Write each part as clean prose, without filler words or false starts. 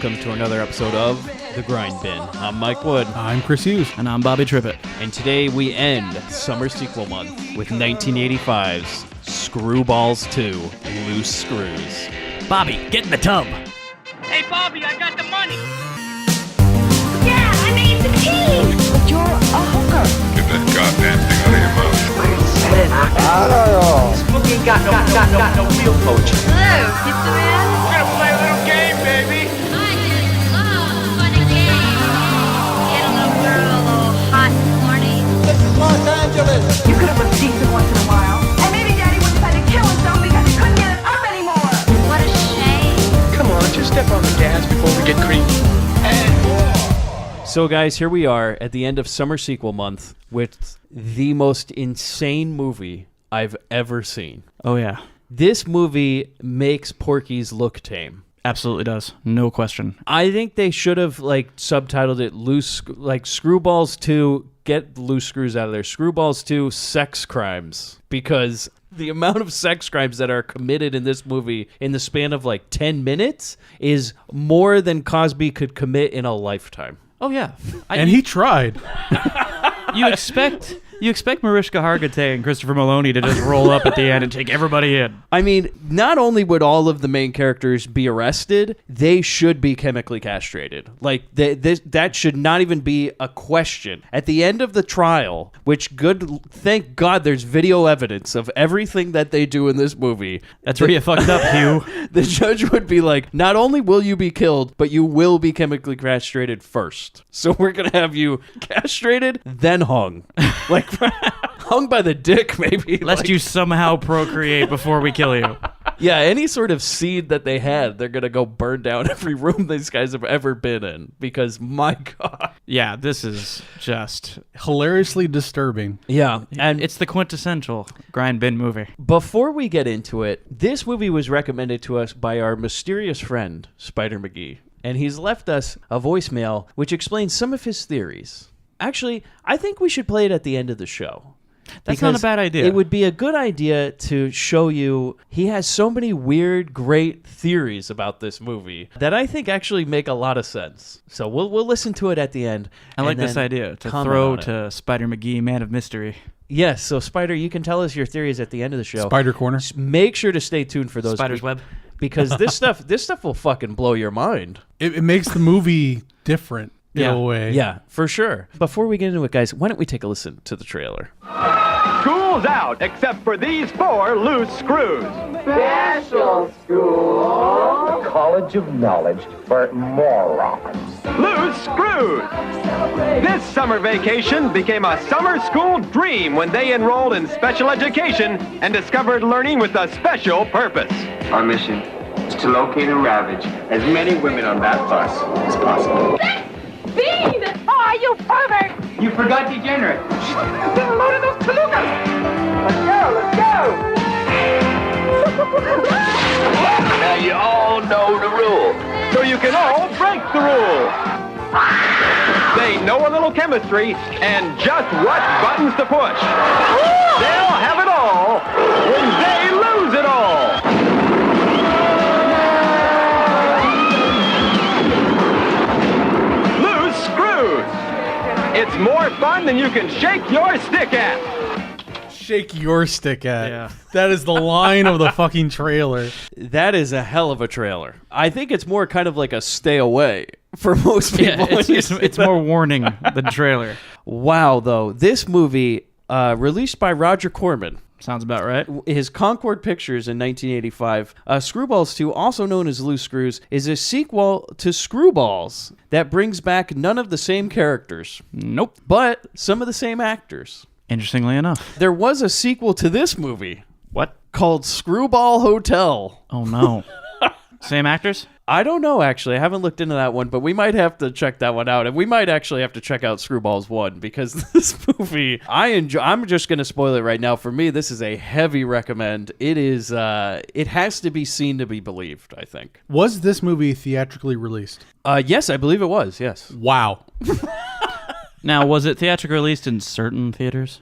welcome to another episode of The Grindbin. I'm Mike Wood. I'm Chris Hughes. And I'm Bobby Trippett. And today we end summer sequel month with 1985's Screwballs 2, Loose Screws. Bobby, get in the tub. Hey, Bobby, I got the money. Yeah, I made the team. But you're a hooker. Get that goddamn thing out of your mouth. This bookie ain't got no real coach. Hello, pizza man. We're gonna play a little game, baby. I just love fun and games. Get a little girl a little hot and horny. You could have been decent once in a while. And maybe Daddy would decide to kill himself because he couldn't get it up anymore. What a shame. Come on, just step on the gas before we get creepy. So guys, here we are at the end of summer sequel month with the most insane movie I've ever seen. Oh, yeah. This movie makes Porky's look tame. Absolutely does. No question. I think they should have subtitled it Screwballs 2, get loose screws out of there. Screwballs 2, sex crimes. Because the amount of sex crimes that are committed in this movie in the span of 10 minutes is more than Cosby could commit in a lifetime. Oh, yeah. And he tried. You expect Mariska Hargitay and Christopher Maloney to just roll up at the end and take everybody in. I mean, not only would all of the main characters be arrested, they should be chemically castrated. That should not even be a question. At the end of the trial, thank God there's video evidence of everything that they do in this movie. That's where you fucked up, Hugh. The judge would be like, not only will you be killed, but you will be chemically castrated first. So we're going to have you castrated, then hung. Hung by the dick, maybe. Lest you somehow procreate before we kill you. Yeah, any sort of seed that they had, they're going to go burn down every room these guys have ever been in. Because, my God. Yeah, this is just... Hilariously disturbing. Yeah, and it's the quintessential Grindbin movie. Before we get into it, this movie was recommended to us by our mysterious friend, Spider McGee. And he's left us a voicemail which explains some of his theories. Actually, I think we should play it at the end of the show. That's not a bad idea. It would be a good idea to show you he has so many weird, great theories about this movie that I think actually make a lot of sense. So we'll listen to it at the end. I like this idea, to throw to Spider McGee, Man of Mystery. Yes, so Spider, you can tell us your theories at the end of the show. Spider Corner. Make sure to stay tuned for those. Spider's Web. Because this stuff will fucking blow your mind. It makes the movie different. In a way. Yeah, for sure. Before we get into it, guys, why don't we take a listen to the trailer? School's out, except for these 4 loose screws. Special school. The College of Knowledge for Morons. Loose screws. This summer vacation became a summer school dream when they enrolled in special education and discovered learning with a special purpose. Our mission is to locate and ravage as many women on that bus as possible. Bean! Oh, you pervert! You forgot degenerate. They're loading those palookas! Let's go! Now you all know the rule, so you can all break the rule. They know a little chemistry and just what buttons to push. They'll have it all when they lose it all. It's more fun than you can shake your stick at. Shake your stick at. Yeah. That is the line of the fucking trailer. That is a hell of a trailer. I think it's more kind of like a stay away for most people. Yeah, it's more warning than trailer. Wow, though. This movie, released by Roger Corman. Sounds about right. His Concord Pictures in 1985. Screwballs 2, also known as Loose Screws, is a sequel to Screwballs that brings back none of the same characters. Nope. But some of the same actors. Interestingly enough. There was a sequel to this movie. What? Called Screwball Hotel. Oh, no. Same actors? I don't know, actually. I haven't looked into that one, but we might have to check that one out. And we might actually have to check out Screwballs 1, because this movie, I'm just going to spoil it right now. For me, this is a heavy recommend. It has to be seen to be believed, I think. Was this movie theatrically released? Yes, I believe it was, yes. Wow. Now, was it theatrically released in certain theaters?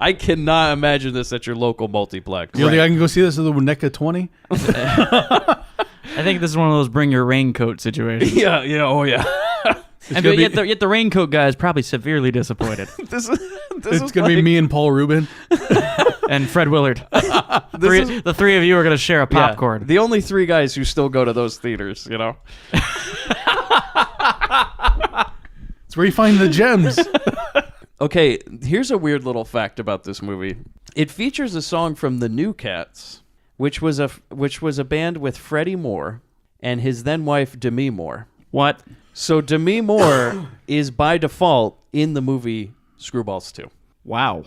I cannot imagine this at your local multiplex. You think I can go see this at the Winnetka 20? I think this is one of those bring your raincoat situations. Yeah, oh yeah. And yet the raincoat guy is probably severely disappointed. This It's going to be me and Paul Rubin. And Fred Willard. The three of you are going to share a popcorn. The only three guys who still go to those theaters, you know? It's where you find the gems. Okay, here's a weird little fact about this movie. It features a song from the New Cats, which was a band with Freddie Moore and his then wife Demi Moore. What? So Demi Moore is by default in the movie Screwballs 2. Wow.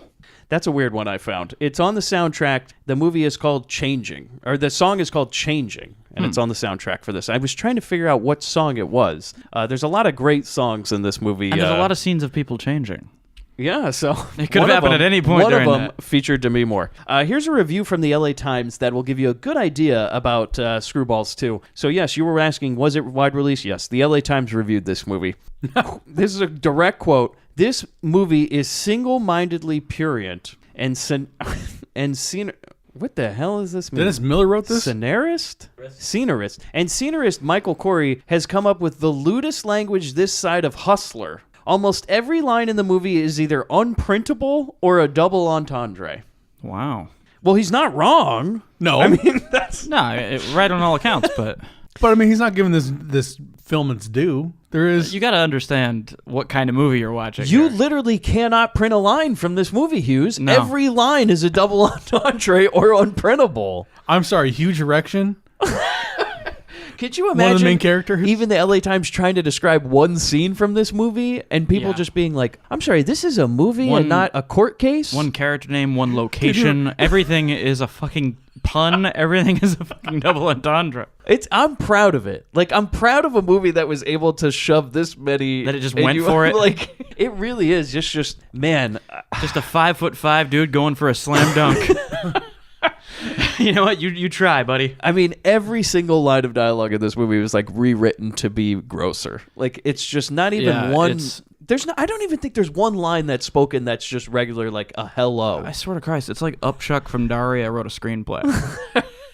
That's a weird one I found. It's on the soundtrack. The movie is called Changing, or the song is called Changing, and it's on the soundtrack for this. I was trying to figure out what song it was. There's a lot of great songs in this movie. And there's a lot of scenes of people changing. Yeah, so it could have happened at any point. One of during them that. featured Demi Moore. Here's a review from the LA Times that will give you a good idea about Screwballs 2. So yes, you were asking, was it wide release? Yes, the LA Times reviewed this movie. This is a direct quote. This movie is single-mindedly prurient and what the hell is this mean? Dennis Miller wrote this? Scenarist? And scenarist Michael Corey has come up with the lewdest language this side of Hustler. Almost every line in the movie is either unprintable or a double entendre. Wow. Well, he's not wrong. No. I mean, that's... right on all accounts, but... But, I mean, he's not giving this film its due. There is... You got to understand what kind of movie you're watching. You literally cannot print a line from this movie, Hughes. No. Every line is a double entendre or unprintable. I'm sorry, huge erection? Could you imagine one of the main characters? even the LA Times trying to describe one scene from this movie and people just being like, I'm sorry, this is a movie and not a court case? One character name, one location. Everything is a fucking pun. Everything is a fucking double entendre. I'm proud of it. Like, I'm proud of a movie that was able to shove this many... That it just went for it? Like, it really is. Just man. Just a 5'5" dude going for a slam dunk. You know what? You try, buddy. I mean, every single line of dialogue in this movie was like rewritten to be grosser. Like, it's just not even one. I don't even think there's one line that's spoken that's just regular, like a hello. I swear to Christ, it's like Upchuck from Daria wrote a screenplay.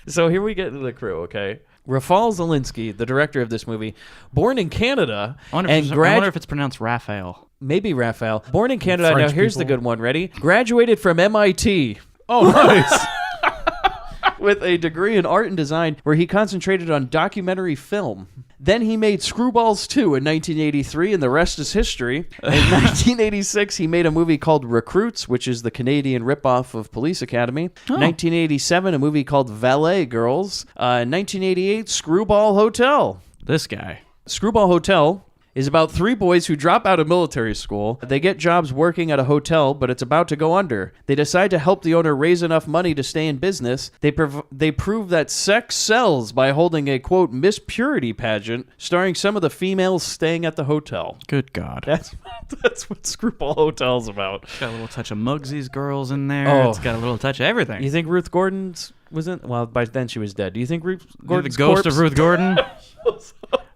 So here we get into the crew, okay? Rafal Zelinsky, the director of this movie, born in Canada. I wonder if it's pronounced Raphael. Maybe Raphael. Born in Canada. French Now, here's people. the good one. Ready? Graduated from MIT. Oh, nice. With a degree in art and design where he concentrated on documentary film. Then he made Screwballs 2 in 1983, and the rest is history. In 1986, he made a movie called Recruits, which is the Canadian ripoff of Police Academy. 1987, a movie called Valet Girls. 1988, Screwball Hotel. This guy. Screwball Hotel is about three boys who drop out of military school. They get jobs working at a hotel, but it's about to go under. They decide to help the owner raise enough money to stay in business. They prove that sex sells by holding a, quote, Miss Purity pageant starring some of the females staying at the hotel. Good God. That's what Screwball Hotel's about. It's got a little touch of Muggsy's girls in there. Oh. It's got a little touch of everything. You think Ruth Gordon's wasn't? Well, by then she was dead. Do you think Ruth Gordon's the ghost corpse? of Ruth Gordon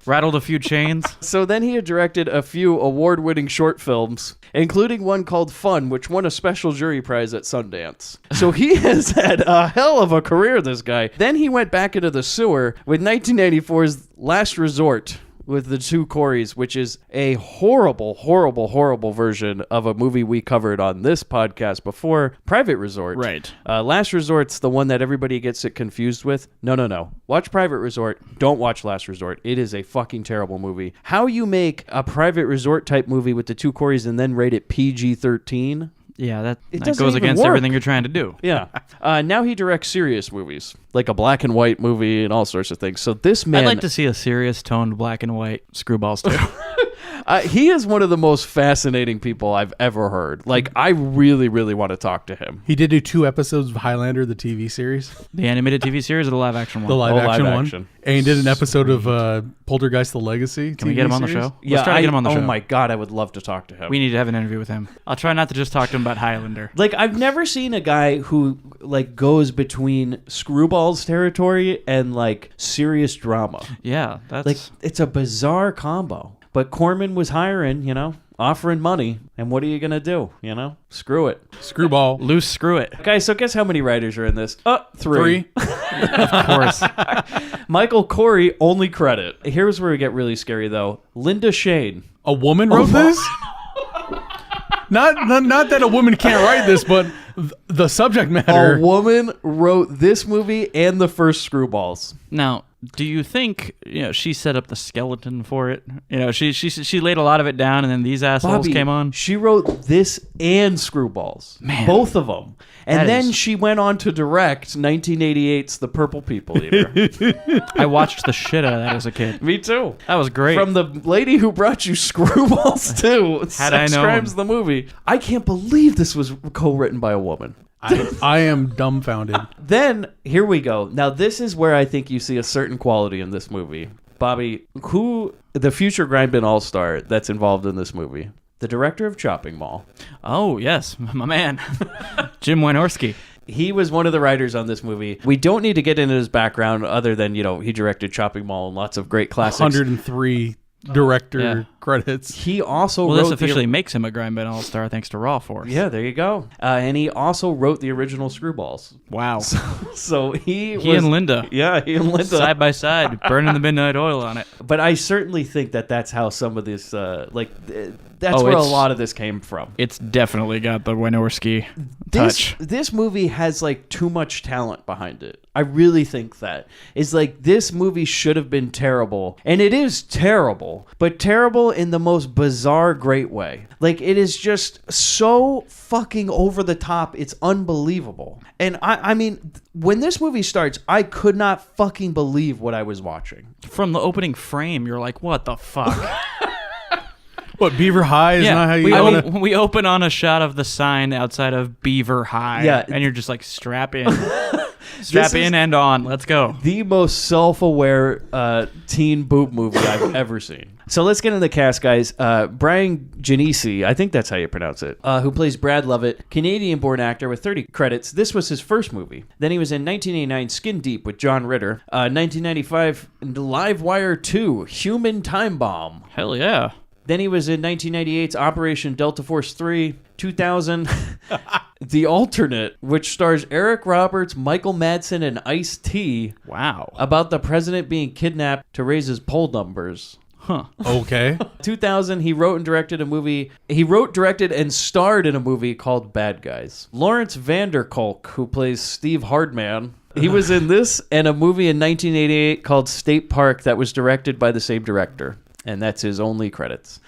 rattled a few chains? So then he had directed a few award-winning short films, including one called Fun, which won a special jury prize at Sundance. So he has had a hell of a career, this guy. Then he went back into the sewer with 1994's Last Resort with the two Coreys, which is a horrible, horrible, horrible version of a movie we covered on this podcast before, Private Resort. Right. Last Resort's the one that everybody gets it confused with. No. Watch Private Resort. Don't watch Last Resort. It is a fucking terrible movie. How you make a Private Resort type movie with the two Coreys and then rate it PG-13? Yeah, that doesn't goes even against work. everything you're trying to do. Yeah. Now he directs serious movies, like a black and white movie and all sorts of things. So this man... I'd like to see a serious toned black and white Screwballs too. He is one of the most fascinating people I've ever heard. Like, I really, really want to talk to him. He did do 2 episodes of Highlander, the TV series. The animated TV series or the live action one? The live action one. action. And he did an episode of Poltergeist, the Legacy. Can we get him on the show? Yeah, Let's try to get him on the show. Oh my God, I would love to talk to him. We need to have an interview with him. I'll try not to just talk to him about Highlander. Like, I've never seen a guy who, like, goes between Screwballs territory and, like, serious drama. Yeah, that's... Like, it's a bizarre combo. But Corman was hiring, you know? offering money. And what are you going to do? You know? Screw it. Screwball. Loose screw it. Guys, so guess how many writers are in this? Three. Of course. Michael Corey, only credit. Here's where we get really scary, though. Linda Shane. A woman wrote this? Not that a woman can't write this, but the subject matter. A woman wrote this movie and the first Screwballs. Now, do you think she set up the skeleton for it? She laid a lot of it down, and then these assholes Bobby, came on. She wrote this and Screwballs. Man. Both of them. And That then is- she went on to direct 1988's The Purple People Eater. I watched the shit out of that as a kid. Me too. That was great. From the lady who brought you Screwballs too. Had I Sex known. Crimes the movie. I can't believe this was co-written by a woman. I am dumbfounded. Then, here we go. Now, this is where I think you see a certain quality in this movie. Bobby, the future Grindbin All-Star that's involved in this movie? The director of Chopping Mall. Oh, yes. My man. Jim Wynorski. He was one of the writers on this movie. We don't need to get into his background other than, he directed Chopping Mall and lots of great classics. 103 director credits. He also Well, wrote this officially makes him a Grindbin All-Star thanks to Raw Force. Yeah, there you go. And he also wrote the original Screwballs. Wow. So he and Linda. Yeah, he and Linda. Side by side, burning the midnight oil on it. But I certainly think that that's how some of this, that's Oh, where a it's- lot of this came from. It's definitely got the Wynorski touch. This movie has too much talent behind it. I really think that. It's this movie should have been terrible. And it is terrible, but terrible in the most bizarre, great way. It is just so fucking over the top. It's unbelievable. And I mean, when this movie starts, I could not fucking believe what I was watching. From the opening frame, you're like, what the fuck? What, Beaver High is not how you want to... we open on a shot of the sign outside of Beaver High. Yeah. And you're just like, strap in. Strap in and on. Let's go. The most self-aware teen boob movie I've ever seen. So let's get into the cast, guys. Brian Genesi, I think that's how you pronounce it, who plays Brad Lovett, Canadian-born actor with 30 credits. This was his first movie. Then he was in 1989 Skin Deep with John Ritter, 1995 Live Wire 2, Human Time Bomb. Hell yeah. Then he was in 1998's Operation Delta Force 3, 2000, The Alternate, which stars Eric Roberts, Michael Madsen, and Ice-T. Wow. About the president being kidnapped to raise his poll numbers. Huh. Okay. 2000, he wrote, directed, and starred in a movie called Bad Guys. Lawrence Vanderkolk, who plays Steve Hardman, he was in this and a movie in 1988 called State Park that was directed by the same director. And that's his only credits.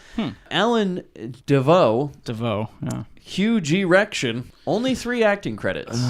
Alan DeVoe, yeah. Huge Erection, only 3 acting credits.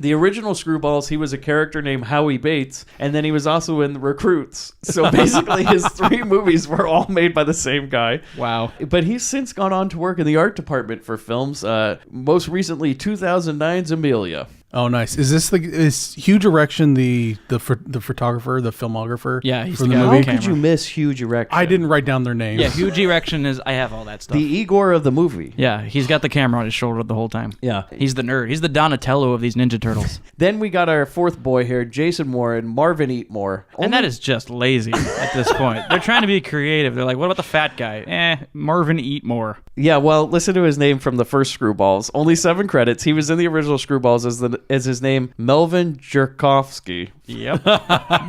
The original Screwballs, he was a character named Howie Bates, and then he was also in The Recruits. So basically his 3 movies were all made by the same guy. Wow. But he's since gone on to work in the art department for films, most recently 2009's Amelia. Oh, nice. Is this is Huge Erection the photographer, the filmographer? Yeah, he's for the the guy movie. with How could you miss Huge Erection? I didn't write down their names. Yeah, Huge Erection is, I have all that stuff. The Igor of the movie. Yeah, he's got the camera on his shoulder the whole time. Yeah. He's the nerd. He's the Donatello of these Ninja Turtles. Then we got our 4th boy here, Jason Moore and Marvin Eatmore. And that is just lazy at this point. They're trying to be creative. They're like, what about the fat guy? Marvin Eatmore. Yeah, well, listen to his name from the first Screwballs. Only 7 credits. He was in the original Screwballs as his name, Melvin Jerkovsky. Yep.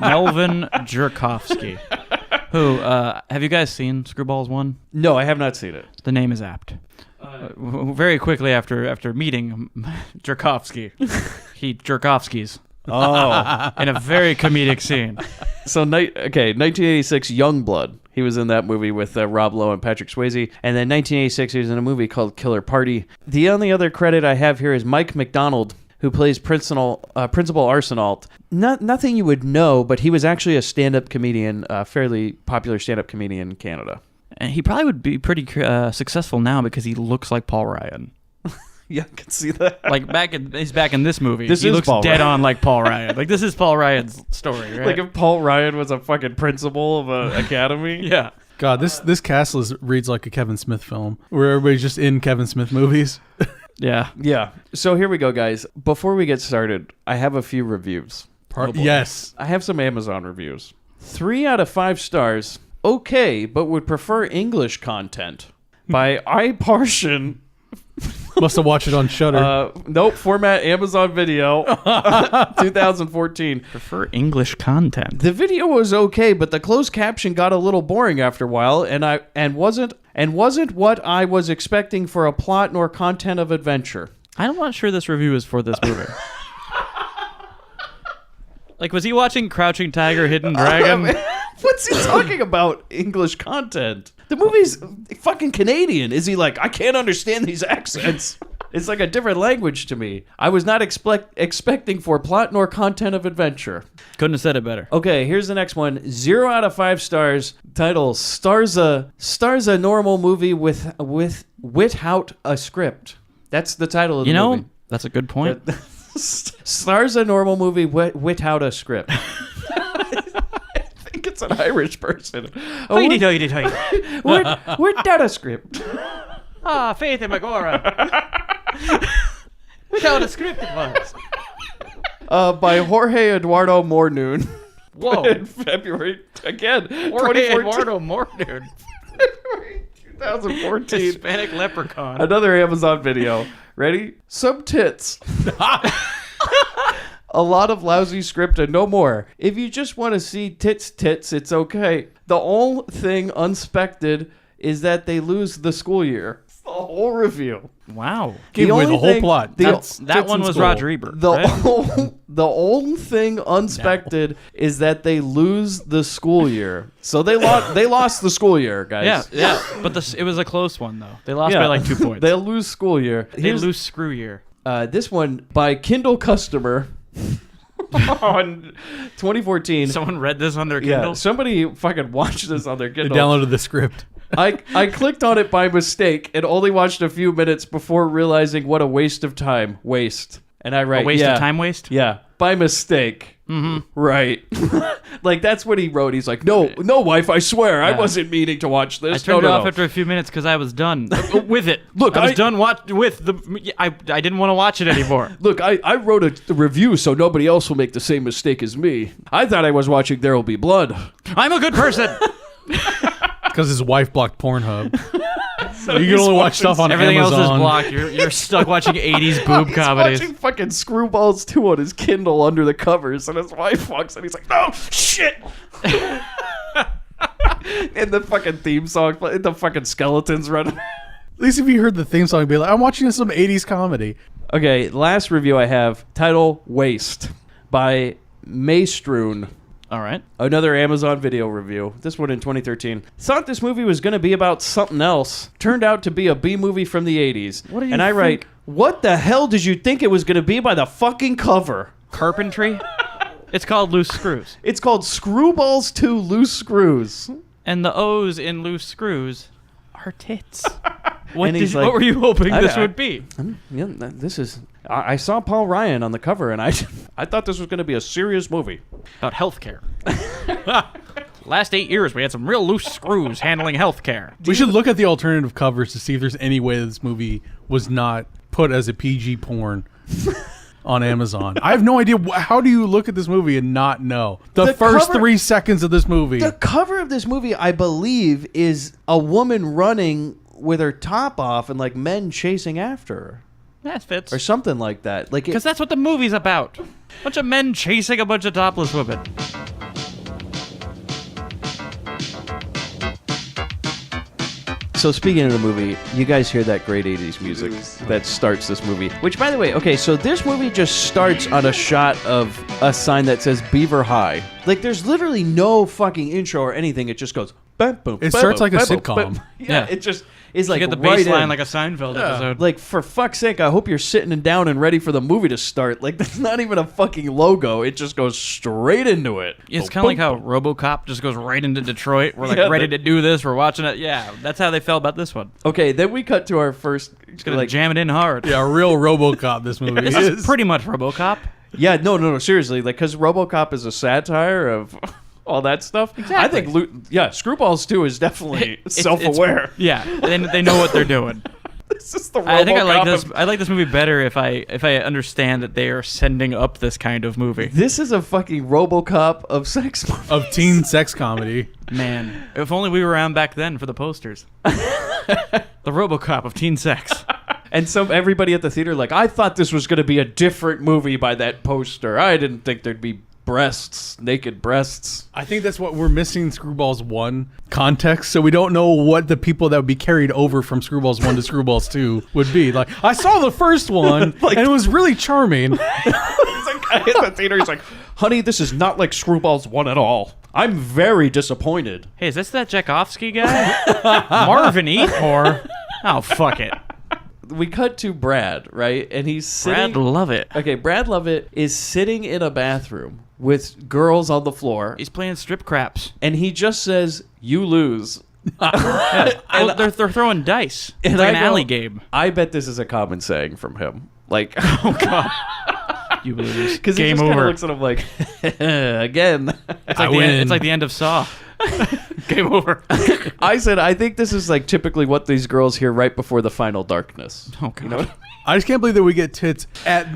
Melvin Jerkovsky. Who, have you guys seen Screwballs 1? No, I have not seen it. The name is apt. Very quickly after meeting Jerkovsky, he Jerkovskys. Oh. In a very comedic scene. So, 1986, Youngblood. He was in that movie with Rob Lowe and Patrick Swayze. And then 1986, he was in a movie called Killer Party. The only other credit I have here is Mike McDonald, who plays Principal Arsenault. Nothing you would know, but he was actually a stand-up comedian, fairly popular stand-up comedian in Canada. And he probably would be pretty successful now because he looks like Paul Ryan. Yeah, I can see that. Like he's back in this movie. This he is looks Paul dead Ryan. on like Paul Ryan. Like this is Paul Ryan's story, right? Like if Paul Ryan was a fucking principal of an academy. Yeah. God, this cast reads like a Kevin Smith film where everybody's just in Kevin Smith movies. Yeah. Yeah. So here we go, guys. Before we get started, I have a few reviews. Yes. I have some Amazon reviews. 3 out of 5 stars. okay, but would prefer English content by iPartian. Must have watched it on Shudder. Nope, format Amazon Video, 2014. Prefer English content. The video was okay, but the closed caption got a little boring after a while, and wasn't what I was expecting for a plot nor content of adventure. I'm not sure this review is for this movie. Like, was he watching Crouching Tiger, Hidden Dragon? What's he talking about? English content. The movie's fucking Canadian. Is he like, I can't understand these accents? It's like a different language to me. I was not expecting for plot nor content of adventure. Couldn't have said it better. Okay, here's the next one. 0 out of 5 stars. Title: Stars a normal movie without a script. That's the title of the movie. You know, that's a good point. Stars a normal movie without a script. I think it's an Irish person. Without a script. Faith in Magora. Without a script it was. By Jorge Eduardo Mornoon. Whoa. In February, again, Jorge Eduardo Mornoon. February 2014. Hispanic leprechaun. Another Amazon Video. Ready? Some tits. A lot of lousy script and no more. If you just want to see tits, it's okay. The only thing unspected is that they lose the school year. The whole review. Wow. Gave away the whole plot. That one was Roger Ebert. The only thing unspected is that they lose the school year. So they lost the school year, guys. Yeah. But it was a close one, though. They lost by like 2 points. They'll lose school year. They lose screw year. This one by Kindle Customer. On 2014. Someone read this on their Kindle? Yeah, somebody fucking watched this on their Kindle. They downloaded the script. I clicked on it by mistake and only watched a few minutes before realizing what a waste of time. And I write, a waste of time waste? Yeah, by mistake. Mm-hmm. Right. Like, that's what he wrote. He's like, no, wife, I swear, I wasn't meaning to watch this. I turned it off after a few minutes because I was done with it. Look, I was done with the... I didn't want to watch it anymore. Look, I wrote a review so nobody else will make the same mistake as me. I thought I was watching There Will Be Blood. I'm a good person. Because his wife blocked Pornhub. So you can only watch stuff on everything Amazon. Everything else is blocked. You're stuck watching 80s boob comedies. He's watching fucking Screwballs 2 on his Kindle under the covers, and his wife walks in. He's like, "No shit!" And the fucking theme song, the fucking skeletons running. At least if you heard the theme song, you'd be like, "I'm watching some 80s comedy." Okay, last review I have. Title: Waste by Maystroon. All right. Another Amazon Video review. This one in 2013. Thought this movie was going to be about something else. Turned out to be a B movie from the 80s. What do you And I write, what the hell did you think it was going to be by the fucking cover? Carpentry? It's called Loose Screws. It's called Screwballs 2 Loose Screws. And the O's in Loose Screws are tits. What were you hoping this would be? Yeah, this is... I saw Paul Ryan on the cover, and I thought this was going to be a serious movie. About healthcare. Last 8 years, we had some real loose screws handling healthcare. We should look at the alternative covers to see if there's any way this movie was not put as a PG porn on Amazon. I have no idea. How do you look at this movie and not know? The first cover, 3 seconds of this movie. The cover of this movie, I believe, is a woman running with her top off and like men chasing after her. That fits. Or something like that. Like, because that's what the movie's about. Bunch of men chasing a bunch of topless women. So speaking of the movie, you guys hear that great 80s music that starts this movie. Which, by the way, okay, so this movie just starts on a shot of a sign that says Beaver High. Like, there's literally no fucking intro or anything. It just goes... Bam, boom, it starts like a sitcom. Yeah, it just is like get the right bass line in. like a Seinfeld episode. Like, for fuck's sake, I hope you're sitting down and ready for the movie to start. Like, that's not even a fucking logo. It just goes straight into it. It's kind of like how RoboCop just goes right into Detroit. We're like ready to do this. We're watching it. Yeah, that's how they felt about this one. Okay, then we cut to our first... Just gonna jam it in hard. Yeah, real RoboCop this movie This is pretty much RoboCop. Yeah, no, seriously. Like, because RoboCop is a satire of... all that stuff. Exactly. I think, Screwballs 2 is definitely self-aware. They know what they're doing. This is the I think I like RoboCop this. of- I like this movie better if I understand that they are sending up this kind of movie. This is a fucking RoboCop of sex movies. Of teen sex comedy. Man, if only we were around back then for the posters. The RoboCop of teen sex. And everybody at the theater like, I thought this was going to be a different movie by that poster. I didn't think there'd be breasts, naked breasts. I think that's what we're missing Screwballs 1 context, so we don't know what the people that would be carried over from Screwballs 1 to Screwballs 2 would be. Like, I saw the first one, and it was really charming. There's a guy in the theater, he's like, honey, this is not like Screwballs 1 at all. I'm very disappointed. Hey, is this that Tchaikovsky guy? Marvin Eatmore? Oh, fuck it. We cut to Brad, right? And he's sitting... Brad Lovett. Okay, Brad Lovett is sitting in a bathroom with girls on the floor. He's playing strip craps. And he just says, you lose. And they're throwing dice. It's And like I an go, alley game. I bet this is a common saying from him. Like, Oh, God. You lose. because he Game just kind of over. looks at him like, again. It's like, it's like the end of Saw. Game over. I said, I think this is like typically what these girls hear right before the final darkness. Oh, God. You know what I mean? I just can't believe that we get tits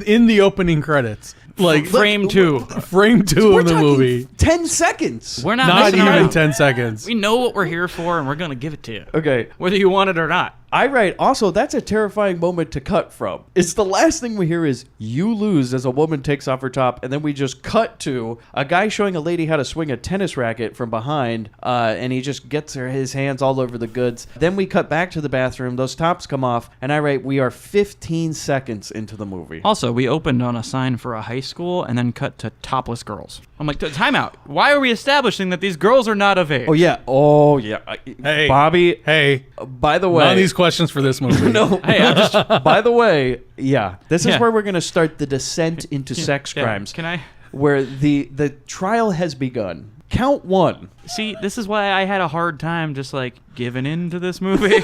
in the opening credits. Like, Frame 2. frame 2 We're of the talking movie. 10 seconds. We're not Not messing even around. 10 seconds. We know what we're here for, and we're going to give it to you. Okay. Whether you want it or not. I write, also, that's a terrifying moment to cut from. It's the last thing we hear is, you lose as a woman takes off her top, and then we just cut to a guy showing a lady how to swing a tennis racket from behind, and he just gets his hands all over the goods. Then we cut back to the bathroom, those tops come off, and I write, we are 15 seconds into the movie. Also, we opened on a sign for a high school and then cut to topless girls. I'm like, time out. Why are we establishing that these girls are not of age? Oh, yeah. Hey. Bobby, Hey, by the way. none of these questions for this movie. No. Hey, I'm just... By the way, yeah, this is Yeah. where we're going to start the descent into sex Yeah, crimes. Can I... Where the trial has begun. Count one. See, this is why I had a hard time just, like, giving in to this movie.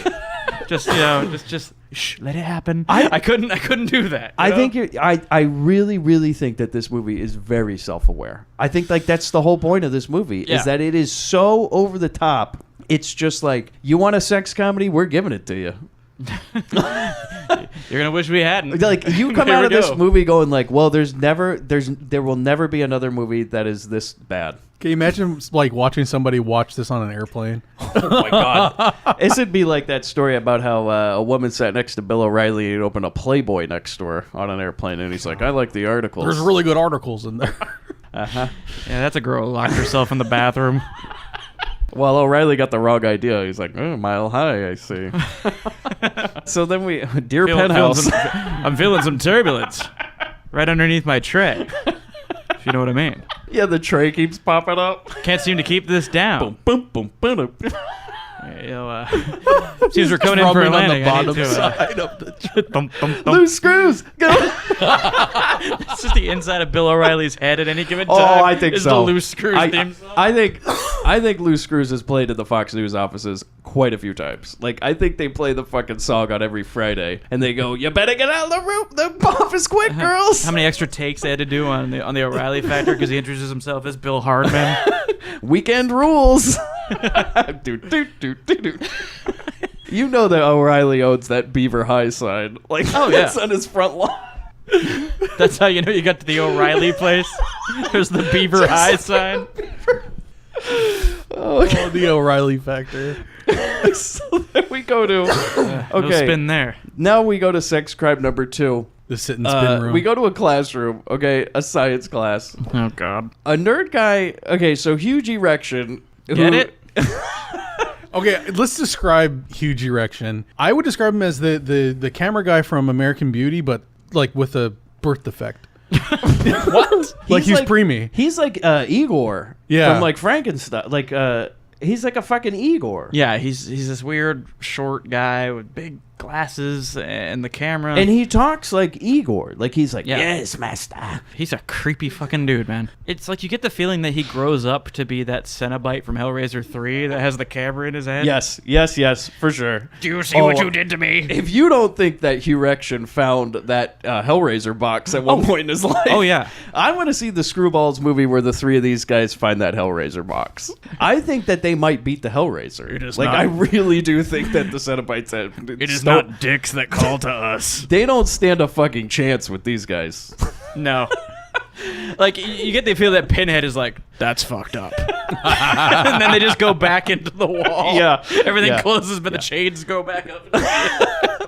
Just, you know, just shh, let it happen. I couldn't do that. I think I really, really think that this movie is very self-aware. I think like that's the whole point of this movie Yeah. is that it is so over the top. It's just like, you want a sex comedy? We're giving it to you. You're gonna wish we hadn't. Like you come There out we of this go. movie going like, well, there will never be another movie that is this bad. Can you imagine like watching somebody watch this on an airplane? Oh my god! This would be like that story about how a woman sat next to Bill O'Reilly and opened a Playboy next door on an airplane, and he's like, "I like the articles." There's really good articles in there. Yeah, that's a girl who locked herself in the bathroom. Well, O'Reilly got the wrong idea. He's like, oh, Mile High, I see. So then Dear Penthouse. I'm feeling some turbulence right underneath my tray. If you know what I mean. Yeah, the tray keeps popping up. Can't seem to keep this down. Boom, boom, boom, boom. You know, seems we're coming in for a landing. On the I need bottom to, side of the thump, thump, thump. Loose screws. Go. It's just the inside of Bill O'Reilly's head at any given time. Oh, I think is so. the Loose Screws theme song. I think Loose Screws is played at the Fox News offices quite a few times. Like, I think they play the fucking song on every Friday, and they go, "You better get out of the room, the office quick, girls." How many extra takes they had to do on the O'Reilly Factor because he introduces himself as Bill Hardman? Weekend rules. do, do, do, do, do. You know that O'Reilly owns that Beaver High sign. Like, Oh, yeah. it's on his front lawn. That's how you know you got to the O'Reilly place. There's the Beaver High sign. Oh, the O'Reilly factor. so then we go to No okay. spin there. Now we go to sex crime number 2. The sit and spin room. We go to a classroom. Okay, a science class. Oh God. A nerd guy. Okay, so huge erection. Get it? Okay, let's describe huge erection. I would describe him as the camera guy from American Beauty, but like with a birth defect. What? Like he's preemie. He's like Igor. Yeah. From like Frankenstein. Like he's like a fucking Igor. Yeah, he's this weird short guy with big glasses and the camera. And he talks like Igor. Like he's like, Yeah. yes, master. He's a creepy fucking dude, man. It's like you get the feeling that he grows up to be that Cenobite from Hellraiser 3 that has the camera in his head. Yes, for sure. Do you see what you did to me? If you don't think that Hugh Rection found that Hellraiser box at one point in his life, Oh, yeah. I want to see the Screwballs movie where the three of these guys find that Hellraiser box. I think that they might beat the Hellraiser. It is like not- I really do think that the Cenobites have. It is not dicks that call to us. They don't stand a fucking chance with these guys. No. Like, you get the feel that Pinhead is like, that's fucked up. And then they just go back into the wall. Yeah. Everything closes, but the chains go back up.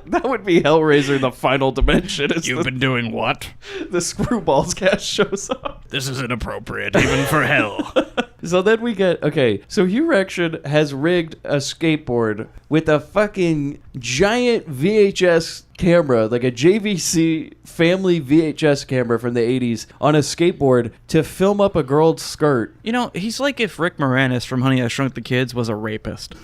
That would be Hellraiser, the final dimension. You've been doing what? The Screwballs cast shows up. This is inappropriate, even for hell. So then we get, so Hugh Rection has rigged a skateboard with a fucking giant VHS camera, like a JVC family VHS camera from the 80s, on a skateboard to film up a girl's skirt. You know, he's like if Rick Moranis from Honey, I Shrunk the Kids was a rapist.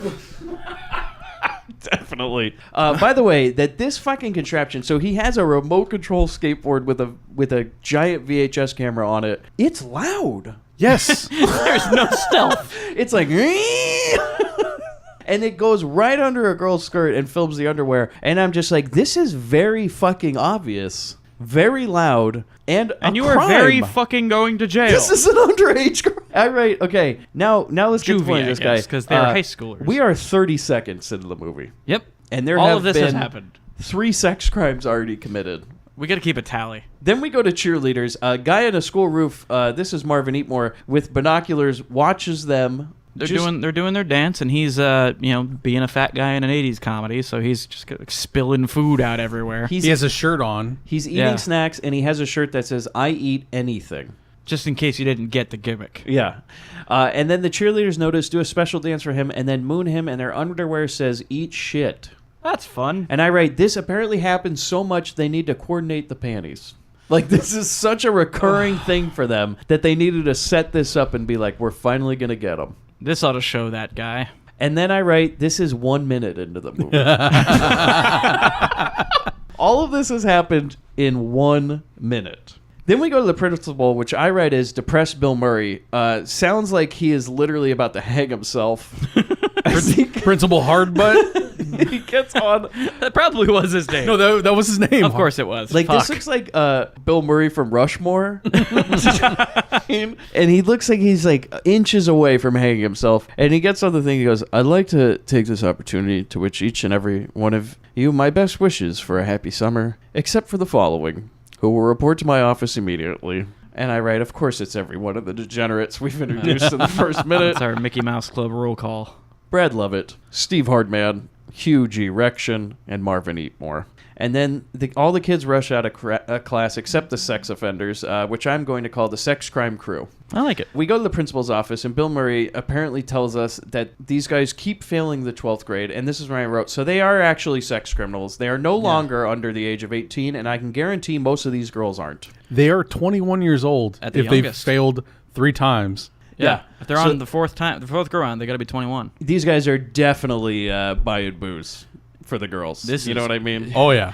Definitely. By the way, that this fucking contraption, so he has a remote control skateboard with a giant VHS camera on it. It's loud. Yes. There's no stealth. It's like, and it goes right under a girl's skirt and films the underwear. And I'm just like, this is very fucking obvious, very loud, and you are very fucking going to jail. This is an underage girl. All right, okay. Now let's get to the point of this guy. Because they're high schoolers. We are 30 seconds into the movie. Yep. And there all have of this been has happened. 3 sex crimes already committed. We got to keep a tally. Then we go to cheerleaders. A guy on a school roof, this is Marvin Eatmore, with binoculars, watches them. They're doing their dance, and he's being a fat guy in an 80s comedy, so he's just spilling food out everywhere. He has a shirt on. He's eating snacks, and he has a shirt that says, I eat anything. Just in case you didn't get the gimmick. Yeah. And then the cheerleaders notice, do a special dance for him, and then moon him, and their underwear says, eat shit. That's fun. And I write, this apparently happens so much they need to coordinate the panties. Like, this is such a recurring thing for them that they needed to set this up and be like, we're finally going to get them. This ought to show that guy. And then I write, this is 1 minute into the movie. All of this has happened in 1 minute. Then we go to the principal, which I write as depressed Bill Murray. Sounds like he is literally about to hang himself. Principal Hardbutt. He gets on. That probably was his name. No, that was his name. Of course it was. Like, this looks like Bill Murray from Rushmore. And he looks like he's like inches away from hanging himself. And he gets on the thing. He goes, I'd like to take this opportunity to wish each and every one of you my best wishes for a happy summer, except for the following, who will report to my office immediately. And I write, of course it's every one of the degenerates we've introduced in the first minute. It's our Mickey Mouse Club roll call. Brad Lovett, Steve Hardman, Hugh G. Rection, and Marvin Eatmore. And then all the kids rush out of class except the sex offenders, which I'm going to call the sex crime crew. I like it. We go to the principal's office, and Bill Murray apparently tells us that these guys keep failing the 12th grade, and this is where I wrote, so they are actually sex criminals. They are no longer under the age of 18, and I can guarantee most of these girls aren't. They are 21 years old At the if youngest. they've failed 3 times. Yeah. If they're on the fourth go around, they got to be 21. These guys are definitely buying booze for the girls. You know what I mean? Oh, yeah.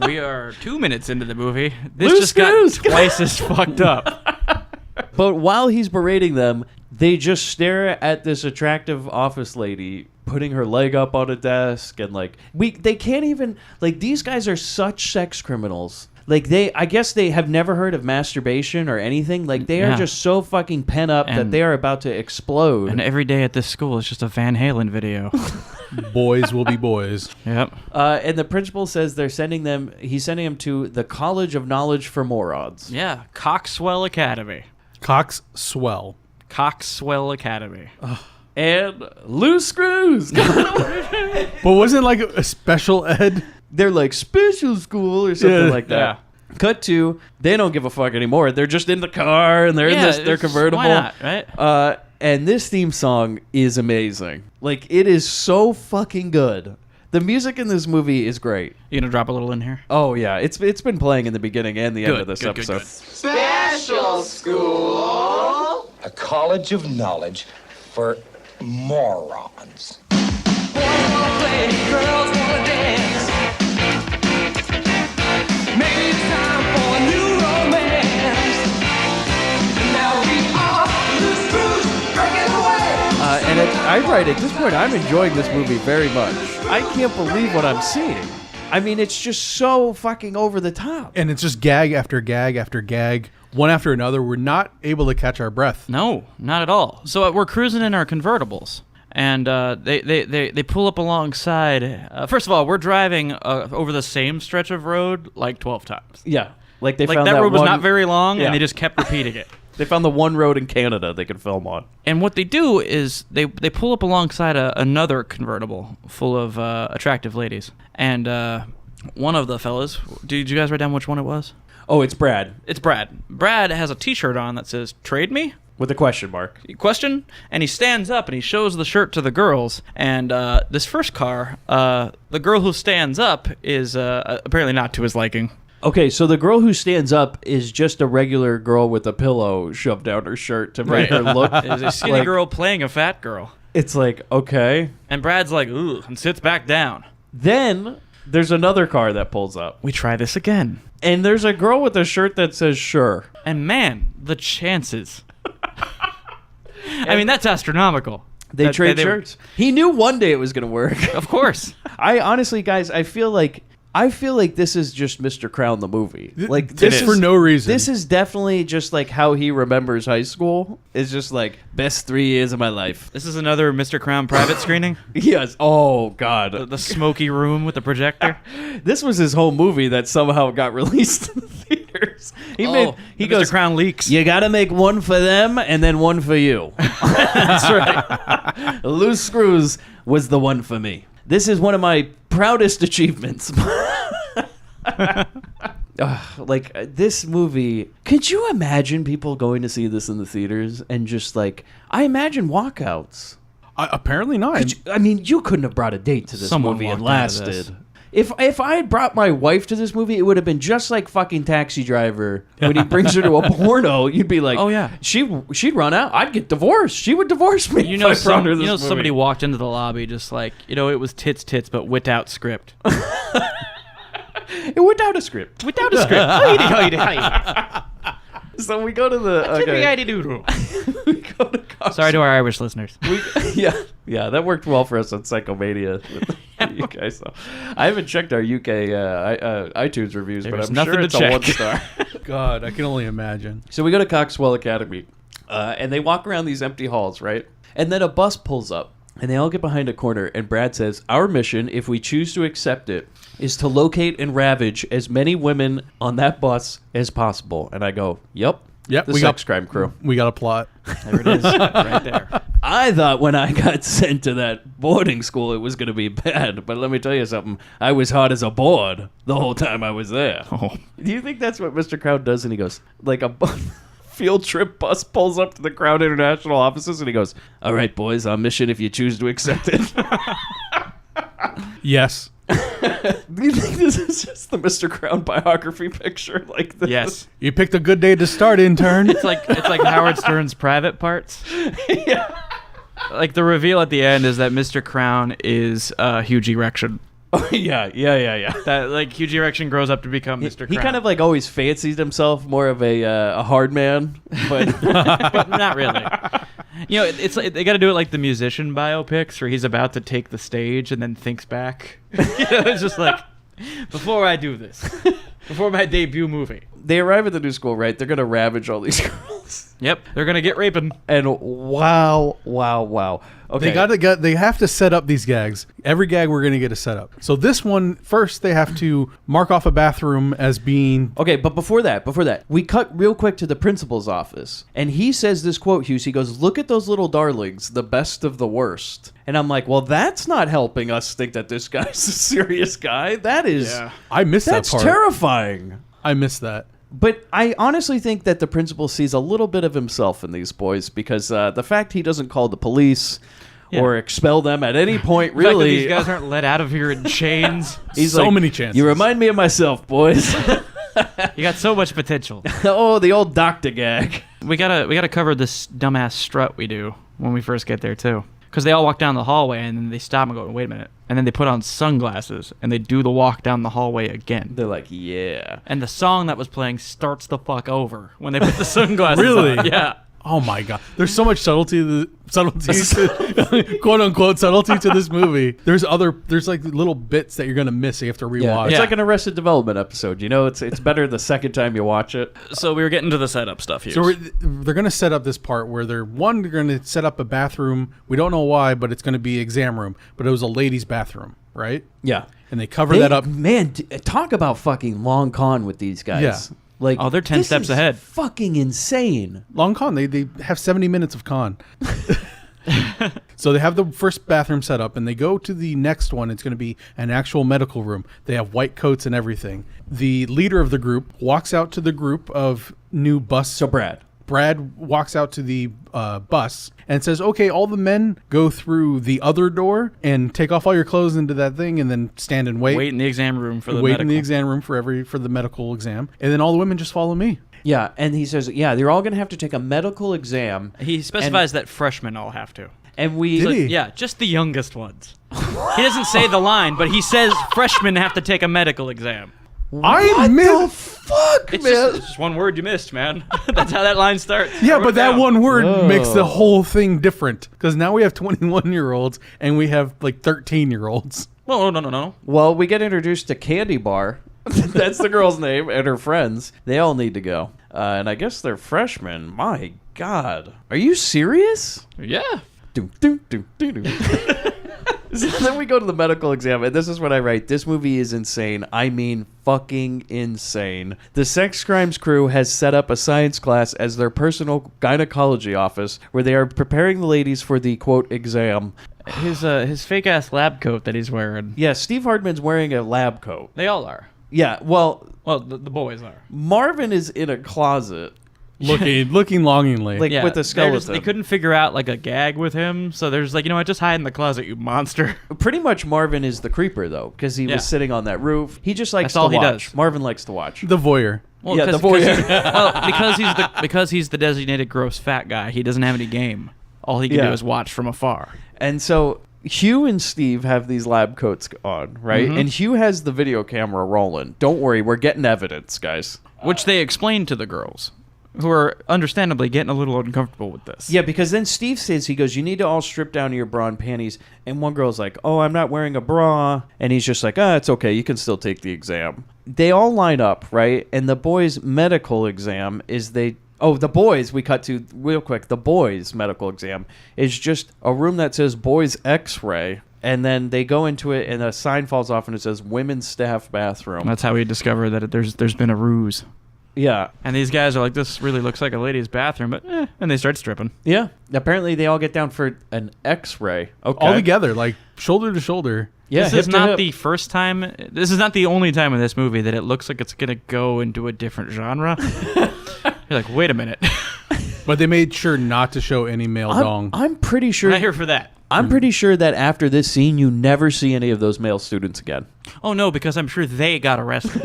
We are 2 minutes into the movie. This Loose just got screws. twice as fucked up. But while he's berating them, they just stare at this attractive office lady putting her leg up on a desk, and they can't even, these guys are such sex criminals. I guess they have never heard of masturbation or anything. They are just so fucking pent up that they are about to explode. And every day at this school is just a Van Halen video. Boys will be boys. Yep. And the principal says he's sending them to the College of Knowledge for Morons. Yeah. Coxwell Academy. Coxswell. Coxwell Academy. And loose screws. But wasn't it a special ed? They're like special school or something like that. Yeah. Cut to, they don't give a fuck anymore. They're just in the car and they're in their convertible. Why not, right? And this theme song is amazing. It is so fucking good. The music in this movie is great. You gonna drop a little in here? Oh yeah, it's been playing in the beginning and the end of this episode. Good. Special school, a college of knowledge for morons. Boys wanna play, girls wanna dance. Maybe it's time for a new romance. Now we are loose screws breaking away. And I write at this point, I'm enjoying this movie very much. I can't believe what I'm seeing. I mean, it's just so fucking over the top. And it's just gag after gag after gag, one after another. We're not able to catch our breath. No, not at all. So we're cruising in our convertibles. And they pull up alongside. First of all, we're driving over the same stretch of road like 12 times. Yeah. Like they Like found that road was one, not very long, Yeah. and they just kept repeating it. They found the one road in Canada they could film on. And what they do is they pull up alongside another convertible full of attractive ladies. And one of the fellas, did you guys write down which one it was? Oh, it's Brad It's Brad. Brad has a T-shirt on that says "Trade me?" with a question mark. Question. And he stands up and he shows the shirt to the girls. And this first car, the girl who stands up is apparently not to his liking. Okay, so the girl who stands up is just a regular girl with a pillow shoved down her shirt to make her look. There's a skinny like- girl playing a fat girl. It's like, okay. And Brad's like, ooh, and sits back down. Then there's another car that pulls up. We try this again. And there's a girl with a shirt that says sure. And man, the chances. I mean, that's astronomical. They trade shirts. He knew one day it was going to work. Of course. I honestly, guys, I feel like this is just Mr. Crown the movie. Like This is for no reason. This is definitely just like how he remembers high school. It's just like best 3 years of my life. This is another Mr. Crown private screening. Yes. Oh God. The smoky room with the projector. This was his whole movie that somehow got released in the theaters. He Mr. goes, Crown leaks. you got to make one for them and then one for you. That's right. Loose Screws was the one for me. This is one of my proudest achievements. This movie, could you imagine people going to see this in the theaters and just like, I imagine walkouts. Apparently not. You couldn't have brought a date to this Someone movie and walked out of this. lasted. If I had brought my wife to this movie, it would have been just like fucking Taxi Driver when he brings her to a porno. You'd be like, Oh, yeah. she'd run out. I'd get divorced. She would divorce me. You know, if I brought her to this movie. somebody walked into the lobby just like, it was tits, but without script. Without a script. Without a script. So we go to the we go to Cox. Sorry to our Irish listeners. Yeah, that worked well for us on Psychomania with you guys. So I haven't checked our UK iTunes reviews, but There's I'm nothing sure to it's a check. 1-star. God, I can only imagine. So we go to Coxwell Academy, and they walk around these empty halls, right? And then a bus pulls up, and they all get behind a corner, and Brad says, our mission, if we choose to accept it, is to locate and ravage as many women on that bus as possible. And I go, yep, Yep, the we sex got- crime crew. We got a plot. There it is, right there. I thought when I got sent to that boarding school it was going to be bad, but let me tell you something. I was hot as a board the whole time I was there. Oh. Do you think that's what Mr. Crown does? And he goes, like a field trip bus pulls up to the Crown International offices, and he goes, all right, boys, on mission if you choose to accept it. Yes. Do you think this is just the Mr. Crown biography picture like this? Yes. You picked a good day to start, intern. It's like Howard Stern's private parts. Yeah. Like the reveal at the end is that Mr. Crown is huge erection. Oh, yeah. That like huge erection grows up to become Mr. Crown. He kind of like always fancied himself more of a hard man, but but not really. It's like, they got to do it like the musician biopics where he's about to take the stage and then thinks back. It's just like, before I do this, before my debut movie. they arrive at the new school, right? They're going to ravage all these girls. Yep, they're gonna get raping. And wow. Okay. They have to set up these gags. Every gag we're gonna get a setup. So this one first, they have to mark off a bathroom as being Okay, but before that, we cut real quick to the principal's office. And he says this quote, Hughes. He goes, "Look at those little darlings, the best of the worst." And I'm like, well, that's not helping us think that this guy's a serious guy. That is... Yeah. I missed that That's part. terrifying. I missed that. But I honestly think that the principal sees a little bit of himself in these boys because the fact he doesn't call the police or expel them at any point, The fact that really... these guys aren't let out of here in chains. He's so like, many chances. You remind me of myself, boys. You got so much potential. Oh, the old doctor gag. We gotta cover this dumbass strut we do when we first get there too. Because they all walk down the hallway and then they stop and go, wait a minute. And then they put on sunglasses and they do the walk down the hallway again. They're like, yeah. And the song that was playing starts the fuck over when they put the sunglasses Really? on. Yeah. Oh my god, there's so much subtlety, quote unquote subtlety to this movie. There's like little bits that you're gonna miss that you have to rewatch. It's like an Arrested Development episode. You know, it's better the second time you watch it. So we were getting to the setup stuff here. So they're gonna set up this part where they're gonna set up a bathroom. We don't know why, but it's gonna be exam room. But it was a ladies' bathroom, right? Yeah, and they cover that up. Man, talk about fucking long con with these guys. Yeah. Like, oh, they're 10 steps ahead. Fucking insane. Long con. They have 70 minutes of con. So they have the first bathroom set up, and they go to the next one. It's going to be an actual medical room. They have white coats and everything. The leader of the group walks out to the group of new bus. So Brad walks out to the bus and says, okay, all the men go through the other door and take off all your clothes into that thing and then stand and wait. Wait in the exam room for the Wait medical. in the exam room for the medical exam. And then all the women just follow me. Yeah, and he says, yeah, they're all going to have to take a medical exam. He specifies that freshmen all have to. And we... Did he? Yeah, just the youngest ones. He doesn't say the line, but he says freshmen have to take a medical exam. I missed. Fuck, It's man. just one word you missed, man. That's how that line starts. Yeah, I wrote but it that down. one word makes the whole thing different. Because now we have 21-year-olds and we have like 13-year-olds. Well, no. Well, we get introduced to Candy Bar. That's the girl's name, and her friends. They all need to go. And I guess they're freshmen. My God. Are you serious? Yeah. Doom, doom, doom, doom, doom. So then we go to the medical exam, and this is what I write. This movie is insane. I mean, fucking insane. The Sex Crimes crew has set up a science class as their personal gynecology office, where they are preparing the ladies for the, quote, exam. His fake-ass lab coat that he's wearing. Yeah, Steve Hardman's wearing a lab coat. They all are. Yeah, well, The boys are. Marvin is in a closet. Looking longingly. Like, with a skeleton. They couldn't figure out, like, a gag with him, so there's like, you know what, just hide in the closet, you monster. Pretty much Marvin is the creeper, though, because he was sitting on that roof. He just likes That's all to he watch. does. Marvin likes to watch. The voyeur. Well, Yeah, the voyeur. Well, because he's the designated gross fat guy, he doesn't have any game. All he can do is watch from afar. And so Hugh and Steve have these lab coats on, right? Mm-hmm. And Hugh has the video camera rolling. Don't worry, we're getting evidence, guys. Which they explain to the girls, who are understandably getting a little uncomfortable with this. Yeah, because then Steve says, he goes, you need to all strip down to your bra and panties. And one girl's like, oh, I'm not wearing a bra. And he's just like, it's okay. You can still take the exam. They all line up, right? And the boys' medical exam is the boys, we cut to real quick. The boys' medical exam is just a room that says boys x-ray. And then they go into it and a sign falls off and it says women's staff bathroom. That's how we discover that there's been a ruse. Yeah. And these guys are like, this really looks like a ladies' bathroom, but and they start stripping. Yeah. Apparently they all get down for an x-ray. Okay. All together, like shoulder to shoulder. Yeah, This hip is to not hip. the first time. This is not the only time in this movie that it looks like it's gonna go into a different genre. You're like, wait a minute. But they made sure not to show any male dong. I'm pretty sure. We're not here for that. I'm pretty sure that after this scene, you never see any of those male students again. Oh no, because I'm sure they got arrested.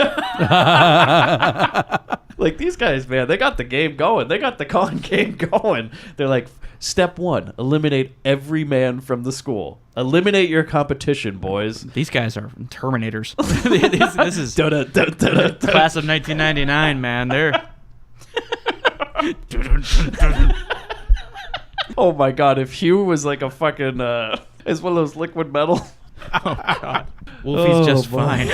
Like, these guys, man, they got the game going. They got the con game going. They're like, step one, eliminate every man from the school. Eliminate your competition, boys. These guys are Terminators. this is class of 1999, man. They're. Oh my God, if Hugh was like a fucking, is one of those liquid metal. Oh God, Wolfie's just boy. fine.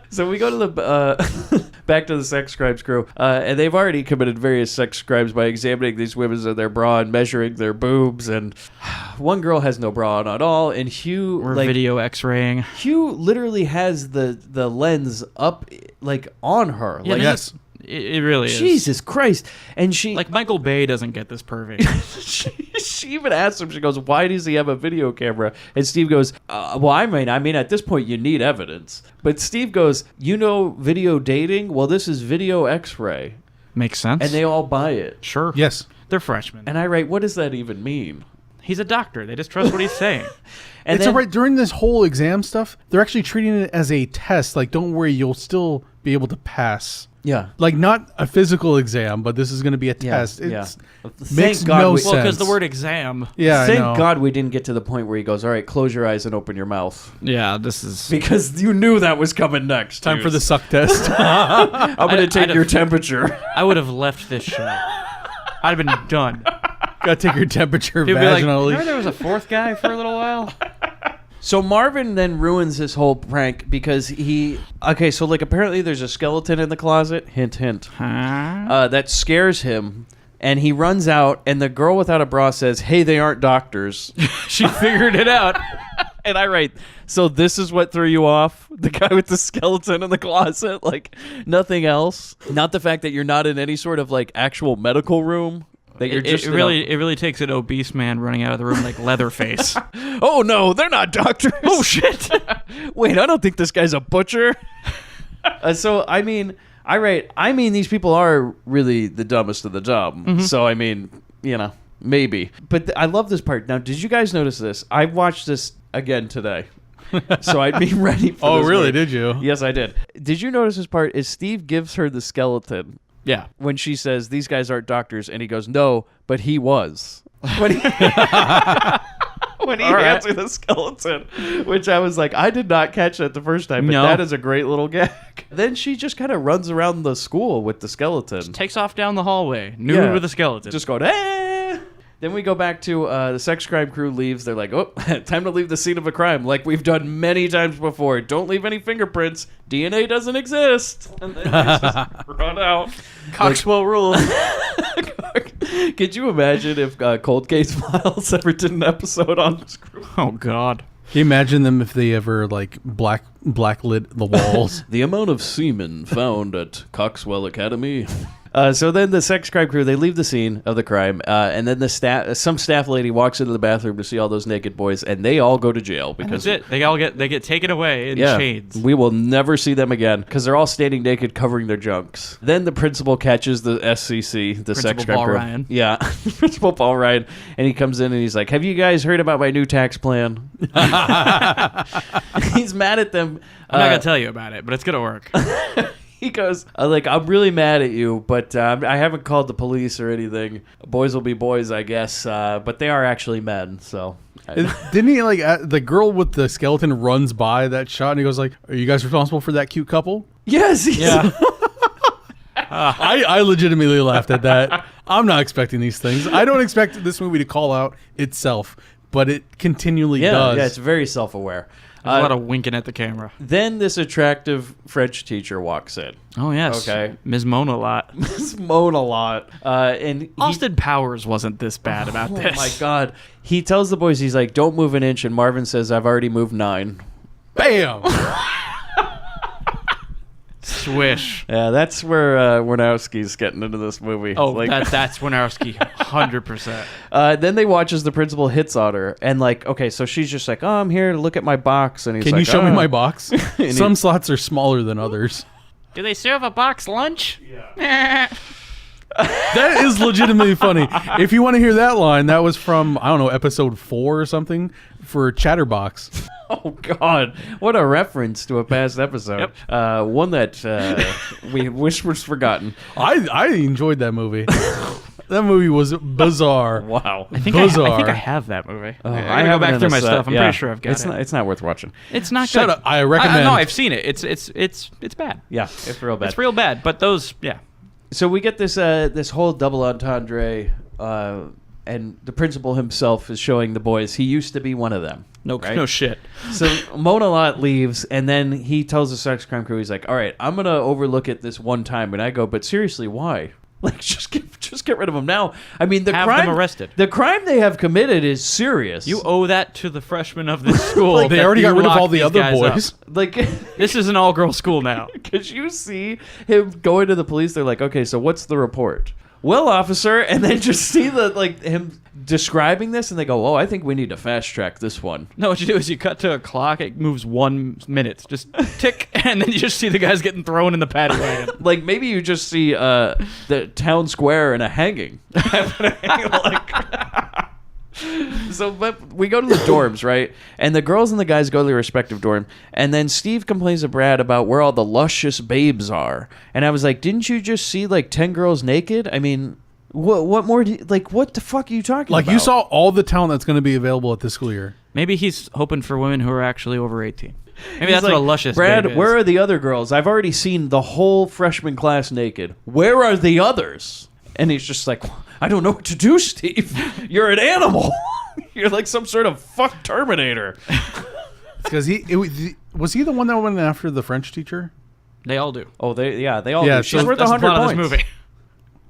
So we go to the back to the Sex Crimes crew, and they've already committed various sex crimes by examining these women in their bra and measuring their boobs. And one girl has no bra on at all, and Hugh We're video X-raying. Hugh literally has the lens up like on her. Yeah, like yes. It really is. Jesus Christ! And she Like Michael Bay doesn't get this pervy. she even asks him. She goes, "Why does he have a video camera?" And Steve goes, "Well, I mean, at this point, you need evidence." But Steve goes, "You know, video dating? Well, this is video X-ray," Makes sense. and they all buy it. sure. Yes. They're freshmen. And I write, "What does that even mean?" He's a doctor. They just trust what he's saying. And It's then, all right. During this whole exam stuff, they're actually treating it as a test. Like, don't worry, you'll still be able to pass. Yeah. Like, not a physical exam, but this is going to be a test. yeah. It's Thank makes God no we- sense. Well, because the word exam. Yeah, I Thank know. God we didn't get to the point where he goes, "All right, close your eyes and open your mouth," Yeah, this is. because you knew that was coming next. Time for the dudes. suck test. I'm gonna take I'd your have- temperature. I would have left this show. I'd have been done. Gotta take your temperature He'd be like, vaginally. remember there was a fourth guy for a little while? So Marvin then ruins this whole prank because so like apparently there's a skeleton in the closet, hint hint, that scares him, and he runs out, and the girl without a bra says, "Hey, they aren't doctors." She figured it out. And I write, so this is what threw you off? The guy with the skeleton in the closet? Like, nothing else? Not the fact that you're not in any sort of, like, actual medical room? That you're just it really takes an obese man running out of the room like Leatherface. Oh, no, they're not doctors. Oh, shit. Wait, I don't think this guy's a butcher. So, I mean, these people are really the dumbest of the dumb. Mm-hmm. So, I mean, maybe. But I love this part. Now, did you guys notice this? I watched this again today. So I'd be ready for Oh, this really? movie. Did you? Yes, I did. Did you notice this part? Is Steve gives her the skeleton. Yeah. When she says, these guys aren't doctors, and he goes, no, but he was. When he hands her the skeleton, which I was like, I did not catch that the first time, but that is a great little gag. Then she just kind of runs around the school with the skeleton. Just takes off down the hallway, nude with a skeleton. Just going, eh. Then we go back to the sex crime crew leaves. They're like, oh, time to leave the scene of a crime, like we've done many times before. Don't leave any fingerprints. DNA doesn't exist. And then they just run out. Coxwell rules. Could you imagine if Cold Case Files ever did an episode on Screwballs? Oh, God. Can you imagine them if they ever, like, blacklit the walls? The amount of semen found at Coxwell Academy. So then the sex crime crew, they leave the scene of the crime, and then some staff lady walks into the bathroom to see all those naked boys, and they all go to jail because that's it. They get taken away in chains. We will never see them again because they're all standing naked, covering their junks. Then the principal catches the SCC, the sex crime crew. Ryan. Yeah, Principal Paul Ryan, and he comes in and he's like, "Have you guys heard about my new tax plan?" He's mad at them. I'm not gonna tell you about it, but it's gonna work. He goes, I'm really mad at you, but I haven't called the police or anything. Boys will be boys, I guess, but they are actually men, so. Didn't he, like, the girl with the skeleton runs by that shot, and he goes, like, are you guys responsible for that cute couple? Yes. Yeah. I legitimately laughed at that. I'm not expecting these things. I don't expect this movie to call out itself, but it continually does. Yeah, it's very self-aware. There's a lot of winking at the camera. Then this attractive French teacher walks in. Oh, yes. Okay. Ms. Mona Lot. Ms. Mona Lot. And Austin Powers wasn't this bad about this. Oh, my God. He tells the boys, he's like, don't move an inch. And Marvin says, I've already moved 9. Bam! Swish. Yeah, that's where Warnowski's getting into this movie. Oh, that's Warnowski, 100%. Then they watch as the principal hits on her, and like, okay, so she's just like, oh, I'm here to look at my box, and he's Can like, you show me my box? And Some slots are smaller than others. Do they serve a box lunch? Yeah. That is legitimately funny. If you want to hear that line, that was from, I don't know, episode 4 or something for Chatterbox. Oh, God. What a reference to a past episode. Yep. One that we wish was forgotten. I enjoyed that movie. That movie was bizarre. Wow. I think I have that movie. I go back through my stuff. I'm pretty sure I've got it. It's not worth watching. It's not Shut good. up. I recommend. No, I've seen it. It's bad. Yeah, it's real bad. It's real bad. But those, yeah. So we get this whole double entendre, and the principal himself is showing the boys he used to be one of them. No shit. So Mona Lot leaves, and then he tells the sex crime crew, he's like, all right, I'm going to overlook it this one time. And I go, but seriously, why? Like, just get rid of him now. I mean, Have them arrested. The crime they have committed is serious. You owe that to the freshmen of this school. Like, they already got rid of all the other boys. Like, this is an all-girl school now. Could you see him going to the police? They're like, okay, so what's the report? Well, officer, and then just see him describing this, and they go, oh, I think we need to fast track this one. No, what you do is you cut to a clock, it moves 1 minute, just tick, and then you just see the guys getting thrown in the paddy wagon. Like, maybe you just see the town square and a hanging. So, but we go to the dorms, right? And the girls and the guys go to their respective dorm. And then Steve complains to Brad about where all the luscious babes are. And I was like, didn't you just see like 10 girls naked? I mean, what more? What the fuck are you talking about? Like, you saw all the talent that's going to be available at this school year. Maybe he's hoping for women who are actually over 18. Maybe He's that's like, what a luscious Brad, babe is. where are the other girls? I've already seen the whole freshman class naked. Where are the others? And he's just like, I don't know what to do, Steve. You're an animal. You're like some sort of fuck Terminator. Because was he the one that went after the French teacher? They all do. Oh, they all do. She's so worth That's the 100 plot of points. this movie.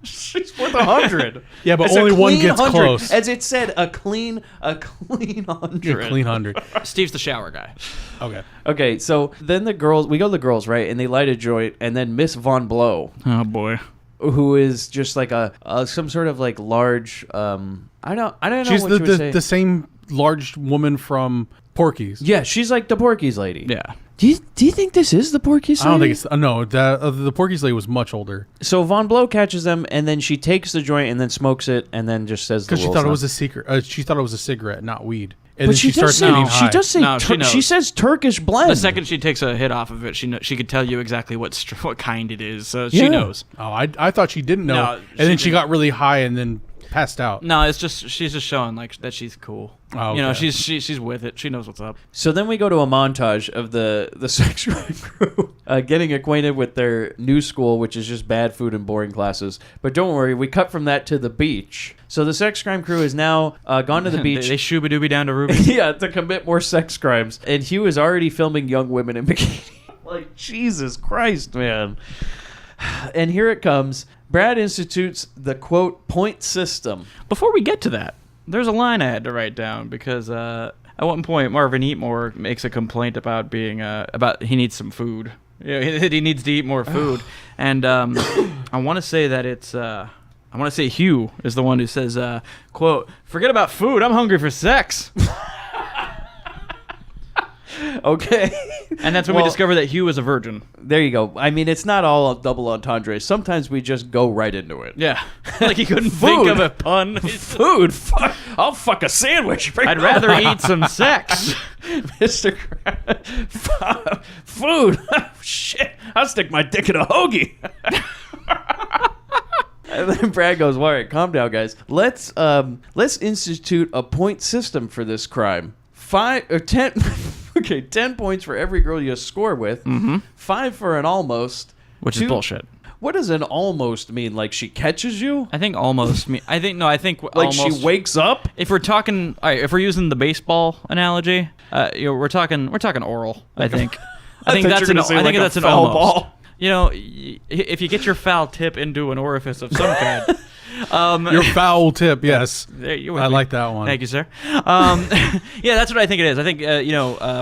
She's worth 100. Yeah, but It's a only one clean gets 100. close. As it said, a clean 100. Yeah, clean 100. Steve's the shower guy. Okay. Okay, so then we go to the girls, right? And they light a joint, and then Miss Von Blow, Oh boy. who is just like a some sort of like large, I don't know She's what you would say. the same large woman from Porky's. Yeah, she's like the Porky's lady. Yeah. Do you think this is the Porky's lady? I don't think it's no. The Porky's lady was much older So Von Blow catches them, and then she takes the joint and then smokes it, and then just says the because she thought it was a secret. She thought it was a cigarette, not weed. And But then she she starts does say getting she high. does say No, she knows. she says Turkish blend. The second she takes a hit off of it, she could tell you exactly what kind it is. So Yeah. she knows. Oh, I thought she didn't know, No, and she then she didn't. got really high and then passed out. No, it's just she's just showing like that she's cool. Oh, You know, okay. she's with it. She knows what's up. So then we go to a montage of the sex crime crew getting acquainted with their new school, which is just bad food and boring classes. But don't worry, we cut from that to the beach. So the sex crime crew is now gone to the beach. They shooby-dooby down to Ruby. Yeah, to commit more sex crimes. And Hugh is already filming young women in bikini. Like, Jesus Christ, man. And here it comes. Brad institutes the, quote, point system. Before we get to that, there's a line I had to write down because at one point Marvin Eatmore makes a complaint about being about he needs some food. He needs to eat more food, and I want to say that it's I want to say Hugh is the one who says, "quote Forget about food. I'm hungry for sex." Okay. And that's when we discover that Hugh is a virgin. There you go. I mean, it's not all double entendres. Sometimes we just go right into it. Yeah, like he couldn't think of a pun. Food? Fuck. I'll fuck a sandwich. I'd rather eat some sex. Mr. Food. Shit. I'll stick my dick in a hoagie. And then Brad goes, all right, calm down, guys. Let's institute a point system for this crime. 5 or 10 okay, 10 points for every girl you score with. 5 for an almost. Which is bullshit. What does an almost mean? Like she catches you? I think almost. I think Like almost, she wakes up? If we're talking, all right, if we're using the baseball analogy, we're talking oral. I think. I think that's an. I think that's an foul almost. ball. You know, if you get your foul tip into an orifice of some kind. Your foul tip, yes. You're with I me. like that one. Thank you, sir. Yeah, that's what I think it is. I think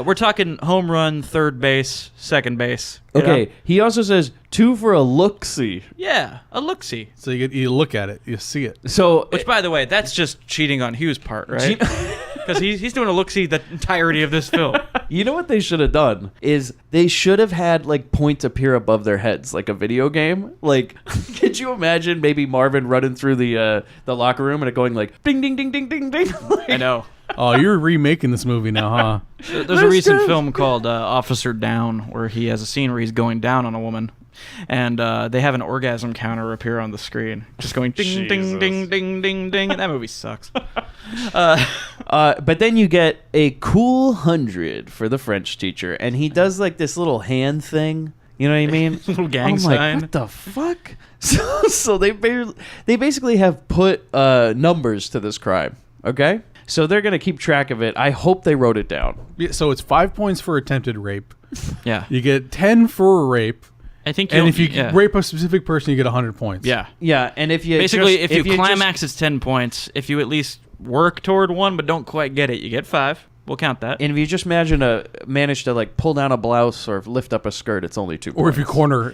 we're talking home run, third base, second base. you Okay, know? he also says 2 for a look-see. Yeah, a look-see. So you look at it, you see it. So, Which, by the way, that's just cheating on Hugh's part, right? Because he's doing a look-see the entirety of this film. you know what they should have done is they should have had like points appear above their heads, like a video game. Like, could you imagine maybe Marvin running through the locker room and it going like ding ding ding ding ding ding? Like, I know. Oh, you're remaking this movie now, huh? There's a recent film called Officer Down where he has a scene where he's going down on a woman. And they have an orgasm counter appear on the screen. Just going ding, ding, ding, ding, ding, ding. And that movie sucks. But then you get a cool 100 for the French teacher. And he does like this little hand thing. You know what I mean? Little gang I'm sign. like, what the fuck? So they basically have put numbers to this crime. Okay? So they're going to keep track of it. I hope they wrote it down. Yeah, so it's 5 points for attempted rape. Yeah. You get 10 for rape. I think And if you yeah. rape a specific person, you get 100 points. Yeah. Yeah, and if you Basically, just, if you just- climax, it's 10 points. If you at least work toward one but don't quite get it, you get 5. We'll count that. and if you just manage to like pull down a blouse or lift up a skirt, it's only 2 points. Or if you corner,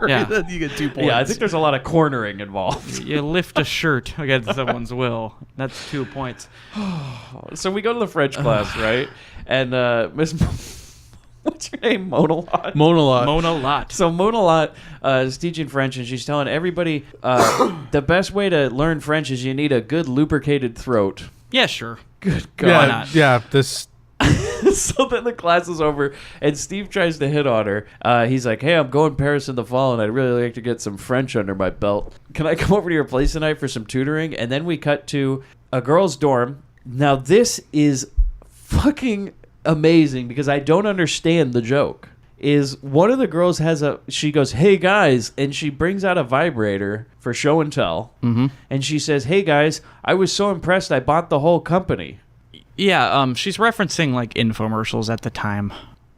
Yeah. then you get 2 points. Yeah, I think there's a lot of cornering involved. You lift a shirt against someone's will. That's 2 points. So we go to the French class, right? And Miss, what's your name? Monalot. Monolot. Mona Lot. So Monalot is teaching French, and she's telling everybody the best way to learn French is you need a good lubricated throat. Yeah, sure. Good yeah, God. not? yeah. This So then the class is over, and Steve tries to hit on her. He's like, hey, I'm going to Paris in the fall, and I'd really like to get some French under my belt. Can I come over to your place tonight for some tutoring? And then we cut to a girl's dorm. Now, this is fucking amazing because I don't understand the joke. is one of the girls she goes, "Hey guys," and she brings out a vibrator for show and tell. Mm-hmm. And she says, "Hey guys, I was so impressed I bought the whole company." Yeah, she's referencing like infomercials at the time.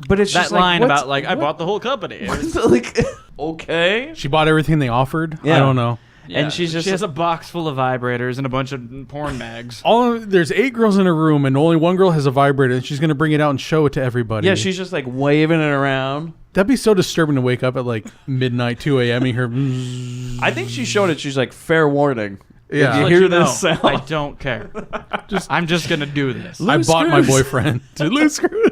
But it's that just line like, about like I bought the whole company. like, okay. She bought everything they offered. Yeah. I don't know. Yeah, and she has a box full of vibrators and a bunch of porn mags. There's 8 girls in a room, and only one girl has a vibrator, and she's gonna bring it out and show it to everybody. Yeah, she's just like waving it around. That'd be so disturbing to wake up at like midnight, 2 a.m. and hear. I think she showed it. She's like, "Fair warning. Yeah. If you Let hear you this know, sound, I don't care. I'm just gonna do this. I bought my boyfriend to lose screws.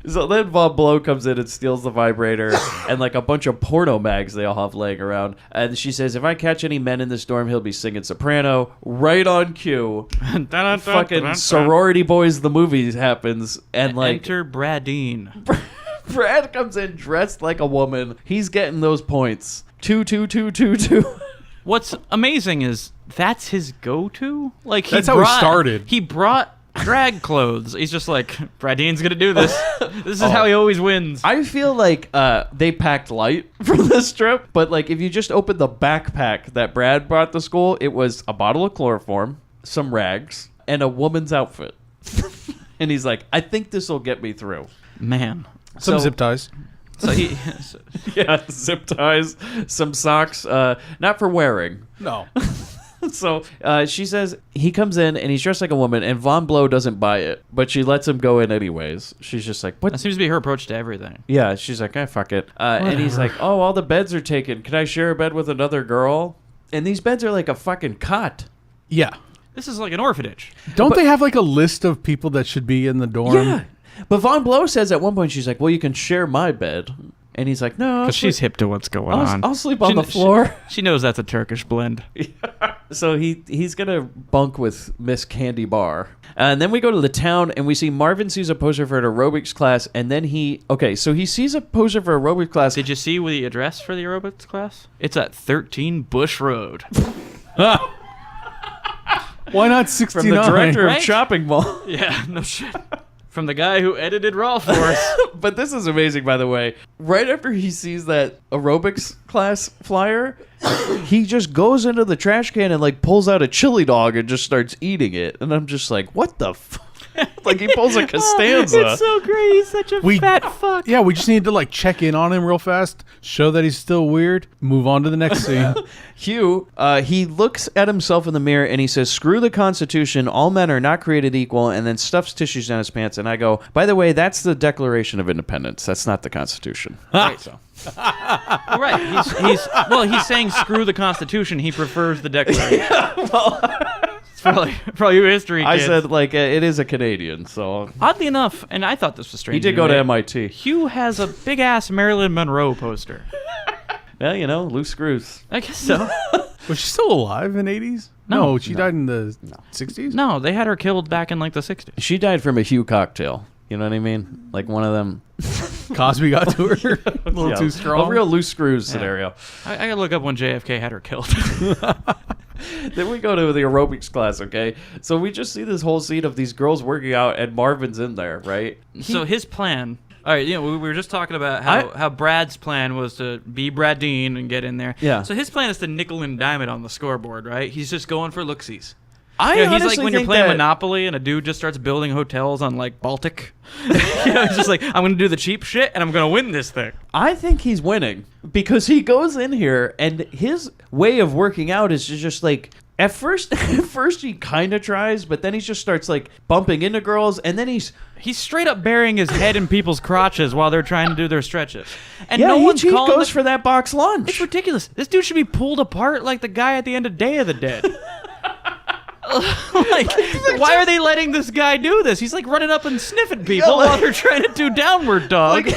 So then Von Blow comes in and steals the vibrator and like a bunch of porno mags they all have laying around. And she says, "If I catch any men in this dorm, he'll be singing soprano." Right on cue. Fucking Sorority Boys the movie happens. And like enter Bradine. Brad comes in dressed like a woman. He's getting those points. 2, 2, 2, 2, 2. What's amazing is that's his go-to. Like That's how he started. He brought drag clothes. He's just like, Bradine's gonna do this. This is how he always wins. I feel like they packed light for this trip, but like if you just opened the backpack that Brad brought to school, it was a bottle of chloroform, some rags, and a woman's outfit. And he's like, "I think this will get me through." Man. Some zip ties. So he Yeah, zip ties, some socks, not for wearing. No. So she says he comes in and he's dressed like a woman, and Von Blow doesn't buy it, but she lets him go in anyways. She's just like, "What?" that seems to be her approach to everything. Yeah, she's like, fuck it." And he's like, "Oh, all the beds are taken. Can I share a bed with another girl?" And these beds are like a fucking cot. Yeah. This is like an orphanage. Don't they have like a list of people that should be in the dorm? Yeah. But Von Blow says at one point, she's like, "Well, you can share my bed." And he's like, "No." Because she's hip to what's going on. I'll sleep on the floor. She knows that's a Turkish blend. So he's going to bunk with Miss Candy Bar. And then we go to the town, and we see Marvin sees a poster for an aerobics class, and then he sees a poster for aerobics class. Did you see the address for the aerobics class? It's at 13 Bush Road. Why not 69? From the director Right? of Shopping Mall. Yeah, no shit. From the guy who edited Raw Force. But this is amazing, by the way. Right after he sees that aerobics class flyer, he just goes into the trash can and like pulls out a chili dog and just starts eating it. And I'm just like, what the like he pulls a Costanza. It's so great. He's such a fat fuck. Yeah, we just need to like check in on him real fast, show that he's still weird, move on to the next scene. Hugh, he looks at himself in the mirror and he says, "Screw the Constitution, all men are not created equal," and then stuffs tissues down his pants. And I go, "By the way, that's the Declaration of Independence. That's not the Constitution." Right. So. Right. He's saying screw the Constitution. He prefers the Declaration. For all you history kids. I said, like, it is a Canadian, so... Oddly enough, and I thought this was strange. He did go to MIT. Hugh has a big-ass Marilyn Monroe poster. Well, you know, loose screws. I guess so. Was she still alive in the 80s? No, she died in the 60s? No, they had her killed back in, like, the 60s. She died from a Hugh cocktail. You know what I mean? Like one of them... Cosby got to her a little too strong. A real loose screws scenario. I gotta look up when JFK had her killed. Then we go to the aerobics class, okay? So we just see this whole scene of these girls working out, and Marvin's in there, right? So his plan... All right, you know, we were just talking about how Brad's plan was to be Brad Dean and get in there. Yeah. So his plan is to nickel and dime it on the scoreboard, right? He's just going for looksies. I he's like honestly when you're think playing that- Monopoly and a dude just starts building hotels on like Baltic. He's just like, I'm gonna do the cheap shit and I'm gonna win this thing. I think he's winning because he goes in here and his way of working out is to just like at first he kind of tries, but then he just starts like bumping into girls, and then he's straight up burying his head in people's crotches while they're trying to do their stretches. And yeah, no one's he calling goes for that box lunch. It's ridiculous. This dude should be pulled apart like the guy at the end of Day of the Dead. Like, why are they letting this guy do this? He's like running up and sniffing people while they're trying to do downward dog. Like,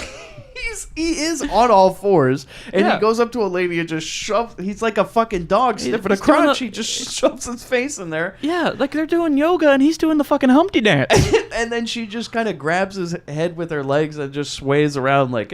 he is on all fours, and Yeah. he goes up to a lady and just shoves. He's like a fucking dog sniffing a He's doing crotch. a- He just shoves his face in there, Yeah, like they're doing yoga and he's doing the fucking Humpty dance. and then she just kind of grabs his head with her legs and just sways around like,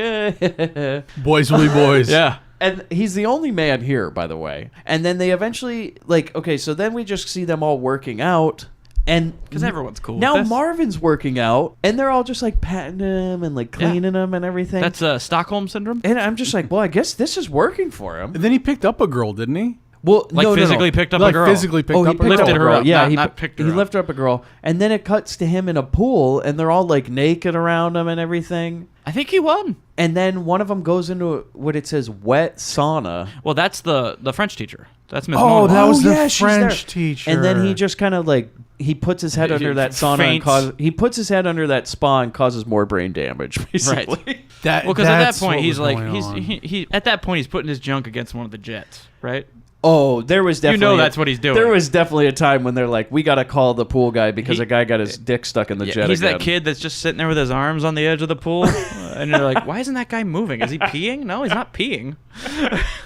Boys will be boys. Yeah. And he's the only man here, by the way. And then they eventually, like, okay, so then we just see them all working out. And Because everyone's cool. now with this. Marvin's working out, and they're all just like patting him and like cleaning him and everything. That's Stockholm syndrome. and I'm just like, well, I guess this is working for him. And then he picked up a girl, didn't he? Well, Like no, physically no. picked up Like a girl. physically picked Oh, he up a picked girl. Lifted her girl. up, Yeah, not picked her he up. lifted up a girl, and then it cuts to him in a pool, and they're all like naked around him and everything. I think he won. And then one of them goes into what it says wet sauna. Well, that's the French teacher. That's Miss Oh, Normal. that was the yeah, she's French there. teacher. And then he just kind of like he puts his head under that sauna and Faints. he puts his head under that spa and causes more brain damage. Basically, Right. that, Well, because at that that's point what he's was like going on. he at that point he's putting his junk against one of the jets, right? Oh, there was definitely that's what he's doing. There was definitely a time when they're like, we got to call the pool guy because a guy got his dick stuck in the jet. He's again. that kid that's just sitting there with his arms on the edge of the pool, and you're like, why isn't that guy moving? Is he peeing? No, he's not peeing.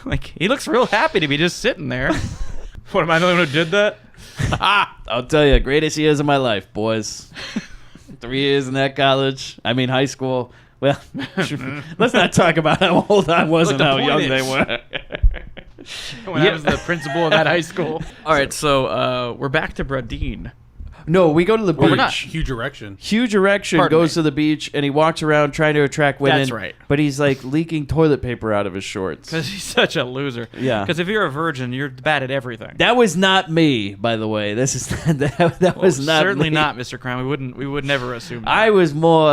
Like he looks real happy to be just sitting there. What, am I the one who did that? I'll tell you, greatest years of my life, boys. 3 years in that college. I mean, high school. Well, let's not talk about how old I was and the how point young is- they were. When I was the principal of that high school. All right, so we're back to Bradine. No, we go to the beach. we're not. Huge erection. Huge erection, Pardon goes me. to the beach, and he walks around trying to attract women. That's right. But he's like leaking toilet paper out of his shorts. Because he's such a loser. Yeah. Because if you're a virgin, you're bad at everything. That was not me, by the way. This is that was not certainly me. not, Mr. Crown. We would never assume that. I was more,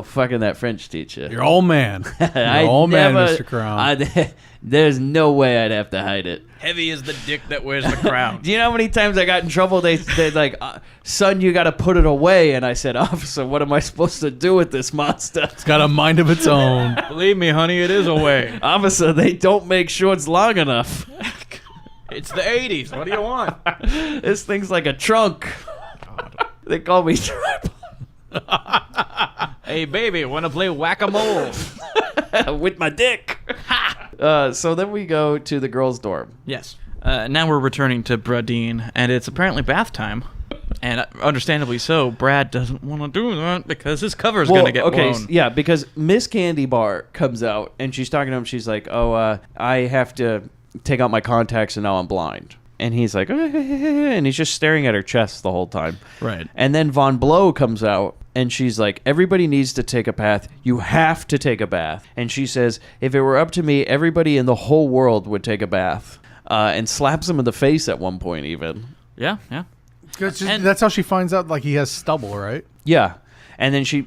fucking that French teacher. You're all man. You're I all man, never- Mr. Crown. There's no way I'd have to hide it. Heavy is the dick that wears the crown. Do you know how many times I got in trouble? They're like, son, you got to put it away. And I said, officer, what am I supposed to do with this monster? It's got a mind of its own. Believe me, honey, it is a way. Officer, they don't make shorts long enough. It's the 80s. What do you want? This thing's like a trunk. They call me tripod. Hey, baby, want to play whack-a-mole? With my dick. So then we go to the girls' dorm. Yes. Now we're returning to Bradine, and it's apparently bath time. And understandably so, Brad doesn't want to do that because his cover's going to get blown. Yeah, because Miss Candy Bar comes out and she's talking to him. She's like, I have to take out my contacts and now I'm blind. And he's like, and he's just staring at her chest the whole time. Right. And then Von Blow comes out and she's like, everybody needs to take a bath. You have to take a bath. And she says, if it were up to me, everybody in the whole world would take a bath. And slaps him in the face at one point even. Yeah. That's how she finds out like he has stubble, right? Yeah. And then she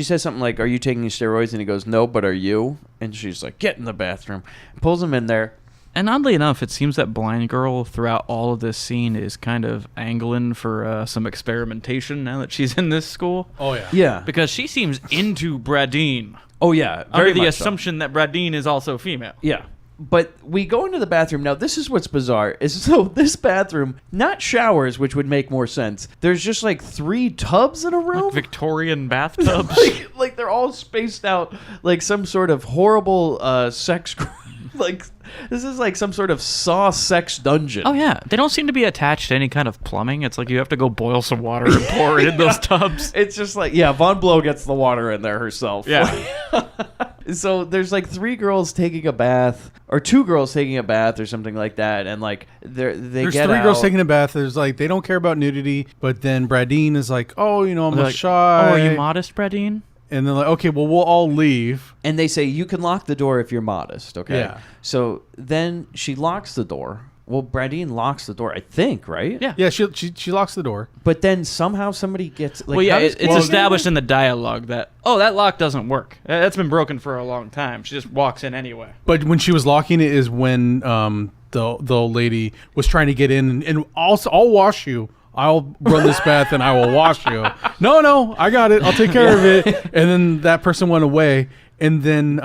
says something like, are you taking steroids? And he goes, no, but are you? And she's like, get in the bathroom. Pulls him in there. And oddly enough, it seems that Blind Girl throughout all of this scene is kind of angling for some experimentation now that she's in this school. Oh, yeah. Yeah. Because she seems into Bradine. Oh, yeah. Under Very the much so. assumption that Bradine is also female. Yeah. But we go into the bathroom. Now, this is what's bizarre. Is so this bathroom, not showers, which would make more sense. There's just like 3 tubs in a room. Like Victorian bathtubs. like they're all spaced out like some sort of horrible sex like this is like some sort of Saw sex dungeon. Oh, yeah. They don't seem to be attached to any kind of plumbing. It's like you have to go boil some water and pour it in those tubs. It's just like, yeah, Von Blow gets the water in there herself. Yeah. So there's like 3 girls taking a bath, or 2 girls taking a bath, or something like that, and like There's get 3 out. girls taking a bath. There's like they don't care about nudity, but then Bradine is like, oh, I'm They're a like, shy. Oh, are you modest, Bradine? And they're like, okay, well, we'll all leave. And they say you can lock the door if you're modest. Okay. Yeah. So then she locks the door. Well, Bradine locks the door, I think, right? Yeah. Yeah, she locks the door. But then somehow somebody gets like. Well, yeah, how does it's Candy- established in the dialogue that, that lock doesn't work. That's been broken for a long time. She just walks in anyway. But when she was locking it is when the old lady was trying to get in and I'll wash you. I'll run this bath and I will wash you. No, I got it. I'll take care of it. And then that person went away. And then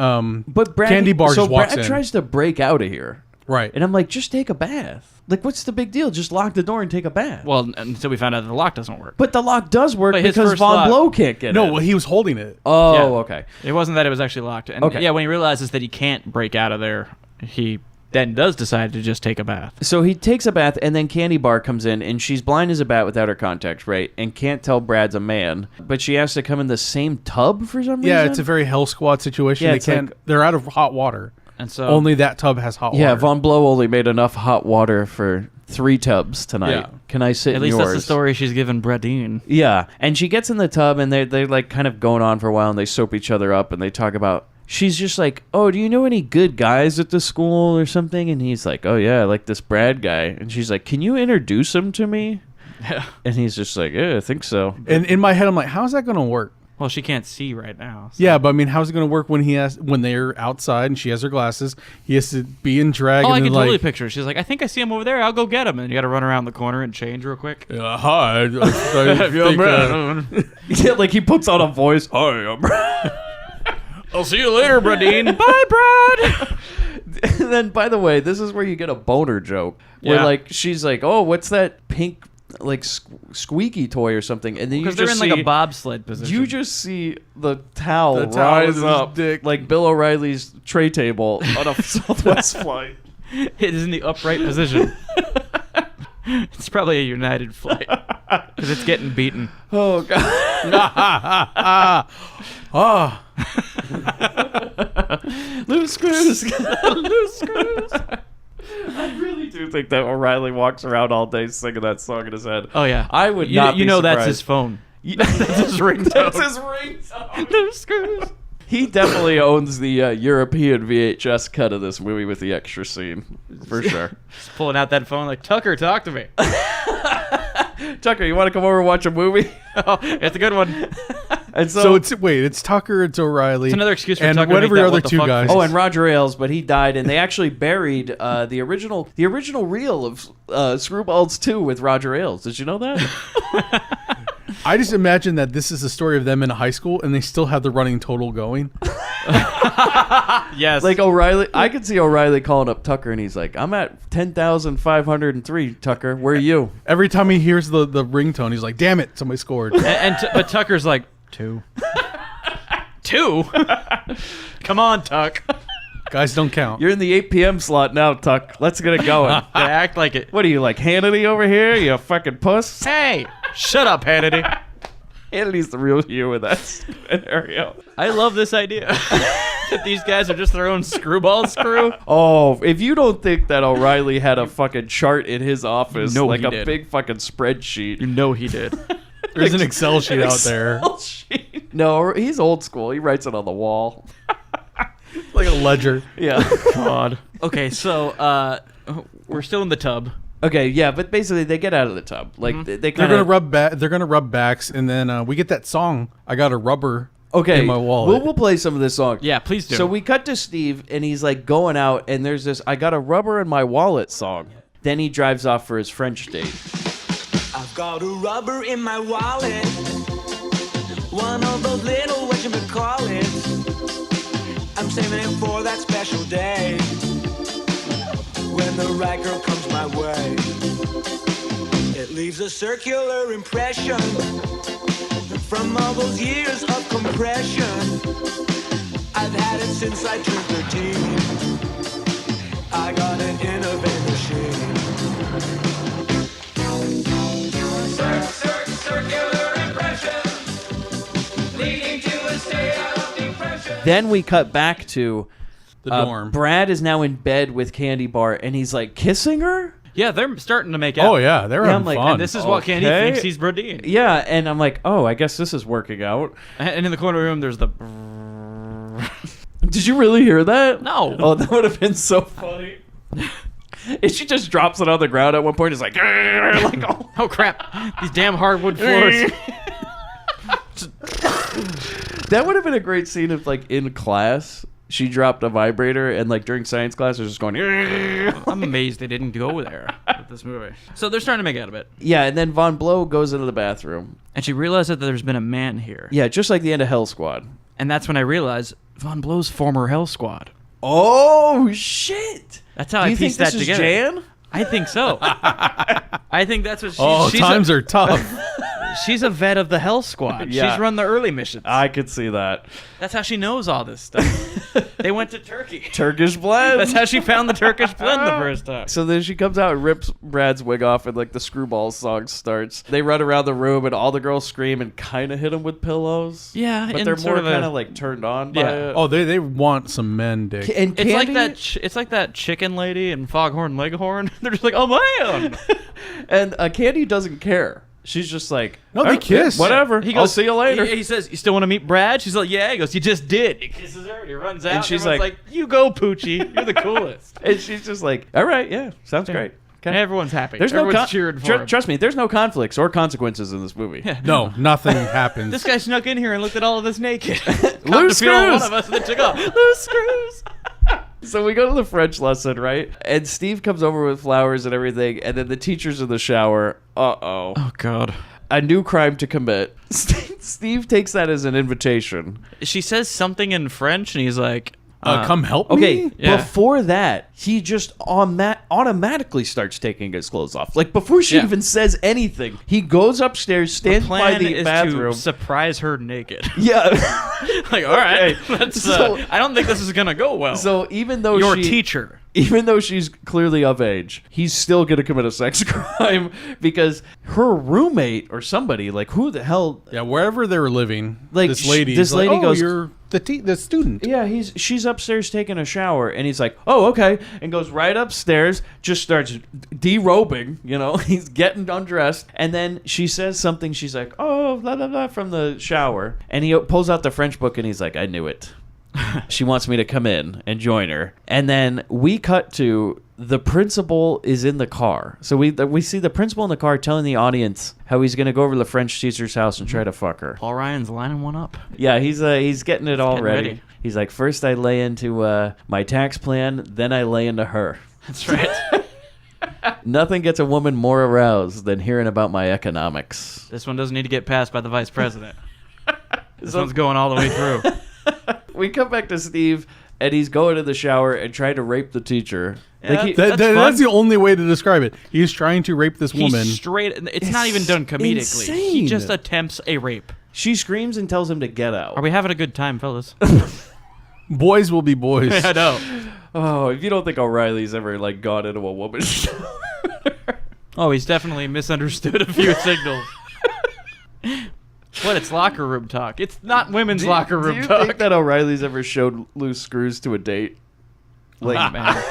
But Brad, Candy Bar so just walks Brad in. tries to break out of here. Right. And I'm like, just take a bath. Like, what's the big deal? Just lock the door and take a bath. Well, until we found out that the lock doesn't work. But the lock does work But his because first Von lock- Blow can't get No, in. well, he was holding it. Oh, Yeah. okay. It wasn't that it was actually locked. And Okay. yeah, when he realizes that he can't break out of there, he then does decide to just take a bath. So he takes a bath, and then Candy Bar comes in, and she's blind as a bat without her contacts, right? And can't tell Brad's a man. But she has to come in the same tub for some reason? Yeah, it's a very Hell Squad situation. Yeah, They it's can't. like- They're out of hot water. And so Only that tub has hot water. Yeah, Von Blow only made enough hot water for 3 tubs tonight. Yeah. Can I sit at in least yours? that's the story she's given Bradine. Yeah, and she gets in the tub, and they're like kind of going on for a while, and they soap each other up, and they talk about. She's just like, oh, do you know any good guys at the school or something? And he's like, oh yeah, I like this Brad guy. And she's like, can you introduce him to me? Yeah. And he's just like, yeah, I think so. And in my head, I'm like, how's that going to work? Well, she can't see right now. So. Yeah, but I mean, how's it going to work when they're outside and she has her glasses? He has to be in drag. Oh, and I then, can like, totally picture her. She's like, I think I see him over there. I'll go get him. And you got to run around the corner and change real quick. Hi. I think, Yeah, like he puts on a voice. Hi, I'm Brad. I'll see you later, Bradine. Bye, Brad. And then, by the way, this is where you get a boner joke. Where, Yeah. like, she's like, oh, what's that pink, like, squeaky toy or something? And then you Because just they're in see, like a bobsled position. you just see the towel The towel rise with his up dick. like Bill O'Reilly's tray table on a Southwest flight. It is in the upright position. It's probably a United flight because it's getting beaten. Oh, God. oh. Loose screws. Loose screws. I really do think that O'Reilly walks around all day singing that song in his head. Oh, yeah. I would You, not you be know surprised. that's his phone. That's his ringtone. That's his ringtone. Loose screws. He definitely owns the European VHS cut of this movie with the extra scene, for sure. Just pulling out that phone like, Tucker, talk to me. Tucker, you want to come over and watch a movie? Oh, it's a good one. And So it's Tucker, it's O'Reilly. It's another excuse for and Tucker to whatever make that other what the two fuck guys. face. Oh, and Roger Ailes, but he died, and they actually buried the original reel of Screwballs 2 with Roger Ailes. Did you know that? I just imagine that this is the story of them in high school, and they still have the running total going. Yes. Like O'Reilly, I could see O'Reilly calling up Tucker, and he's like, "I'm at 10,503, Tucker. Where are you?" Every time he hears the ringtone, he's like, "Damn it, somebody scored." But Tucker's like, 2. 2? Come on, Tuck. Guys don't count. You're in the 8 p.m. slot now, Tuck. Let's get it going. They act like it. What are you, like Hannity over here? You fucking puss? Hey, shut up, Hannity. Hannity's the real you in that scenario. I love this idea. That these guys are just their own Screwballs crew. Oh, if you don't think that O'Reilly had a fucking chart in his office, No, like he a did. big fucking spreadsheet. You know he did. There's an Excel sheet out there, Excel sheet. No, he's old school. He writes it on the wall. like a ledger. Yeah. God. Okay, so we're still in the tub. Okay, yeah, but basically they get out of the tub. Like they They're kind gonna of rub They're gonna rub backs, and then we get that song. I got a rubber. okay. in my wallet. We'll play some of this song. Yeah, please do. So we cut to Steve, and he's like going out, and there's this "I got a rubber in my wallet" song. Then he drives off for his French date. I've got a rubber in my wallet. One of those little whatchamacallits. I'm saving it for that special day. When the right girl comes my way. It leaves a circular impression. From all those years of compression. I've had it since I turned 13. I got an innovative machine. Circular impression, leading to a state of depression. Then we cut back to The dorm. Brad is now in bed with Candy Bar, and he's like kissing her. Yeah, they're starting to make out. Oh yeah, they're having I'm like, fun. And this is what Candy Okay. thinks he's Bradine. Yeah, and I'm like, oh, I guess this is working out. And in the corner room, there's the... Did you really hear that? No. Oh, that would have been so funny. If she just drops it on the ground at one point, it's like, oh. Oh, crap. These damn hardwood floors. That would have been a great scene if, like, in class, she dropped a vibrator, and, like, during science class, it was just going, I'm amazed they didn't go there with this movie. So they're starting to make out a bit. yeah, and then Von Blow goes into the bathroom. And she realized that there's been a man here. Yeah, just like the end of Hell Squad. And that's when I realized Von Blow's former Hell Squad. Oh, shit. That's how Do I you think pieced that this is together. Jan? I think so. I think that's what she's times are tough. She's a vet of the Hell Squad. Yeah. She's run the early missions. I could see that. That's how she knows all this stuff. They went to Turkey. Turkish blend. That's how she found the Turkish blend the first time. So then she comes out and rips Brad's wig off, and like the Screwballs song starts. They run around the room, and all the girls scream and kind of hit him with pillows. Yeah, but in they're sort more of kind of like turned on by it. Oh, they want some men dick. And It's like Candy- that. It's like that chicken lady and Foghorn Leghorn. They're just like, oh man. And Candy doesn't care. She's just like, No, they "Oh, kiss." Whatever. He I'll goes, see you later. He says, "You still want to meet Brad?" She's like, "Yeah." He goes, "You just did." He kisses her. And he runs out. And she's everyone's like- "You go, Poochie. You're the coolest." And she's just like, all right, yeah, sounds great. Okay. Everyone's happy. There's Everyone's no cheering for him. trust me. There's no conflicts or consequences in this movie. No, nothing happens. This guy snuck in here and looked at all of us naked. Loose to feel on one screws. of us and then took off. Loose screws. So we go to the French lesson, right? And Steve comes over with flowers and everything, and then the teacher's in the shower. Uh-oh. Oh God. A new crime to commit. Steve takes that as an invitation. She says something in French, and he's like, Come help Okay, me? Yeah. before that, he just automatically starts taking his clothes off. Like, before she Yeah. even says anything, he goes upstairs, stands by plan the is bathroom. to surprise her naked. Yeah. Like, all right, Okay. that's, So- I don't think this is gonna go well. So even though your she, teacher. even though she's clearly of age, he's still going to commit a sex crime because her roommate or somebody, like, who the hell? Yeah, wherever they were living, Like, this lady, this lady like, goes- "You're the student." Yeah, she's upstairs taking a shower, and he's like, "Oh, okay," and goes right upstairs, just starts derobing. You know, he's getting undressed, and then she says something. She's like, "Oh, blah blah blah," from the shower, and he pulls out the French book, and he's like, "I knew it." She wants me to come in and join her, and then we cut to the principal is in the car. So we see the principal in the car telling the audience how he's going to go over to the French teacher's house and try to fuck her. Paul Ryan's lining one up. Yeah, he's getting it all getting ready. ready. He's like, first I lay into my tax plan, then I lay into her. That's right. Nothing gets a woman more aroused than hearing about my economics. This one doesn't need to get passed by the vice president. This one's going all the way through. We come back to Steve, and he's going to the shower and trying to rape the teacher. Yeah, That's fun. the only way to describe it. He's trying to rape this woman. He's straight. It's not even done comedically. He insane. just attempts a rape. She screams and tells him to get out. Are we having a good time, fellas? Boys will be boys. I know. Oh, if you don't think O'Reilly's ever like gone into a woman's Oh, he's definitely misunderstood a few signals. What? It's locker room talk. It's not women's locker room Do you talk. think that O'Reilly's ever showed loose screws to a date? Like, Man.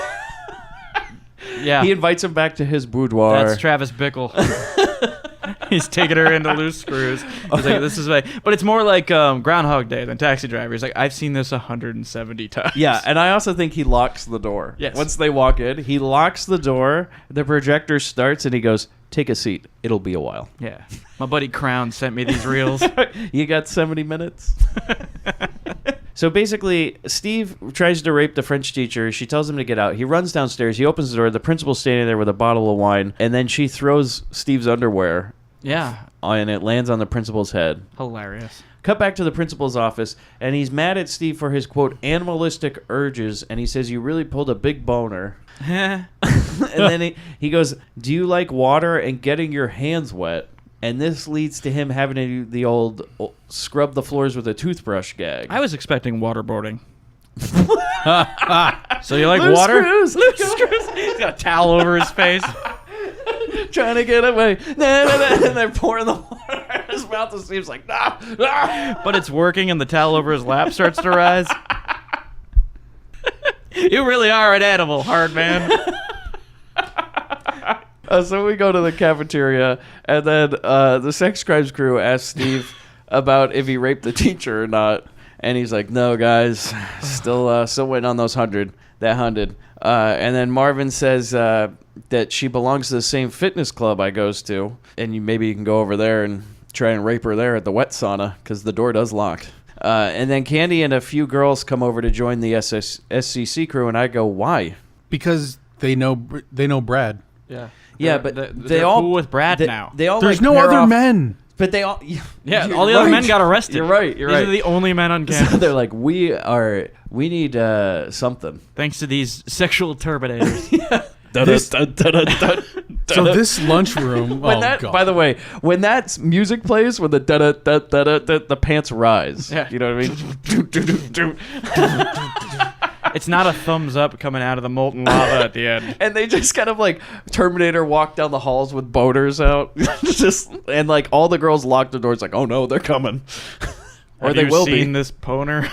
Yeah. he invites him back to his boudoir. That's Travis Bickle. He's taking her into loose screws. He's like, this is but it's more like Groundhog Day than Taxi Driver. He's like, I've seen this 170 times. Yeah, and I also think he locks the door. Yes. Once they walk in, he locks the door. The projector starts, and he goes, "Take a seat. It'll be a while." Yeah. My buddy Crown sent me these reels. You got 70 minutes. So basically, Steve tries to rape the French teacher. She tells him to get out. He runs downstairs. He opens the door. The principal's standing there with a bottle of wine, and then she throws Steve's underwear. Yeah. And it lands on the principal's head. Hilarious. Cut back to the principal's office, and he's mad at Steve for his, quote, animalistic urges, and he says, "You really pulled a big boner." And then he goes, "Do you like water and getting your hands wet?" And this leads to him having to do the old scrub the floors with a toothbrush gag. I was expecting waterboarding. So you like Loose water? screws, loose screws. He's got a towel over his face. Trying to get away. And they're pouring the water in his mouth, and Steve's like, "Nah, nah." But it's working and the towel over his lap starts to rise. You really are an animal, hard man. So we go to the cafeteria, and then the sex crimes crew asks Steve about if he raped the teacher or not, and he's like, "No, guys, still waiting on those 100. That 100." And then Marvin says that she belongs to the same fitness club I goes to, and maybe you can go over there and try and rape her there at the wet sauna because the door does lock. And then Candy and a few girls come over to join the SCC crew, and I go, "Why?" Because they know Brad. Yeah. Yeah, but they're they all cool with Brad now. They all There's like, no pair other off- men. But they all, Yeah, you're all the other right. men got arrested. You're right. You're These right. are the only men on campus. So they're like, we need something. Thanks to these sexual terminators. This- So this lunchroom. When Oh that, god. by the way, when that music plays, when the the pants rise. Yeah. You know what I mean? It's not a thumbs up coming out of the molten lava at the end. And they just kind of like Terminator walk down the halls with boners out, just and like all the girls lock the doors, like, oh no, they're coming, or Have they you will seen be. this poner?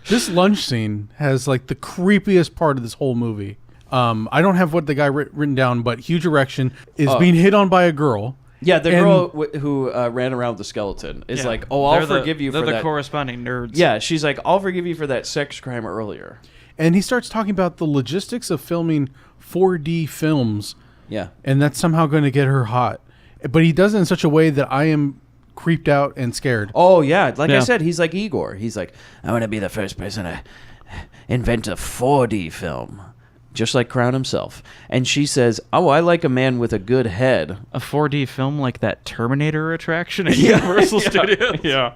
This lunch scene has like the creepiest part of this whole movie. I don't have what the guy written down, but huge erection is being hit on by a girl. Yeah, the And- girl who ran around with the skeleton is Yeah. like, oh, I'll They're the- forgive you they're for the that. corresponding nerds. Yeah, she's like, I'll forgive you for that sex crime earlier. And he starts talking about the logistics of filming 4D films, Yeah. and that's somehow going to get her hot. But he does it in such a way that I am creeped out and scared. Oh yeah, like I Yeah. said, he's like Igor. He's like, I want to be the first person to invent a 4D film, just like Crown himself. And she says, "Oh, I like a man with a good head." A 4D film like that Terminator attraction at Universal Studios. Yeah.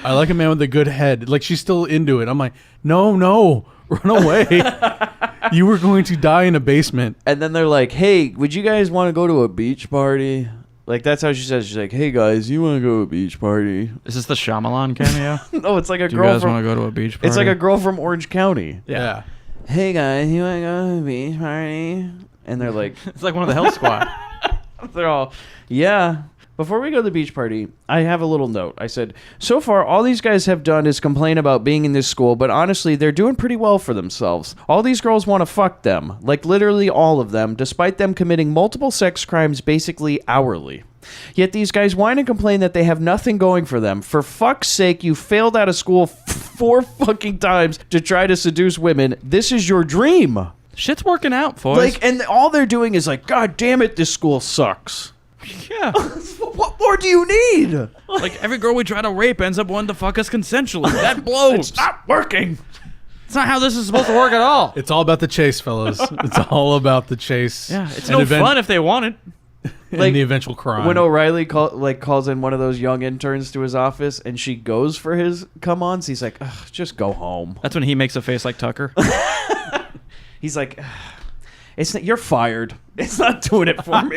I like a man with a good head. Like, she's still into it. I'm like, no, run away. You were going to die in a basement. And then they're like, "Hey, would you guys want to go to a beach party?" Like that's how she says. She's like, "Hey guys, you want to go to a beach party?" Is this the Shyamalan cameo? No, it's like a Do you girl guys from. want to go to a beach party? It's like a girl from Orange County. Yeah. Hey guys, you want to go to a beach party? And they're like, It's like one of the Hell Squad. they're all, yeah. Before we go to the beach party, I have a little note. I said, so far, all these guys have done is complain about being in this school, but honestly, they're doing pretty well for themselves. All these girls want to fuck them, like literally all of them, despite them committing multiple sex crimes basically hourly. Yet these guys whine and complain that they have nothing going for them. For fuck's sake, you failed out of school 4 fucking times to try to seduce women. This is your dream. Shit's working out, boys. Like, and all they're doing is like, God damn it, this school sucks. yeah. What more do you need? Like every girl we try to rape ends up wanting to fuck us consensually. That blows. It's not working. It's not how this is supposed to work at all. It's all about the chase, fellas. It's all about the chase. Yeah, it's And no fun if they want it. and Like, the eventual crime. When O'Reilly calls in one of those young interns to his office and she goes for his come-ons, he's like, ugh, just go home. That's when he makes a face like Tucker. He's like, it's not, you're fired. It's not doing it for me.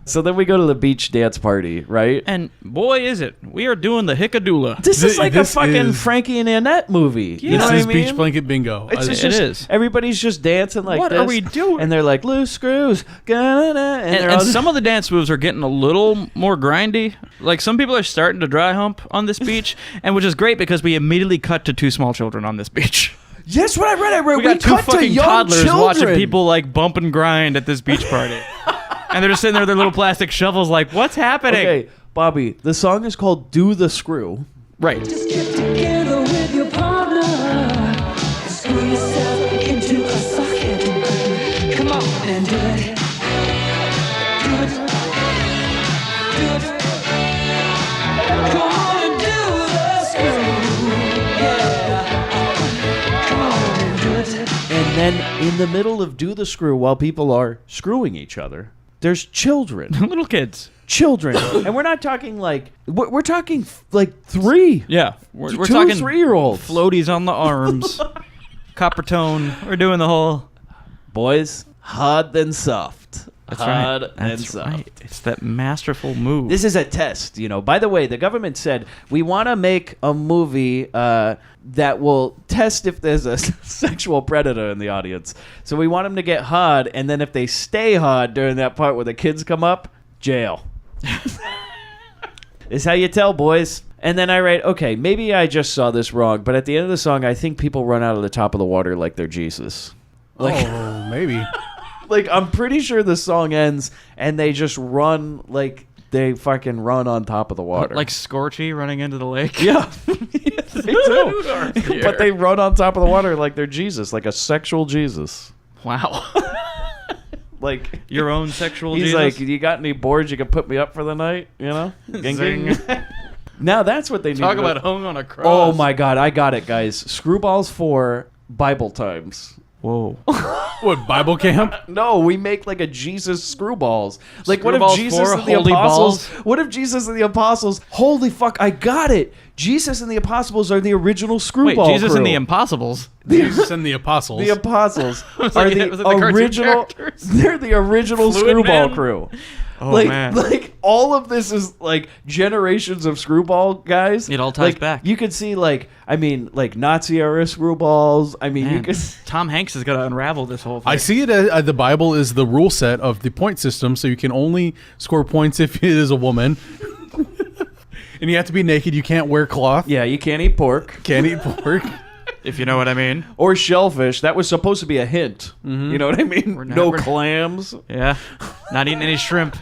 So then we go to the beach dance party, right? And boy, is it. We are doing the hickadoola. This is like a this fucking is- Frankie and Annette movie. You know This what is I mean? beach blanket bingo. It's It just, is. Everybody's just dancing like What this. are we doing? And they're like, loose screws. And, they're all And just- some of the dance moves are getting a little more grindy. Like some people are starting to dry hump on this beach, and which is great because we immediately cut to 2 small children on this beach. Yes, what I read. We got 2 cut to fucking young toddlers children. watching people like bump and grind at this beach party. And they're just sitting there with their little plastic shovels like, what's happening? Okay, Bobby, the song is called Do the Screw. Right. Just get together with your partner. Screw yourself into a socket. Come on and do it. Do it. Do it. Come on and do the screw. Yeah. Come on and do it. And then in the middle of Do the Screw, while people are screwing each other, there's children. Little kids. Children. And we're not talking like, we're talking like 3. Yeah. We're 2 talking 3-year-olds. floaties on the arms. Copper tone. We're doing the whole... Boys, hard then soft. That's hard right. and That's soft. right. It's that masterful move. This is a test, you know. By the way, the government said we want to make a movie that will test if there's a sexual predator in the audience. So we want them to get hard, and then if they stay hard during that part where the kids come up, jail. Is how you tell, boys. And then I write, okay, maybe I just saw this wrong, but at the end of the song, I think people run out of the top of the water like they're Jesus. Like, Oh, maybe. like I'm pretty sure the song ends and they just run like they fucking run on top of the water. like Scorchy running into the lake. yeah, they do. But they run on top of the water like they're Jesus, like a sexual Jesus. Wow. Like Your own sexual he's Jesus? like, you got any boards you can put me up for the night? You know, Ging, ging. Now that's what they need. Talk to about do. hung on a cross. Oh my God, I got it, guys. Screwballs 4 Bible times. Whoa. What, Bible camp? No, we make like a Jesus Screwballs. Like, what if Screwballs Jesus for and the holy apostles? balls? What if Jesus and the apostles? Holy fuck! I got it. Jesus and the apostles are the original Wait, Screwball Jesus crew. and the Impossibles. Jesus and the apostles. The apostles Was are it- the was it the cartoon original. characters? They're the original Fluid Screwball Man? crew. Oh, like, man. like all of this is like generations of Screwball guys. It all ties Like, back. You could see like Nazi era Screwballs. I mean, you Man, could. Tom Hanks is going to unravel this whole thing. I see it as the Bible is the rule set of the point system, so you can only score points if it is a woman. And you have to be naked. You can't wear cloth. Yeah, you can't eat pork. Can't eat pork. If you know what I mean. Or shellfish. That was supposed to be a hint. You know what I mean? We're not- No we're- clams. Yeah. Not eating any shrimp.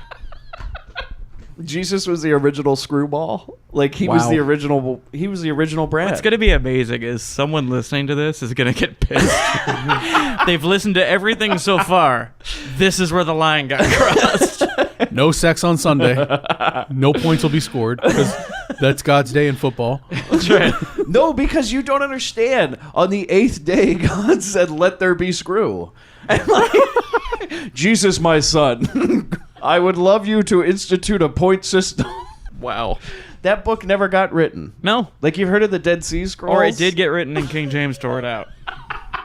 Jesus was the original Screwball. Like he was Wow. the original. He was the original Brad. What's going to be amazing is someone listening to this is going to get pissed. They've listened to everything so far. This is where the line got crossed. No sex on Sunday. No points will be scored because that's God's day in football. That's right. No, because you don't understand. On the 8th day, God said, "Let there be screw." And like, Jesus, my son, I would love you to institute a point system. Wow. That book never got written. No. Like, you've heard of the Dead Sea Scrolls? Or it did get written and King James tore it out.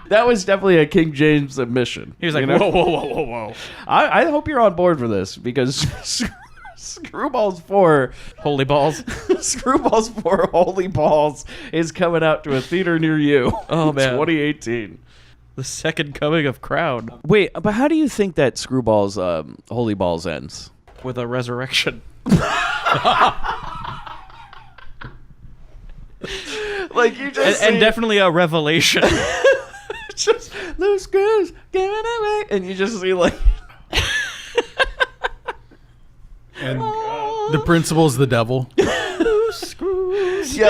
That was definitely a King James admission. He was like, you know? whoa. I hope you're on board for this because Screwballs 4, Holy balls. Screwballs 4 Holy Balls is coming out to a theater near you. Oh, man. 2018. The second coming of Crowd. Wait, but how do you think that Screwballs Holy Balls ends? With a resurrection. Like you just And definitely a revelation. just loose screws giving away, and you just see like And the principal is the devil. yeah,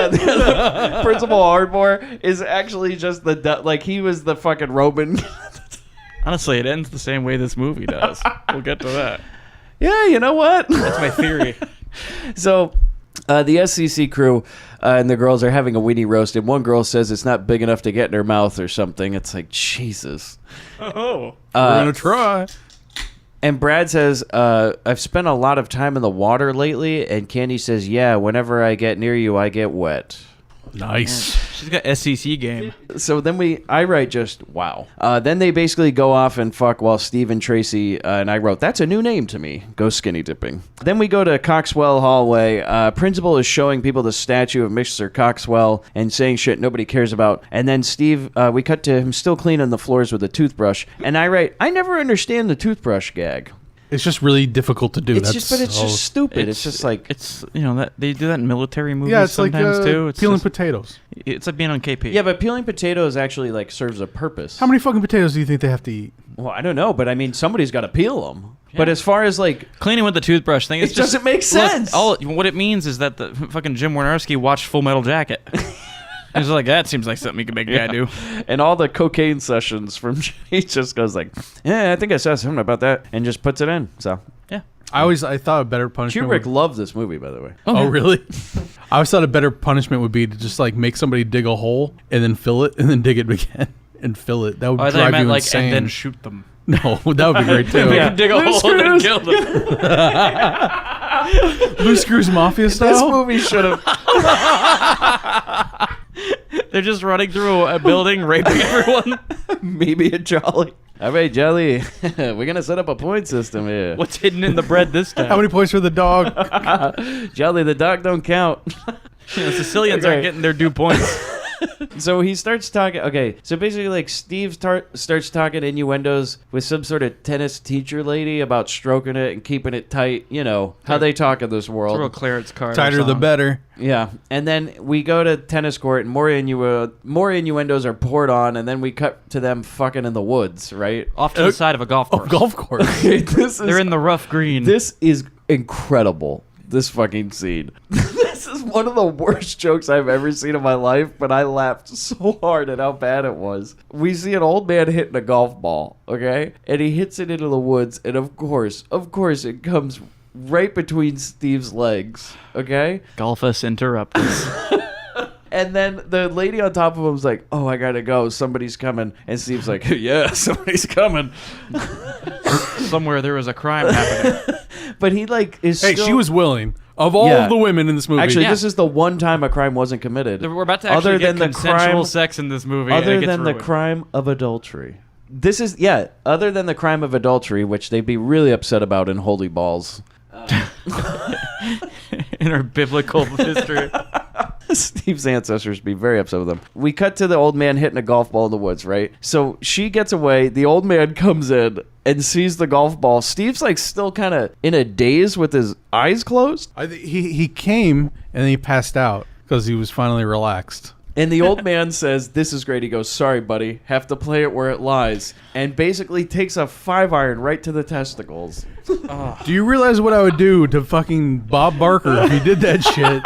the Principal Ardmore is actually just like he was the fucking Roman. Honestly, it ends the same way this movie does. We'll get to that. Yeah, you know what? That's my theory. So, the SCC crew and the girls are having a weenie roast, and one girl says it's not big enough to get in her mouth or something. It's like, Jesus. Oh. We're going to try. And Brad says, I've spent a lot of time in the water lately, and Candy says, yeah, whenever I get near you, I get wet. Nice. She's got SEC game. So then I write just, wow. Then they basically go off and fuck while Steve and Tracy, and I wrote, that's a new name to me. Go skinny dipping. Then we go to Coxwell Hallway. Principal is showing people the statue of Mr. Coxwell and saying shit nobody cares about. And then Steve, we cut to him still cleaning the floors with a toothbrush. And I write, I never understand the toothbrush gag. It's just really difficult to do. It's just stupid. It's just like It's, you know, that they do that in military movies yeah, it's like sometimes too. It's peeling just- potatoes. It's like being on KP. yeah, but peeling potatoes actually like serves a purpose. How many fucking potatoes do you think they have to eat? Well, I don't know, but I mean somebody's got to peel them. But as far as like Cleaning with the toothbrush thing, It doesn't make sense. What it means is that the fucking Jim Wynorski watched Full Metal Jacket. He's like, that seems like something you could make a guy do. and all the cocaine sessions from he just goes like, yeah, I think I saw something about that, and just puts it in. So Yeah. I thought a better punishment. Kubrick Would, loved this movie, by the way. oh really? I always thought a better punishment would be to just like make somebody dig a hole and then fill it and then dig it again and fill it. That would I thought drive you meant you like, insane. and then shoot them. No, that would be great too. Make him dig a Loose hole and then screws. kill them. Loose Screws Mafia This style. movie should have. They're just running through a building, raping everyone. Maybe a Jolly. All right, Jolly, we're gonna set up a point system here. What's hidden in the bread this time? How many points for the dog? Jolly, the dog don't count. You know, Sicilians Okay. aren't getting their due points. So he starts talking. Okay, so basically, like Steve starts talking innuendos with some sort of tennis teacher lady about stroking it and keeping it tight. You know how they talk in this world. It's a real Clarence Carter Tighter the song. better. Yeah, and then we go to tennis court, and more innuendos are poured on, and then we cut to them fucking in the woods, right? Off to the side of a golf course. Golf course. They're in the rough green. This is incredible. This fucking scene. This is one of the worst jokes I've ever seen in my life, but I laughed so hard at how bad it was. We see an old man hitting a golf ball, okay? And he hits it into the woods, and of course, it comes right between Steve's legs, okay? Golfus interruptus. And then the lady on top of him's like, "Oh, I gotta go. Somebody's coming." And Steve's like, "Yeah, somebody's coming." Somewhere there was a crime happening. But he like is. Hey, still... she was willing. Of all Yeah. of the women in this movie, Actually, this is the one time a crime wasn't committed. We're about to actually get consensual sex in this movie. and Other it gets than the ruined. crime of adultery. This is other than the crime of adultery, which they'd be really upset about in Holy Balls. in our biblical history. Steve's ancestors be very upset with him. We cut to the old man hitting a golf ball in the woods, right? So she gets away. The old man comes in and sees the golf ball. Steve's like still kind of in a daze with his eyes closed. he came and then he passed out because he was finally relaxed. And the old man says, "This is great." He goes, "Sorry, buddy. Have to play it where it lies." And basically takes a 5-iron right to the testicles. Do you realize what I would do to fucking Bob Barker if he did that shit?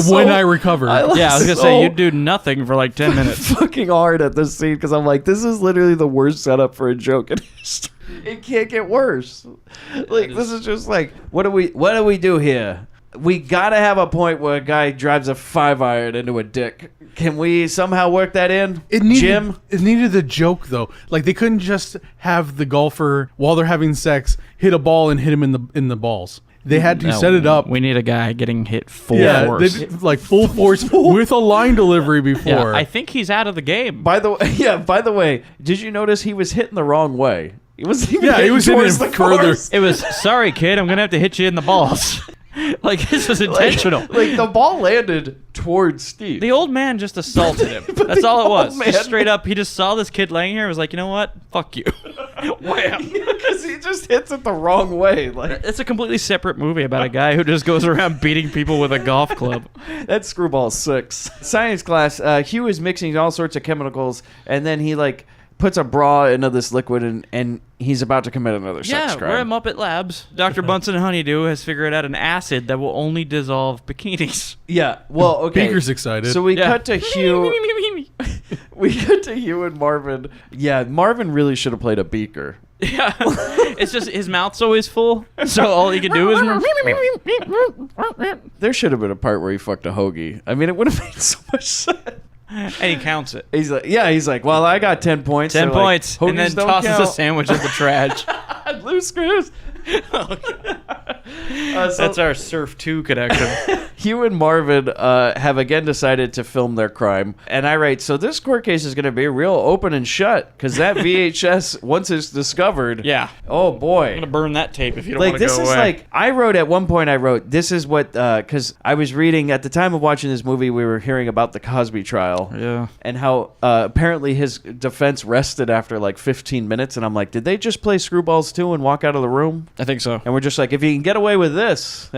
When I recovered. I was gonna say you'd do nothing for like 10 minutes. Fucking hard at this scene because I'm like, this is literally the worst setup for a joke in history. It can't get worse. Like this is just like, what do we do here? We gotta have a point where a guy drives a 5-iron into a dick. Can we somehow work that in, Jim? It needed a joke though. Like they couldn't just have the golfer while they're having sex hit a ball and hit him in the balls. They had to set it up. We need a guy getting hit full They force. did, like full force with a line delivery before. Yeah, I think he's out of the game. By the way, did you notice he was hitting the wrong way? He was he was hitting towards the further. course. It was, "Sorry, kid, I'm gonna have to hit you in the balls." Like this was intentional. Like the ball landed towards Steve. The old man just assaulted him. That's all it was. man- Just straight up, he just saw this kid laying here and was like, "You know what? Fuck you." Wham. Because he just hits it the wrong way. Like It's a completely separate movie about a guy who just goes around beating people with a golf club. that's Screwball 6. Science class. Hugh is mixing all sorts of chemicals, and then he like puts a bra into this liquid, and he's about to commit another sex crime. We're at Muppet Labs. Dr. Bunsen Honeydew has figured out an acid that will only dissolve bikinis. Yeah. Well, okay. Beaker's excited. So we cut to Hugh. We cut to Hugh and Marvin. Yeah, Marvin really should have played a Beaker. Yeah. It's just his mouth's always full, so all he can do is... There should have been a part where he fucked a hoagie. I mean, it would have made so much sense. And he counts it. He's like, well, I got 10 points. 10 They're like, points. And then "Hoagies don't tosses a count." sandwich in the trash. Loose screws. That's our Surf 2 connection. Hugh and Marvin have again decided to film their crime. And I write, so this court case is going to be real open and shut because that VHS, once it's discovered. Yeah. Oh, boy. I'm going to burn that tape if you don't Like, want to this go is away. like, I wrote at one point, this is what, because I was reading, at the time of watching this movie, we were hearing about the Cosby trial. Yeah. And how apparently his defense rested after like 15 minutes. And I'm like, did they just play Screwballs 2 and walk out of the room? I think so. And we're just like, if you can get away with this,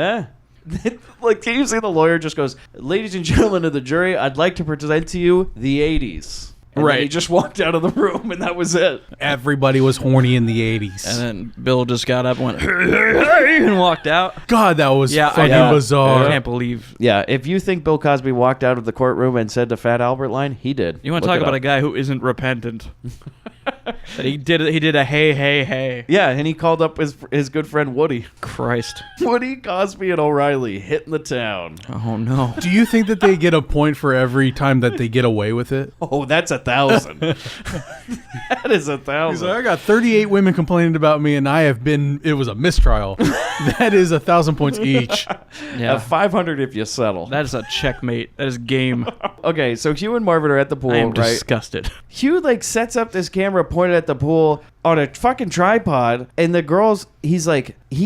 like, usually the lawyer just goes, "Ladies and gentlemen of the jury, I'd like to present to you the 80s. And then Right. he just walked out of the room, and that was it. Everybody was horny in the 80s. And then Bill just got up and went, "Hey," and walked out. God, that was fucking I bizarre. can't believe. Yeah, if you think Bill Cosby walked out of the courtroom and said the Fat Albert line, he did. You want to talk about a guy who isn't repentant? That he did a hey, hey, hey. Yeah, and he called up his good friend Woody. Christ. Woody, Cosby, and O'Reilly hitting the town. Oh, no. Do you think that they get a point for every time that they get away with it? Oh, that's 1,000. That is 1,000. He's like, I got 38 women complaining about me, and it was a mistrial. That is 1,000 points each. Yeah. 500 if you settle. That is a checkmate. That is game. Okay, so Hugh and Marvin are at the pool, I am right? disgusted. Hugh like sets up this camera pointed at the pool on a fucking tripod, and the girls, he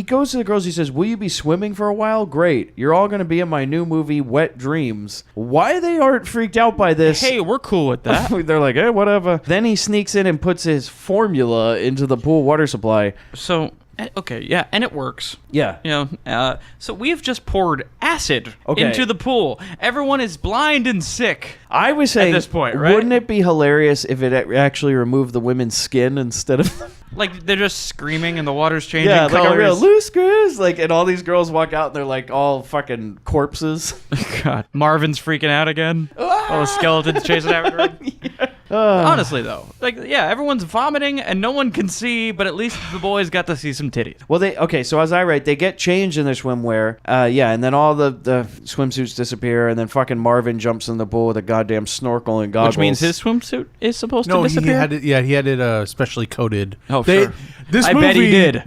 goes to the girls, he says, "Will you be swimming for a while? Great. You're all going to be in my new movie, Wet Dreams." Why they aren't freaked out by this? Hey, we're cool with that. They're like, hey, whatever. Then he sneaks in and puts his formula into the pool water supply. So, okay, yeah, and it works. Yeah. You know, so we've just poured acid Okay. into the pool. Everyone is blind and sick. I was saying, At this point, right? wouldn't it be hilarious if it actually removed the women's skin instead of... Like, they're just screaming and the water's changing Yeah, colors. like a real loose screws. Like, and all these girls walk out and they're like all fucking corpses. God. Marvin's freaking out again. All the skeletons chasing after him. Honestly, though, like, yeah, everyone's vomiting and no one can see, but at least the boys got to see some titties. Well, so as I write, they get changed in their swimwear, and then all the swimsuits disappear, and then fucking Marvin jumps in the pool with a goddamn snorkel and goggles. Which means his swimsuit is supposed to disappear? He had it specially coated. Oh, sure. I bet he did.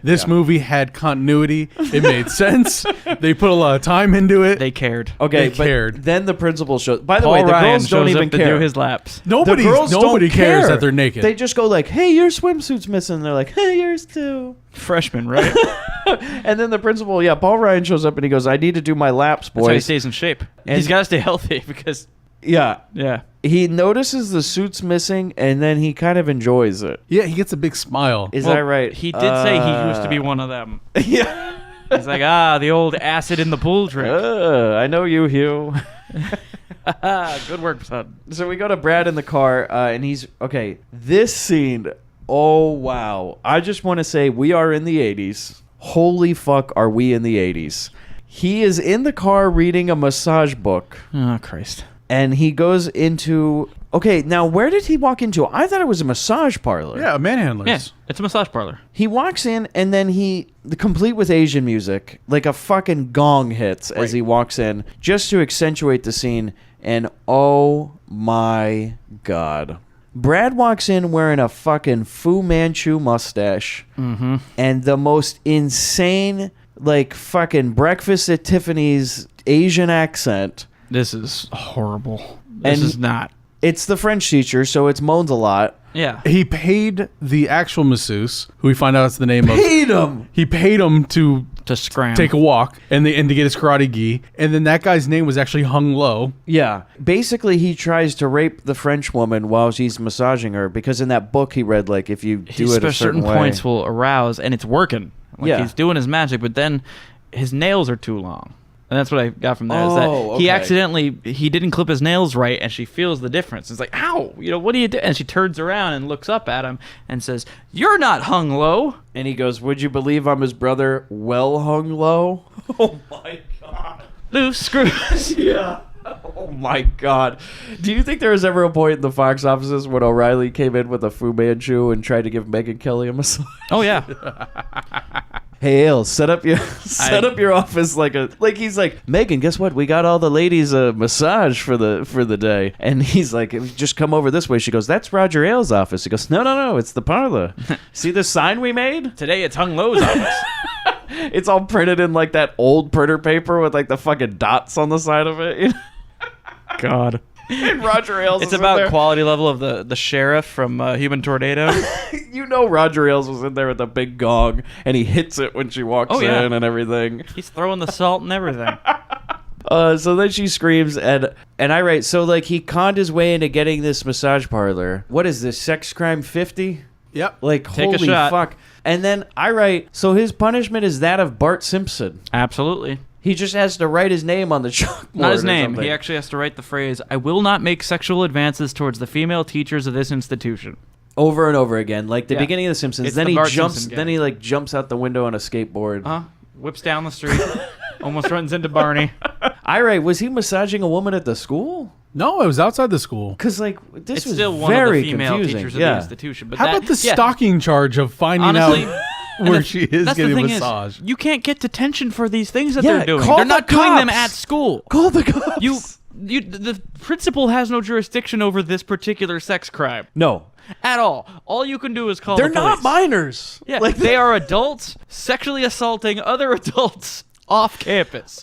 This Yeah. movie had continuity. It made sense. They put a lot of time into it. They cared. Okay, They cared. Then the principal shows. By the Paul way, the Ryan girls don't shows even up to care. do his laps. The girls Nobody don't cares care. that they're naked. They just go like, "Hey, your swimsuit's missing." They're like, "Hey, yours too." Freshman, right? And then the principal, Paul Ryan shows up and he goes, "I need to do my laps, boys." That's how he stays in shape. And- He's got to stay healthy because, Yeah. yeah. He notices the suit's missing and then he kind of enjoys it. Yeah, he gets a big smile. Is Well, that right? He did say he used to be one of them. Yeah. He's like, the old acid in the pool trick. I know you, Hugh. Good work, son. So we go to Brad in the car, and he's okay. This scene, oh wow! I just want to say we are in the '80s. Holy fuck, are we in the '80s? He is in the car reading a massage book, Oh, Christ. and he goes into. Okay, now where did he walk into? I thought it was a massage parlor. Yeah, manhandlers. Yeah, it's a massage parlor. He walks in, and then complete with Asian music, like a fucking gong hits as he walks in, just to accentuate the scene. And oh my god. Brad walks in wearing a fucking Fu Manchu mustache and the most insane, like, fucking Breakfast at Tiffany's Asian accent. This is horrible. This And is not. It's the French teacher, so it's moans a lot. Yeah. He paid the actual masseuse, who we find out is the name of. Paid him! He paid him to scram. take a walk and to get his karate gi. And then that guy's name was actually Hung Lo. Yeah. Basically, he tries to rape the French woman while she's massaging her, because in that book he read, like, if you do it a certain way. points will arouse, and it's working. Like, Yeah. he's doing his magic, but then his nails are too long. And that's what I got from there. Is Oh, that he okay. he didn't clip his nails right, and she feels the difference. It's like, ow, what do you do? And she turns around and looks up at him and says, "You're not hung low." And he goes, "Would you believe I'm his brother, well hung low?" Oh my god. Loose screws. Yeah. Oh my god. Do you think there was ever a point in the Fox offices when O'Reilly came in with a Fu Manchu and tried to give Megyn Kelly a massage? Oh yeah. Hey, Ale, set up your office like he's like, "Megan, guess what? We got all the ladies a massage for the day." And he's like, "Just come over this way." She goes, "That's Roger Ailes' office." He goes, No, it's the parlor. See the sign we made? Today it's Hung Low's office. It's all printed in like that old printer paper with like the fucking dots on the side of it. God. And Roger Ailes It's is in about there. quality level of the sheriff from Human Tornado. You know Roger Ailes was in there with a big gong, and he hits it when she walks yeah. in and everything. He's throwing the salt and everything. So then she screams, and I write, so like he conned his way into getting this massage parlor. What is this, Sex Crime 50? Yep. Like, Take a holy shot. fuck. And then I write, so his punishment is that of Bart Simpson. Absolutely. He just has to write his name on the chalkboard. Not his or name. something. He actually has to write the phrase, "I will not make sexual advances towards the female teachers of this institution." Over and over again, like the Yeah. beginning of The Simpsons. It's Then the he Bart jumps. Simpson Then gag. he like jumps out the window on a skateboard. Whips down the street, almost runs into Barney. I write, was he massaging a woman at the school? No, it was outside the school. Because like this It's was still one very of the female confusing. teachers of Yeah. the institution. But How that, about the yeah, stalking charge of finding honestly, out and where the- she is that's the getting thing massage? You can't get detention for these things that Yeah, they're doing. call They're the not doing them cops. at school. Call the cops. The principal has no jurisdiction over this particular sex crime No, at all. All you can do is call they're the not police. minors. Yeah, like they are adults sexually assaulting other adults off campus.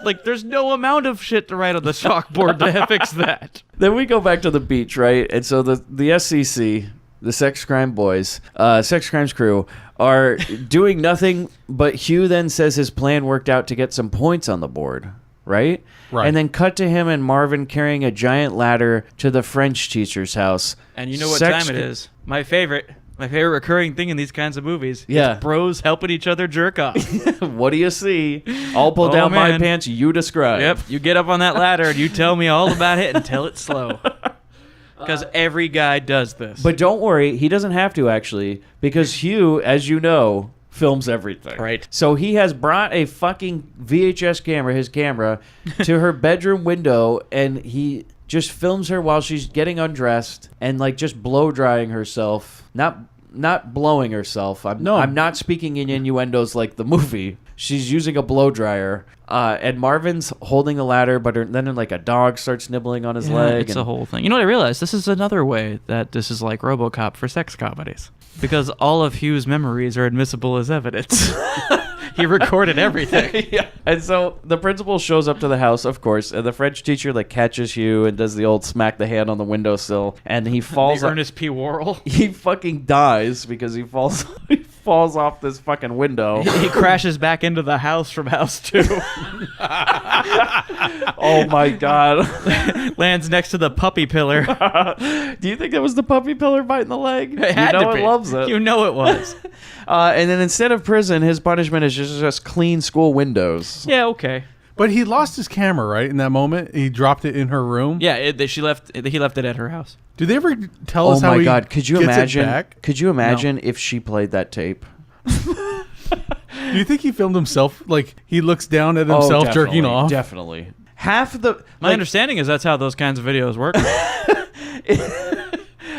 Like, there's no amount of shit to write on the chalkboard to fix that. Then we go back to the beach, right? And so the SCC, the Sex Crime Boys, Sex Crimes crew, are doing nothing. But Hugh then says his plan worked out to get some points on the board, right? Right. And then cut to him and Marvin carrying a giant ladder to the French teacher's house. And you know what Sex time it is. My favorite recurring thing in these kinds of movies. Yeah. It's bros helping each other jerk off. What do you see? I'll pull Oh, down my man. pants. You describe. Yep, you get up on that ladder and you tell me all about it and tell it slow. Because every guy does this. But don't worry, he doesn't have to actually, because Hugh, as you know, films everything. Right. So he has brought a fucking VHS camera, his camera, to her bedroom window, and he just films her while she's getting undressed and like just blow drying herself. Not blowing herself. I'm not speaking in innuendos like the movie. She's using a blow dryer, and Marvin's holding the ladder, but then like a dog starts nibbling on his leg. It's a whole thing. You know what I realized? This is another way that this is like RoboCop for sex comedies, because all of Hugh's memories are admissible as evidence. He recorded everything. Yeah. And so the principal shows up to the house, of course, and the French teacher like catches Hugh and does the old smack the hand on the windowsill, and he falls. The Ernest P. Worrell. He fucking dies because he falls. He falls off this fucking window. He crashes back into the house from House 2. Oh my god. Lands next to the puppy pillar. Do you think that was the puppy pillar biting the leg? It had to be. It loves it. You know it was. And then instead of prison, his punishment is just clean school windows. Yeah, okay. But he lost his camera, right? In that moment, he dropped it in her room. Yeah, he left it at her house. Did they ever tell us Oh how my he god! Could you gets it imagine? back? Could you imagine if she played that tape? Do you think he filmed himself? Like he looks down at himself jerking off? Definitely. Half of the My understanding is that's how those kinds of videos work.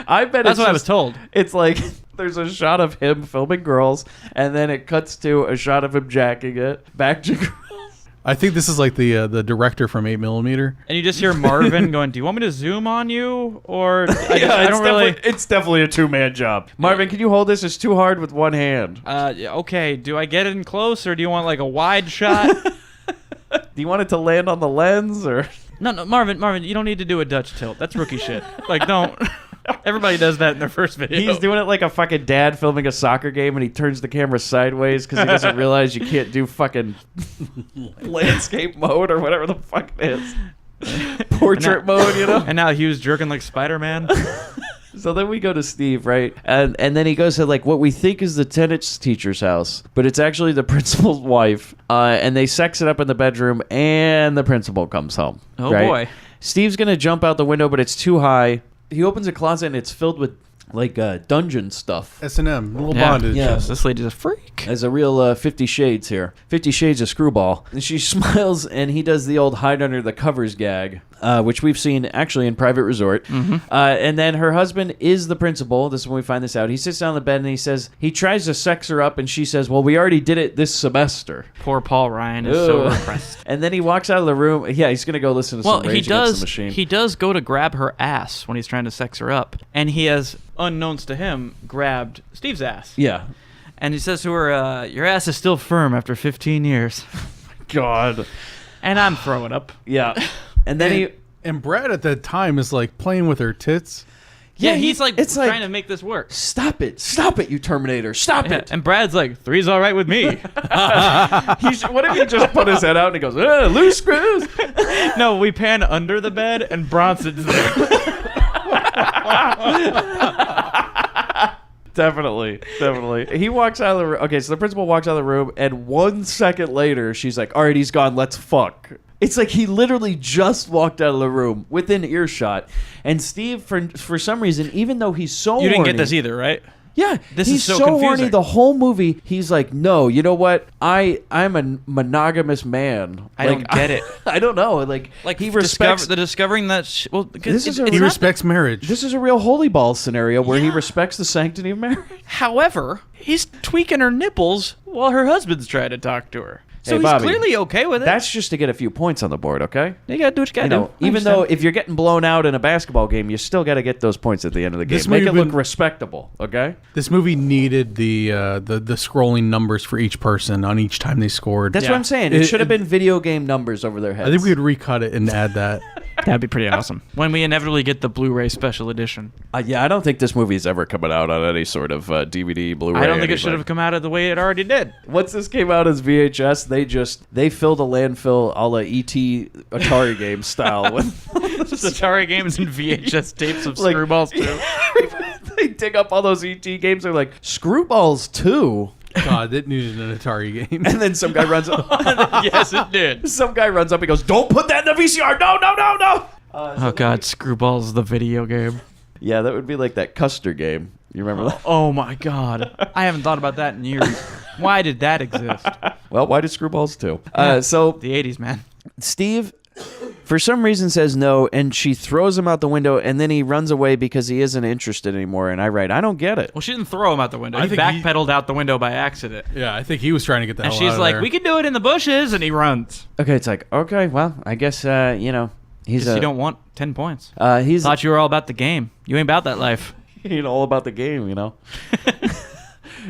I bet That's what I was told. It's like there's a shot of him filming girls, and then it cuts to a shot of him jacking it back to girls. I think this is like the director from 8mm. And you just hear Marvin going, "Do you want me to zoom on you, or I don't really?" It's definitely a two-man job. Marvin, can you hold this? It's too hard with one hand. Okay. Do I get in close, or do you want like a wide shot? Do you want it to land on the lens, or No, Marvin, you don't need to do a Dutch tilt. That's rookie shit. Like, don't. Everybody does that in their first video. he's doing it like a fucking dad filming a soccer game, and he turns the camera sideways because he doesn't realize you can't do fucking landscape mode or whatever the fuck it is. Portrait mode, you know? And now Hugh's jerking like Spider-Man. So then we go to Steve, right? And then he goes to like what we think is the tenants teacher's house, but it's actually the principal's wife. And they sex it up in the bedroom, and the principal comes home. Oh, right? boy. Steve's gonna jump out the window, but it's too high. He opens a closet, and it's filled with like dungeon stuff. S&M, little bondage. Yeah. This lady's a freak. There's a real 50 Shades here. 50 Shades of Screwball. And she smiles, and he does the old hide under the covers gag, which we've seen actually in Private Resort. And then her husband is the principal. This is when we find this out. He sits down on the bed, and he says, he tries to sex her up, and she says, well, we already did it this semester. Poor Paul Ryan is so repressed. And then he walks out of the room. Yeah, he's going to go listen to some Rage Against the Machine. He does go to grab her ass when he's trying to sex her up. And he has, unknowns to him, grabbed Steve's ass. Yeah. And he says to her, your ass is still firm after 15 years. God. And I'm throwing up. Yeah. And then And Brad at that time is like playing with her tits. Yeah, he's like it's trying like, to make this work. Stop it, you Terminator, stop it. And Brad's like, 3's all right with me. What if he just put his head out and he goes, loose screws? No, we pan under the bed and Bronson's there. Definitely. He walks out of the room. Okay, so the principal walks out of the room, and 1 second later, she's like, all right, he's gone, let's fuck. It's like he literally just walked out of the room within earshot. And Steve, for some reason, even though he's so You didn't horny, get this either, right? Yeah, This he's is so horny confusing. the whole movie. He's like, no, you know what? I'm a monogamous man. I don't get it. I don't know. Like he respects. discovering that. He respects marriage. This is a real holy ball scenario where he respects the sanctity of marriage. However, he's tweaking her nipples while her husband's trying to talk to her. So Hey, he's Bobby, clearly okay with it. That's just to get a few points on the board, okay? You gotta do what you gotta do. Even though if you're getting blown out in a basketball game, you still got to get those points at the end of the game. This Make it movie look respectable, okay? This movie needed the scrolling numbers for each person on each time they scored. That's what I'm saying. It should have been video game numbers over their heads. I think we could recut it and add that. That'd be pretty awesome. When we inevitably get the Blu-ray special edition. Yeah, I don't think this movie's ever coming out on any sort of DVD, Blu-ray. I don't think it should have come out of the way it already did. Once this came out as VHS, they filled a landfill a la E.T. Atari game style with Just Atari games and VHS tapes of Like- Screwballs too. They dig up all those E.T. games. They're like, Screwballs 2. God, that needed an Atari game. And then some guy runs up. Yes, it did. Some guy runs up and goes, don't put that in the VCR. No. Oh God, Screwballs the video game. Yeah, that would be like that Custer game. You remember that? Oh my God, I haven't thought about that in years. Why did that exist? Well, why did Screwballs 2? So The '80s, man. Steve for some reason says no, and she throws him out the window, and then he runs away because he isn't interested anymore. And I write, I don't get it. Well, she didn't throw him out the window. I He think backpedaled out the window by accident. Yeah, I think he was trying to get the And hell she's out of like, there. we can do it in the bushes, and he runs. Okay, it's like, okay, well, I guess, you know, he's Because you don't want 10 points. he's Thought you were all about the game. You ain't about that life. you know, all about the game, you know.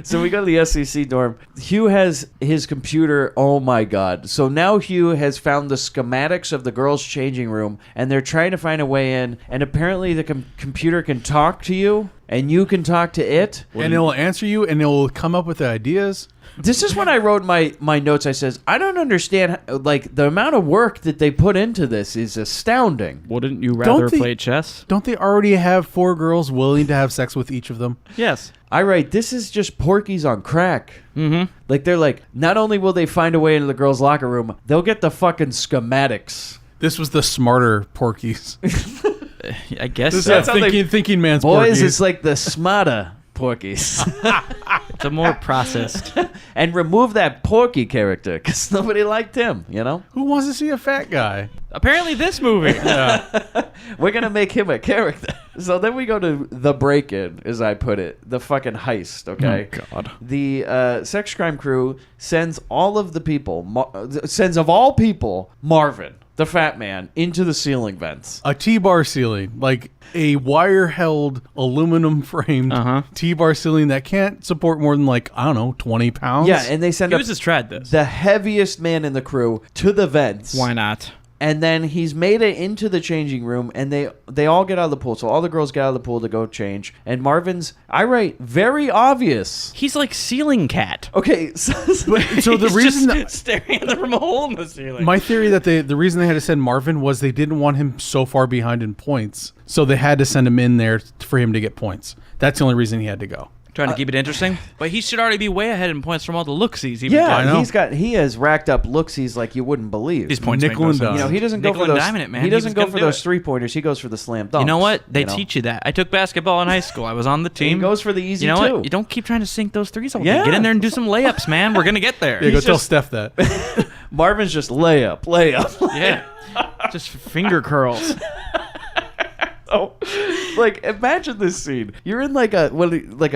So we go to the SEC dorm. Hugh has his computer. Oh my God. So now Hugh has found the schematics of the girls' changing room, and they're trying to find a way in. And apparently the computer can talk to you, and you can talk to it. and it'll answer you, and it'll come up with the ideas. This is when I wrote my notes. I says, I don't understand, like, the amount of work that they put into this is astounding. Wouldn't you rather they- play chess? Don't they already have 4 girls willing to have sex with each of them? Yes. I write, this is just Porky's on crack. Mm-hmm. Like, they're like, not only will they find a way into the girls' locker room, they'll get the fucking schematics. This was the smarter Porkies. I guess This so. is thinking man's Boys, Porkies. it's like the smarter Porkies. It's a more processed. And remove that Porky character, because nobody liked him, you know? Who wants to see a fat guy? Apparently this movie. We're going to make him a character. So then we go to the break-in, as I put it. The fucking heist, okay? Oh, God. The sex crime crew sends all of the people, sends of all people, Marvin, the fat man, into the ceiling vents. A T-bar ceiling, like a wire-held, aluminum-framed T-bar ceiling that can't support more than, like, I don't know, 20 pounds. Yeah, and they send He up was just tried this. the heaviest man in the crew to the vents. Why not? And then he's made it into the changing room, and they all get out of the pool. So all the girls get out of the pool to go change. And Marvin's, I write, very obvious. He's like ceiling cat. Okay, so the reason that, staring at from a hole in the ceiling. my theory that the reason they had to send Marvin was they didn't want him so far behind in points, so they had to send him in there for him to get points. That's the only reason he had to go. Trying to keep it interesting, but he should already be way ahead in points from all the looksies. yeah, I know. he has racked up looksies like you wouldn't believe. These points Nickel make no and sense. dime. You know, he doesn't go Nickel for and those. diming it, man. He doesn't was go gonna for do those it. 3-pointers. He goes for the slam dunks. You know what? They you know? teach you that. I took basketball in high school. I was on the team. He goes for the easy You know two. what? You don't keep trying to sink those threes all day. Yeah. Get in there and do some layups, man. We're gonna get there. Yeah, go He's tell just- Steph that. Marvin's just layup. Yeah. Just finger curls. Oh, like imagine this scene. You're in like a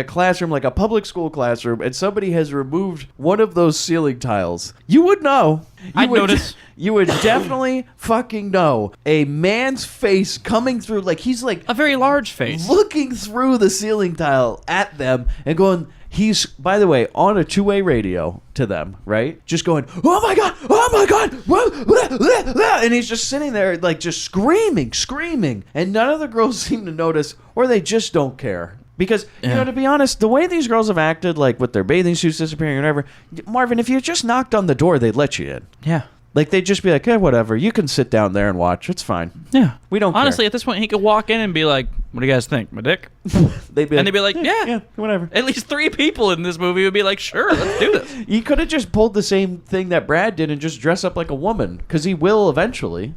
classroom, like a public school classroom, and somebody has removed one of those ceiling tiles. You would know. I'd notice. You would definitely fucking know a man's face coming through, like he's like A very large face. looking through the ceiling tile at them and going. He's, by the way, on a 2-way radio to them, right? Just going, oh my God, whoa, blah, blah, blah," and he's just sitting there, like, just screaming. And none of the girls seem to notice, or they just don't care. Because, you know, to be honest, the way these girls have acted, like, with their bathing suits disappearing or whatever, Marvin, if you just knocked on the door, they'd let you in. Yeah. Like, they'd just be like, whatever, you can sit down there and watch. It's fine. Yeah. We don't Honestly, care. at this point, he could walk in and be like, what do you guys think? My dick? They'd be And they'd be like, yeah, whatever. At least 3 people in this movie would be like, sure, let's do this. You could have just pulled the same thing that Brad did and just dress up like a woman, because he will eventually.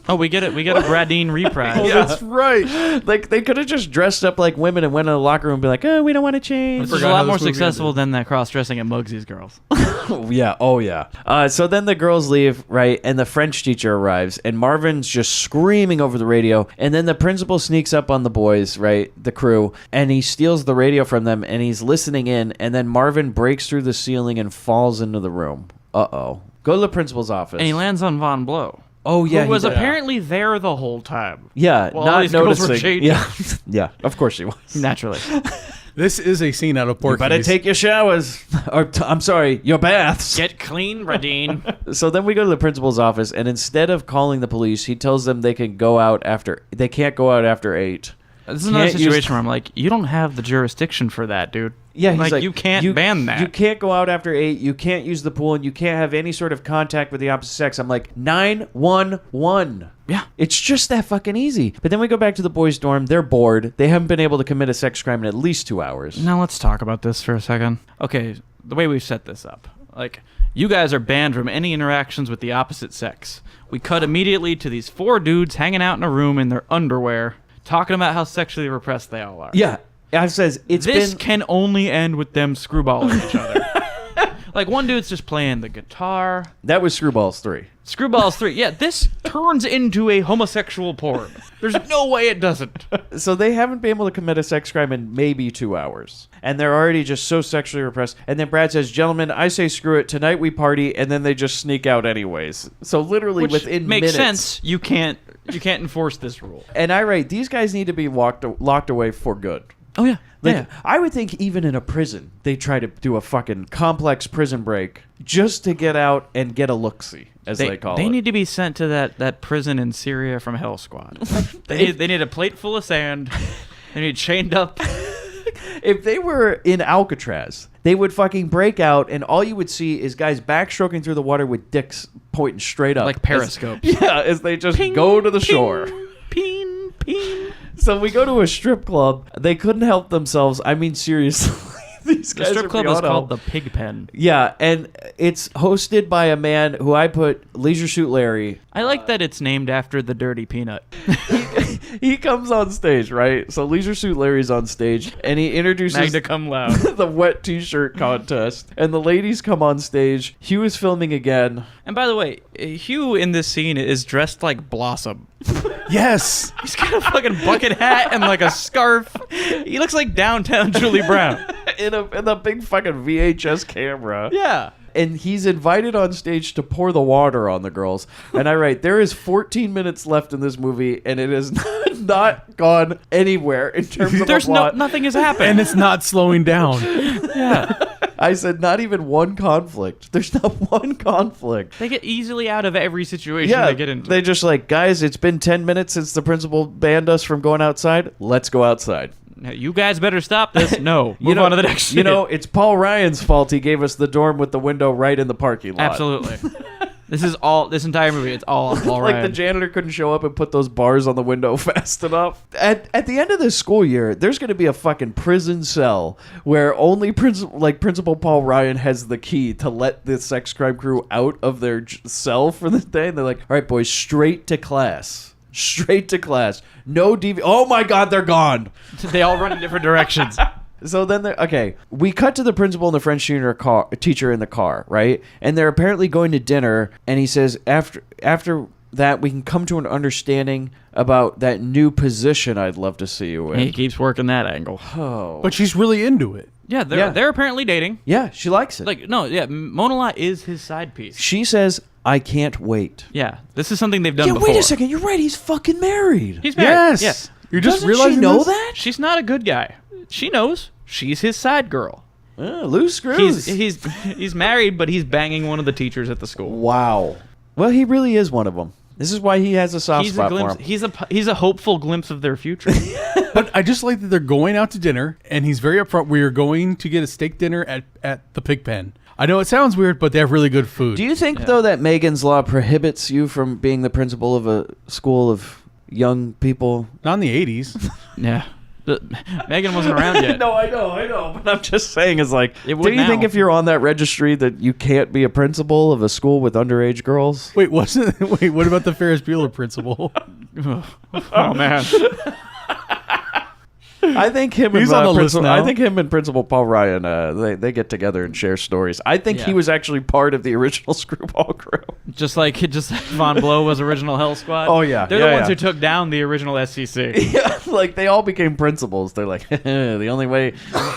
Oh, we get it. We got a Bradine reprise. Oh, that's right. Like, they could have just dressed up like women and went in the locker room and be like, oh, we don't want to change. This is a forgot how lot more this movie successful than that cross-dressing at Muggsy's girls. Oh, yeah. So then the girls leave, right, and the French teacher arrives, and Marvin's just screaming over the radio, and then the principal sneaks up on the boys, right, the crew, and he steals the radio from them, and he's listening in, and then Marvin breaks through the ceiling and falls into the room. Uh-oh. Go to the principal's office. And he lands on Von Blow. Oh, yeah. Who was he did. apparently there the whole time. Yeah, Well, all not these girls were noticing. changing. Yeah. Yeah, of course he was. Naturally. This is a scene out of Porky's. Better take your showers. Or, I'm sorry, your baths. Get clean, Bradine. So then we go to the principal's office, and instead of calling the police, he tells them they can't go out after 8. This is another Can't use- situation where I'm like, you don't have the jurisdiction for that, dude. Yeah, he's like, you can't ban that. You can't go out after 8. You can't use the pool, and you can't have any sort of contact with the opposite sex. I'm like, 911. Yeah. It's just that fucking easy. But then we go back to the boys' dorm. They're bored. They haven't been able to commit a sex crime in at least 2 hours. Now let's talk about this for a second. Okay, the way we've set this up. Like, you guys are banned from any interactions with the opposite sex. We cut immediately to these 4 dudes hanging out in a room in their underwear, talking about how sexually repressed they all are. Yeah. I says it's This been can only end with them screwballing each other. Like one dude's just playing the guitar. That was Screwballs 3. Screwballs 3. Yeah, this turns into a homosexual porn. There's no way it doesn't. So they haven't been able to commit a sex crime in maybe 2 hours. And they're already just so sexually repressed. And then Brad says, gentlemen, I say screw it. Tonight we party. And then they just sneak out anyways. So literally Which within makes minutes. sense. You can't enforce this rule. And I write, these guys need to be locked away for good. Oh, yeah. Like, yeah. I would think even in a prison, they try to do a fucking complex prison break just to get out and get a look-see, as they call it. They need to be sent to that prison in Syria from Hell Squad. they need a plate full of sand. They need chained up. If they were in Alcatraz, they would fucking break out, and all you would see is guys backstroking through the water with dicks pointing straight up. Like periscopes. As they just Ping, go to the ping, shore. Ping, ping. So we go to a strip club. They couldn't help themselves. I mean, seriously. These The guys strip are club is beyond called help. the Pig Pen. Yeah, and it's hosted by a man who I put Leisure Suit Larry. I like that it's named after the Dirty Peanut. He comes on stage, right? So Leisure Suit Larry's on stage, and he introduces Magna cum laude. the wet t-shirt contest. And the ladies come on stage. Hugh is filming again. And by the way, Hugh in this scene is dressed like Blossom. Yes. He's got a fucking bucket hat and like a scarf. He looks like downtown Julie Brown. in a big fucking VHS camera. Yeah. And he's invited on stage to pour the water on the girls. And I write, there is 14 minutes left in this movie, and it has not gone anywhere in terms of There's a plot. nothing has happened. And it's not slowing down. Yeah. I said, not even one conflict. There's not one conflict. They get easily out of every situation Yeah, they get into. they just like, guys, it's been 10 minutes since the principal banned us from going outside. Let's go outside. Now, you guys better stop this. No. Move on to the next You shit. know, it's Paul Ryan's fault he gave us the dorm with the window right in the parking lot. Absolutely. This entire movie, it's all on Paul Like Ryan. the janitor couldn't show up and put those bars on the window fast enough. At the end of this school year, there's going to be a fucking prison cell where only Principal Paul Ryan has the key to let the sex crime crew out of their cell for the day. And they're like, all right, boys, straight to class. Straight to class. No DV. Oh my God, they're gone. They all run in different directions. So then, we cut to the principal and the French teacher in the car, right? And they're apparently going to dinner, and he says, after that, we can come to an understanding about that new position I'd love to see you in. He keeps working that angle. Oh. But she's really into it. Yeah, they're apparently dating. Yeah, she likes it. Like, no, yeah, Mona Lott is his side piece. She says, I can't wait. Yeah, this is something they've done before. Wait a second. You're right. He's fucking married. He's married. Yes. Yeah. You're just Doesn't realizing she know this? that? She's not a good guy. She knows. She's his side girl. Loose screws. He's married, but he's banging one of the teachers at the school. Wow. Well, he really is one of them. This is why he has a soft spot for him. He's a hopeful glimpse of their future. But I just like that they're going out to dinner, and he's very upfront. We are going to get a steak dinner at the Pig Pen. I know it sounds weird, but they have really good food. Do you think, though, that Megan's Law prohibits you from being the principal of a school of young people? Not in the 80s. Yeah. Megan wasn't around yet. No, I know. But I'm just saying, do you now. think if you're on that registry that you can't be a principal of a school with underage girls? Wait, what about the Ferris Bueller principal? Oh, man. I think him He's and on the list now. I think him and Principal Paul Ryan, they get together and share stories. I think he was actually part of the original Screwball crew. Just like Von Blow was original Hell Squad. Oh, yeah. They're Yeah, the ones yeah. who took down the original SCC. Yeah, like they all became principals. They're like, the only way.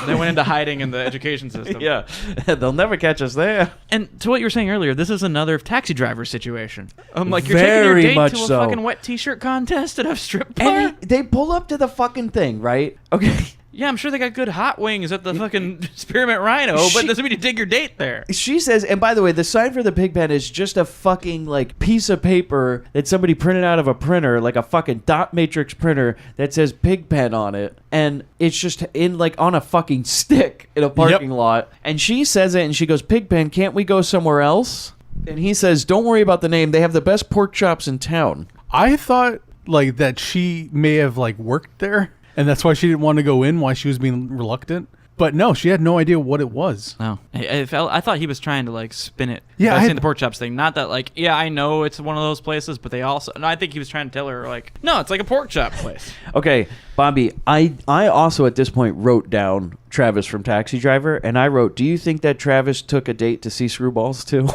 They went into hiding in the education system. Yeah, they'll never catch us there. And to what you were saying earlier, this is another taxi driver situation. Like you're Very taking your much date to a so. fucking wet t-shirt contest at a strip bar. And they pull up to the fucking thing, right? Okay. Yeah, I'm sure they got good hot wings at the fucking Spearmint Rhino, but doesn't mean you take your date there. She says, and by the way, the sign for the Pig Pen is just a fucking like piece of paper that somebody printed out of a printer, like a fucking dot matrix printer that says Pig Pen on it, and it's just in like on a fucking stick in a parking lot. And she says it, and she goes, "Pig Pen, can't we go somewhere else?" And he says, "Don't worry about the name. They have the best pork chops in town." I thought that she may have worked there, and that's why she didn't want to go in. Why she was being reluctant. But no, she had no idea what it was. No, I thought he was trying to like spin it. Yeah, I I was had- saying the pork chops thing. Not that like, yeah, I know it's one of those places, but they also. No, I think he was trying to tell her like, no, it's like a pork chop place. Okay, Bobby, I also at this point wrote down Travis from Taxi Driver, and I wrote, do you think that Travis took a date to see Screwballs too?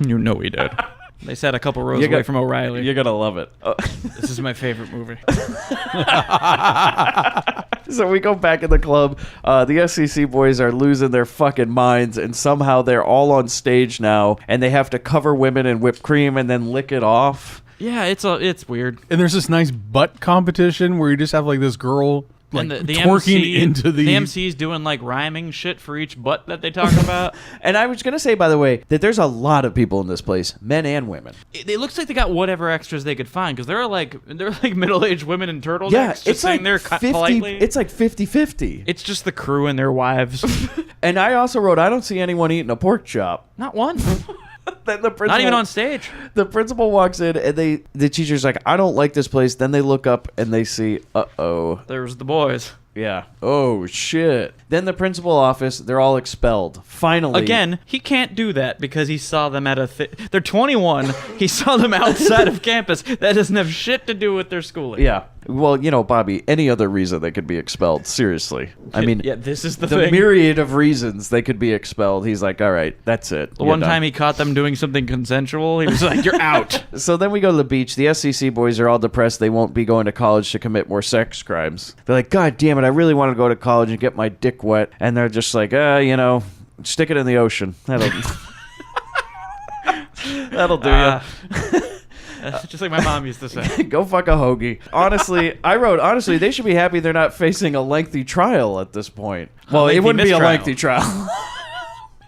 You know he did. They sat a couple rows away from O'Reilly. You're gonna love it. This is my favorite movie. So we go back in the club. The SEC boys are losing their fucking minds, and somehow they're all on stage now, and they have to cover women in whipped cream and then lick it off. Yeah, it's weird. And there's this nice butt competition where you just have like this girl like And the twerking MC, into the MC's doing like rhyming shit for each butt that they talk about. And I was gonna say, by the way, that there's a lot of people in this place, men and women. It looks like they got whatever extras they could find because they're like middle-aged women in turtlenecks. Yeah, just it's sitting like there 50. politely. It's like 50-50. It's just the crew and their wives. And I also wrote, I don't see anyone eating a pork chop. Not one. Then the principal, Not even on stage. The principal walks in, and the teacher's like, I don't like this place. Then they look up and they see, uh-oh. There's the boys. Yeah. Oh, shit. Then the principal office, they're all expelled. Finally. Again, he can't do that because he saw them at they're 21. He saw them outside of campus. That doesn't have shit to do with their schooling. Yeah. Well, Bobby, any other reason they could be expelled. Seriously. I mean, yeah, this is the the thing. myriad of reasons they could be expelled. He's like, all right, that's it. The one time he caught them doing something consensual, he was like, you're out. So then we go to the beach. The SEC boys are all depressed. They won't be going to college to commit more sex crimes. They're like, God damn it, I really want to go to college and get my dick wet. And they're just like, stick it in the ocean. That'll do you. Just like my mom used to say. Go fuck a hoagie. Honestly, I wrote, they should be happy they're not facing a lengthy trial at this point. Well, it lengthy wouldn't be a mistrial. lengthy trial.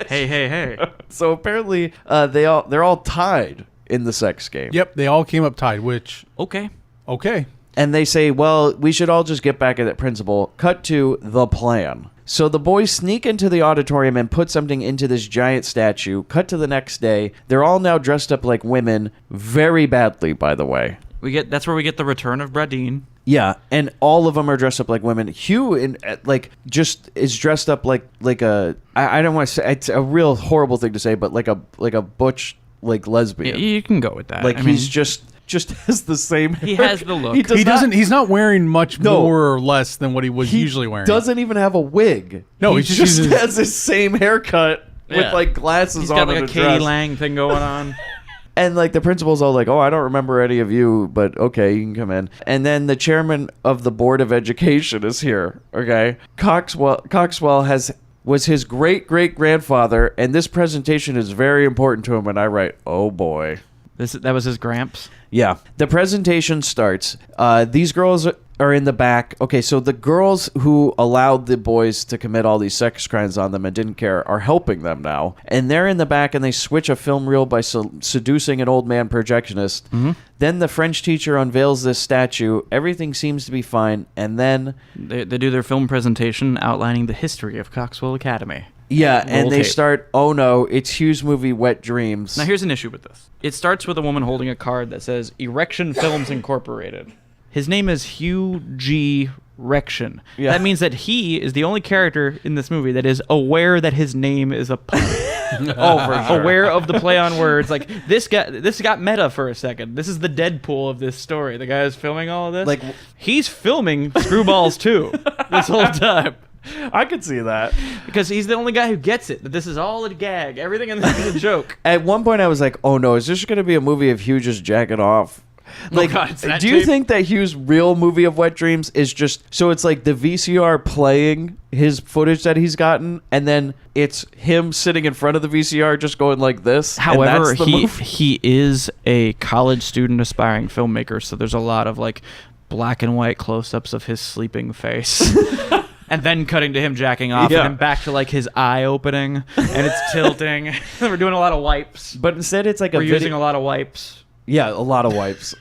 Hey. So apparently, they're all tied in the sex game. Yep, they all came up tied, which Okay. And they say, well, we should all just get back at that principal. Cut to the plan. So the boys sneak into the auditorium and put something into this giant statue. Cut to the next day. They're all now dressed up like women, very badly, by the way. That's where we get the return of Bradine. Yeah, and all of them are dressed up like women. Hugh just is dressed up like a I don't want to say, it's a real horrible thing to say, but like a butch lesbian. You can go with that. He's just has the same hair. He has the look. He's not wearing much more or less than what he was usually wearing. Doesn't even have a wig. No, he he just uses- has his same haircut with glasses He's on. got like and a Katie dress. Lang thing going on. And the principal's all like, oh, I don't remember any of you, but okay, you can come in. And then the chairman of the Board of Education is here, okay? Coxwell was his great-great-grandfather, and this presentation is very important to him, and I write, oh boy. That was his gramps. Yeah. The presentation starts. These girls are in the back. Okay, so the girls who allowed the boys to commit all these sex crimes on them and didn't care are helping them now. And they're in the back, and they switch a film reel by seducing an old man projectionist. Mm-hmm. Then the French teacher unveils this statue. Everything seems to be fine. And then They do their film presentation outlining the history of Coxwell Academy. Yeah, and they tape. start, oh no, it's Hugh's movie Wet Dreams. Now, here's an issue with this. It starts with a woman holding a card that says Erection Films Incorporated. His name is Hugh G. Rection. Yeah. That means that he is the only character in this movie that is aware that his name is a pun. For sure. Aware of the play on words. Like, this got meta for a second. This is the Deadpool of this story. The guy who's filming all of this. He's filming Screwballs too this whole time. I could see that. Because he's the only guy who gets it. That this is all a gag. Everything in this is a joke. At one point, I was like, oh no, is this going to be a movie of Hugh just jacking off? God, it's that do you tape? think that Hugh's real movie of Wet Dreams is just so it's like the VCR playing his footage that he's gotten, and then it's him sitting in front of the VCR just going like this? and However, that's the movie? he is a college student aspiring filmmaker, so there's a lot of like black and white close-ups of his sleeping face. And then cutting to him jacking off, Yeah. and then back to like his eye opening, and it's tilting. We're doing a lot of wipes. But instead, it's like We're using a lot of wipes. Yeah, a lot of wipes.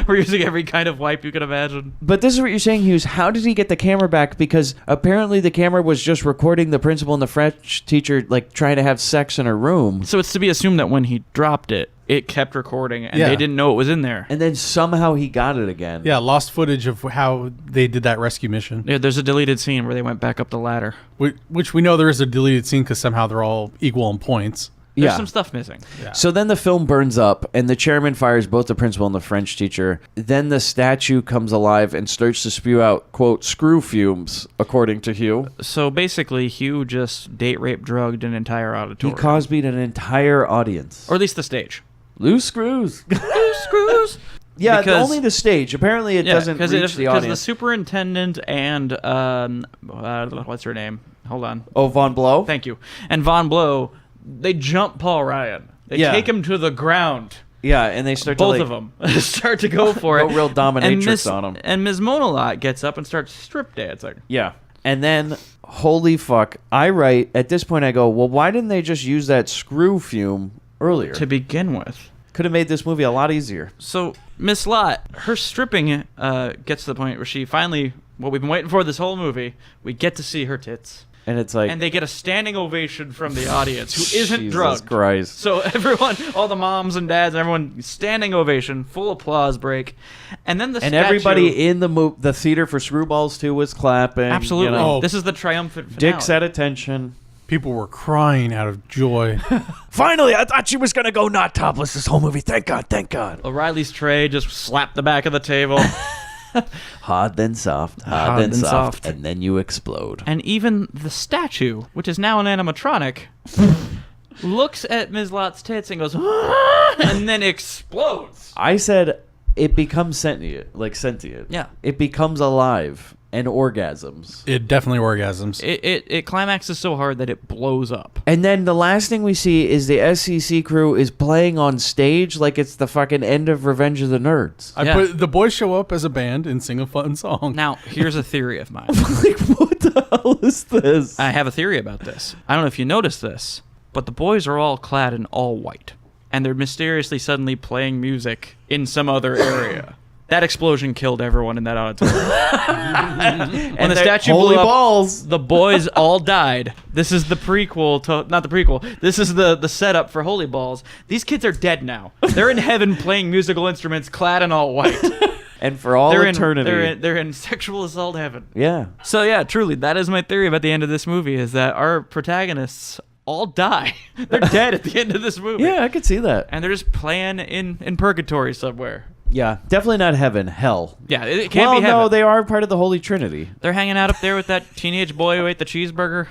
We're using every kind of wipe you can imagine. But this is what you're saying, Hughes. How did he get the camera back? Because apparently the camera was just recording the principal and the French teacher like trying to have sex in her room. So it's to be assumed that when he dropped it, it kept recording, and Yeah. they didn't know it was in there. And then somehow he got it again. Yeah, lost footage of how they did that rescue mission. Yeah, there's a deleted scene where they went back up the ladder. Which we know there is a deleted scene because somehow they're all equal in points. There's some stuff missing. Yeah. So then the film burns up, and the chairman fires both the principal and the French teacher. Then the statue comes alive and starts to spew out, quote, screw fumes, according to Hugh. So basically, Hugh just date rape drugged an entire He auditorium. Cosby'd an entire audience. Or at least the stage. Loose screws. Loose screws. Yeah, Because- only the stage. Apparently it doesn't reach the Because the audience. superintendent and, what's her name? Hold on. Oh, Von Blow? Thank you. And Von Blow, they jump Paul Ryan. They Yeah. take him to the ground. Yeah, and they start Both to, of them start to go for it. Go real dominatrix on him. And Ms. Monalot gets up and starts strip dancing. Yeah. And then, holy fuck, I write, at this point I go, well, why didn't they just use that screw fume earlier? To begin with. Could have made this movie a lot easier. So, Miss Lot, her stripping gets to the point where she finally, what we've been waiting for this whole movie, we get to see her tits. And it's like... And they get a standing ovation from the audience who isn't Jesus drugged. Christ. So everyone, all the moms and dads, everyone, standing ovation, full applause break. And then the And statue, everybody in the theater for Screwballs 2 was clapping. absolutely. You know. This is the triumphant finale. Dick's at attention. People were crying out of joy. Finally, I thought she was going to go not topless this whole movie. Thank God, thank God. O'Reilly's tray just slapped the back of the table. Hard then soft, hard then soft, and then you explode. And even the statue, which is now an animatronic, looks at Ms. Lot's tits and goes, and then explodes. I said it becomes sentient, like sentient. Yeah. It becomes alive and orgasms. It definitely orgasms. It climaxes so hard that it blows up. And then the last thing we see is the SEC crew is playing on stage like it's the fucking end of Revenge of the Nerds. The boys show up as a band and sing a fun song. Now, here's a theory of mine. Like, what the hell is this? I have a theory about this. I don't know if you noticed this, but the boys are all clad in all white. And they're mysteriously suddenly playing music in some other area. That explosion killed everyone in that auditorium. When the statue holy blew up, balls. the boys all died. This is the prequel to, not the prequel. This is the setup for Holy Balls. These kids are dead now. They're in heaven playing musical instruments, clad in all white. And for all eternity. They're in sexual assault heaven. Yeah. So yeah, truly, that is my theory about the end of this movie: is that our protagonists all die. They're dead at the end of this movie. Yeah, I could see that. And they're just playing in purgatory somewhere. Yeah, definitely not heaven. Hell. Yeah, it can't Well, be heaven. no, they are part of the Holy Trinity. They're hanging out up there with that teenage boy who ate the cheeseburger.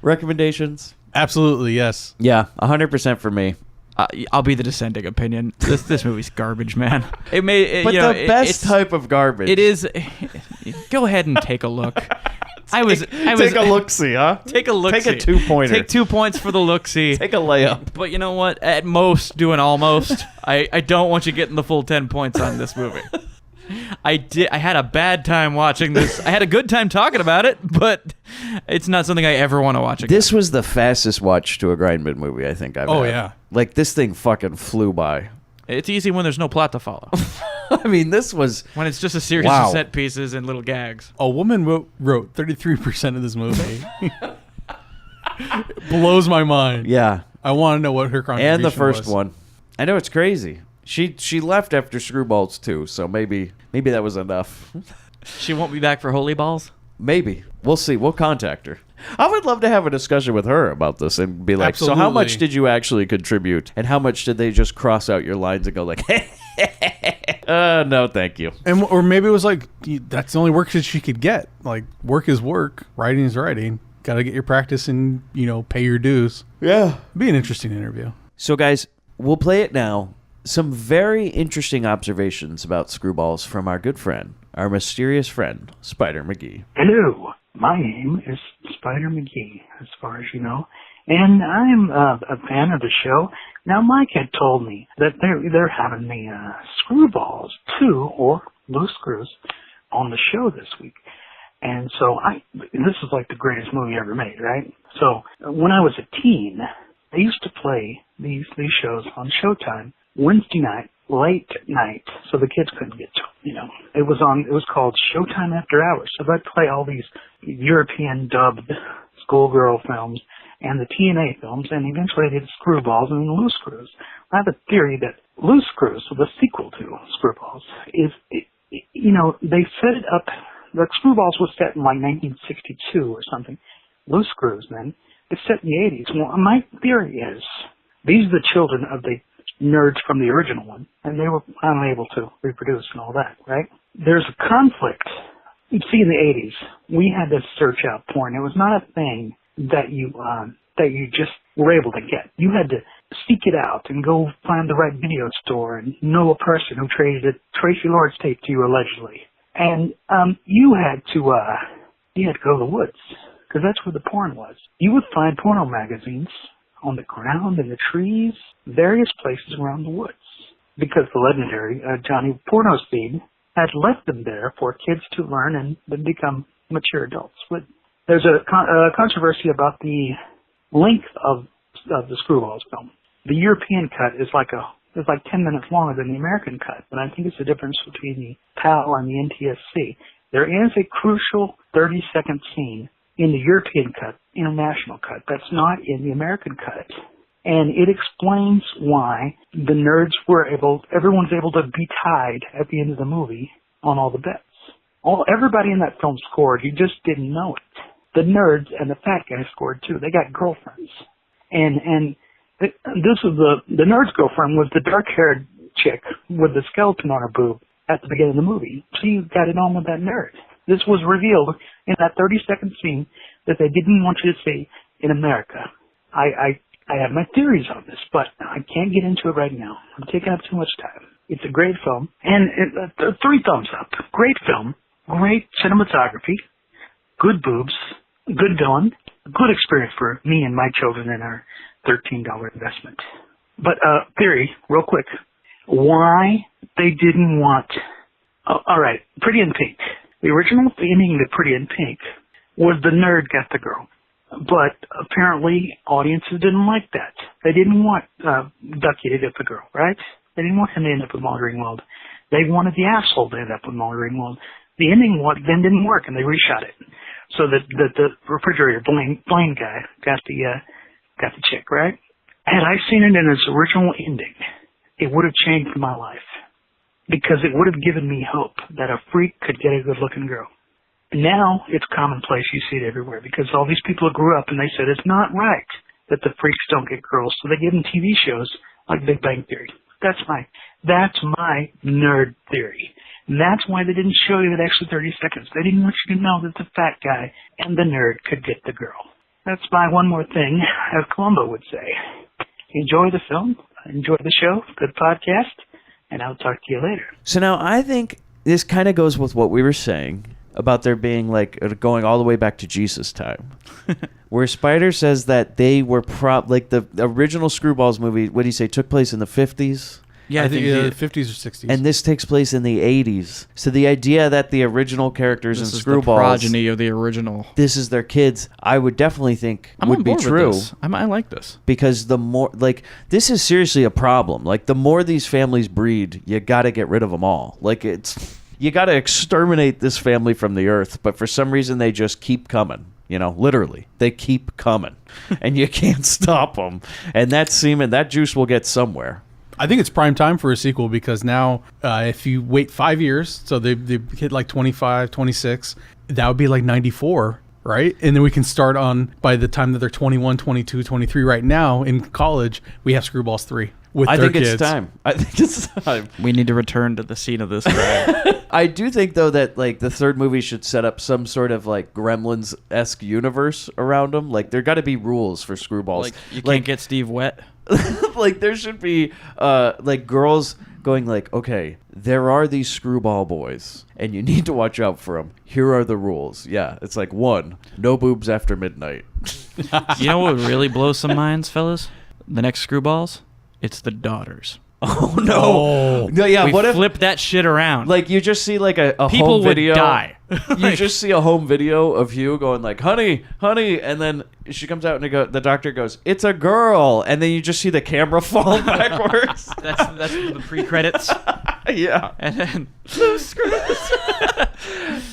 Recommendations? Absolutely, yes. Yeah, 100% for me. I'll be the dissenting opinion. This movie's garbage, man. It made, But the best type of garbage. It is. Go ahead and take a look. I was Take a look-see, huh? Take a look. Take a 2-pointer. Take 2 points for the look-see. Take a layup. But you know what? At most, do an almost. I don't want you getting the full 10 points on this movie. I had a bad time watching this. I had a good time talking about it, but it's not something I ever want to watch again. This was the fastest watch to a Grindbin movie I think I've had. Yeah. Like, this thing fucking flew by. It's easy when there's no plot to follow. I mean, this was... When it's just a series of set pieces and little gags. A woman wrote 33% of this movie. It blows my mind. Yeah. I want to know what her contribution And the first was. one. I know, it's crazy. She left after Screwballs too, so maybe that was enough. She won't be back for Holy Balls? Maybe. We'll see. We'll contact her. I would love to have a discussion with her about this and be like, Absolutely. so how much did you actually contribute? And how much did they just cross out your lines and go like, no, thank you. Or maybe it was like, that's the only work that she could get. Like, work is work. Writing is writing. Got to get your practice and, pay your dues. Yeah. Be an interesting interview. So, guys, we'll play it now. Some very interesting observations about Screwballs from our good friend, our mysterious friend, Spider McGee. Hello, my name is Spider McGee, as far as you know, and I'm a fan of the show. Now, Mike had told me that they're having the Screwballs 2, or Loose Screws, on the show this week. And so this is like the greatest movie ever made, right? So when I was a teen, they used to play these shows on Showtime Wednesday night, late at night, so the kids couldn't get to it, It was called Showtime After Hours. So they'd play all these European dubbed schoolgirl films, and the TNA films, and eventually they did Screwballs and then Loose Screws. I have a theory that Loose Screws, so the sequel to Screwballs, is, they set it up, the Screwballs was set in like 1962 or something. Loose Screws, then, is set in the 80s. Well, my theory is, these are the children of the nerds from the original one, and they were unable to reproduce and all that, right? There's a conflict. You see, in the 80s, we had to search out porn. It was not a thing that you just were able to get. You had to seek it out and go find the right video store and know a person who traded a Tracy Lords tape to you allegedly. And you had to go to the woods, because that's where the porn was. You would find porno magazines on the ground, in the trees, various places around the woods, because the legendary Johnny Pornospeed had left them there for kids to learn and then become mature adults. But there's a controversy about the length of the Screwballs film. The European cut is like 10 minutes longer than the American cut, but I think it's the difference between the PAL and the NTSC. There is a crucial 30-second scene in the European cut, international cut, that's not in the American cut. And it explains why the nerds everyone's able to be tied at the end of the movie on all the bets. Everybody in that film scored, you just didn't know it. The nerds and the fat guy scored too. They got girlfriends. And this was the nerd's girlfriend was the dark-haired chick with the skeleton on her boob at the beginning of the movie. She got it on with that nerd. This was revealed in that 30-second scene that they didn't want you to see in America. I have my theories on this, but I can't get into it right now. I'm taking up too much time. It's a great film, and 3 thumbs up. Great film, great cinematography, good boobs, good villain, good experience for me and my children and our $13 investment. But theory, real quick, why they didn't want... all right, Pretty in Pink. The original ending to Pretty in Pink was the nerd got the girl. But apparently audiences didn't like that. They didn't want Ducky to get the girl, right? They didn't want him to end up with Molly Ringwald. They wanted the asshole to end up with Molly Ringwald. The ending then didn't work, and they reshot it. So that the refrigerator Blaine guy got the chick, right? Had I seen it in its original ending, it would have changed my life. Because it would have given me hope that a freak could get a good-looking girl. Now it's commonplace. You see it everywhere because all these people grew up and they said it's not right that the freaks don't get girls, so they give them TV shows like Big Bang Theory. That's my nerd theory. And that's why they didn't show you that extra 30 seconds. They didn't want you to know that the fat guy and the nerd could get the girl. That's my one more thing, as Columbo would say. Enjoy the film, enjoy the show, good podcast, and I'll talk to you later. So now I think this kind of goes with what we were saying about there being like going all the way back to Jesus time, where Spider says that they were like the original Screwballs movie. What do you say took place in the 50s? Yeah, I think the 50s or 60s. And this takes place in the 80s. So the idea that the original characters in Screwballs, the progeny of the original, this is their kids, I would definitely think I'm would on be board true. With this. I like this because the more this is seriously a problem. Like the more these families breed, you got to get rid of them all. Like you got to exterminate this family from the earth. But for some reason, they just keep coming. Literally, they keep coming, and you can't stop them. And that semen, that juice will get somewhere. I think it's prime time for a sequel because now if you wait 5 years, so they hit like 25, 26, that would be like 94, right? And then we can start on, by the time that they're 21, 22, 23 right now in college, we have Screwballs 3 with their kids. It's time. I think it's time. We need to return to the scene of this crime. I do think, though, that like the third movie should set up some sort of like Gremlins-esque universe around them. Like there got to be rules for Screwballs. Like you can't get Steve wet. Like there should be like girls going like, okay, there are these screwball boys and you need to watch out for them. Here are the rules. Yeah, it's like 1, no boobs after midnight. You know what really blows some minds, fellas? The next Screwballs, it's the daughters. Oh no! No, yeah. What if flip that shit around? Like you just see like a people home video. Would die. You just see a home video of Hugh going like, "Honey, honey," and then she comes out and the doctor goes, "It's a girl," and then you just see the camera fall backwards. That's the pre-credits. Yeah, and then loose screws.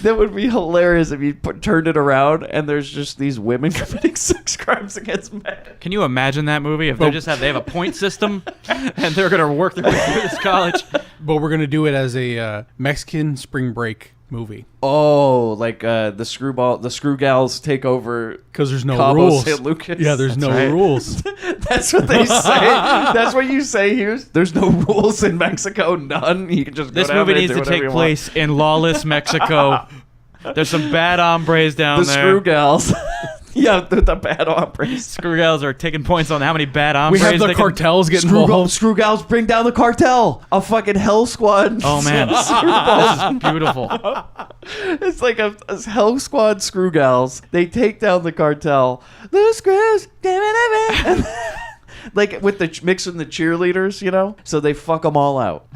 That would be hilarious if you turned it around and there's just these women committing sex crimes against men. Can you imagine that movie if they have a point system and they're gonna work their way through this college? But we're gonna do it as a Mexican spring break movie. Oh, like the Screwgals take over Because there's no Cabo rules. San Lucas. Yeah, there's no rules. That's what they say. That's what you say, Hughes. There's no rules in Mexico. None. You can just go This down movie there and needs do to whatever take you want. place in lawless Mexico. There's some bad hombres down The there. Screwgals. Yeah, the bad hombres. Screwgals are taking points on how many bad We hombres have the they cartels getting involved. Screwgals bring down the cartel. A fucking hell squad. Oh man, this is beautiful. It's like a hell squad Screwgals. They take down the cartel. The screws. Like with the mixing the cheerleaders, you know? So they fuck them all out.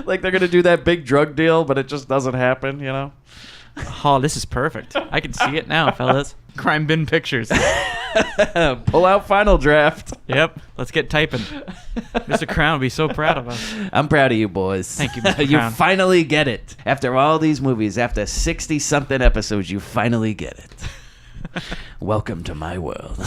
Like they're going to do that big drug deal, but it just doesn't happen, you know? Oh, this is perfect. I can see it now, fellas. Grindbin pictures. Pull out Final Draft. Yep, let's get typing. Mr. Crown would be so proud of us. I'm proud of you, boys. Thank you, Mr. You Crown. finally get it. After all these movies, after 60-something episodes, you finally get it. Welcome to my world.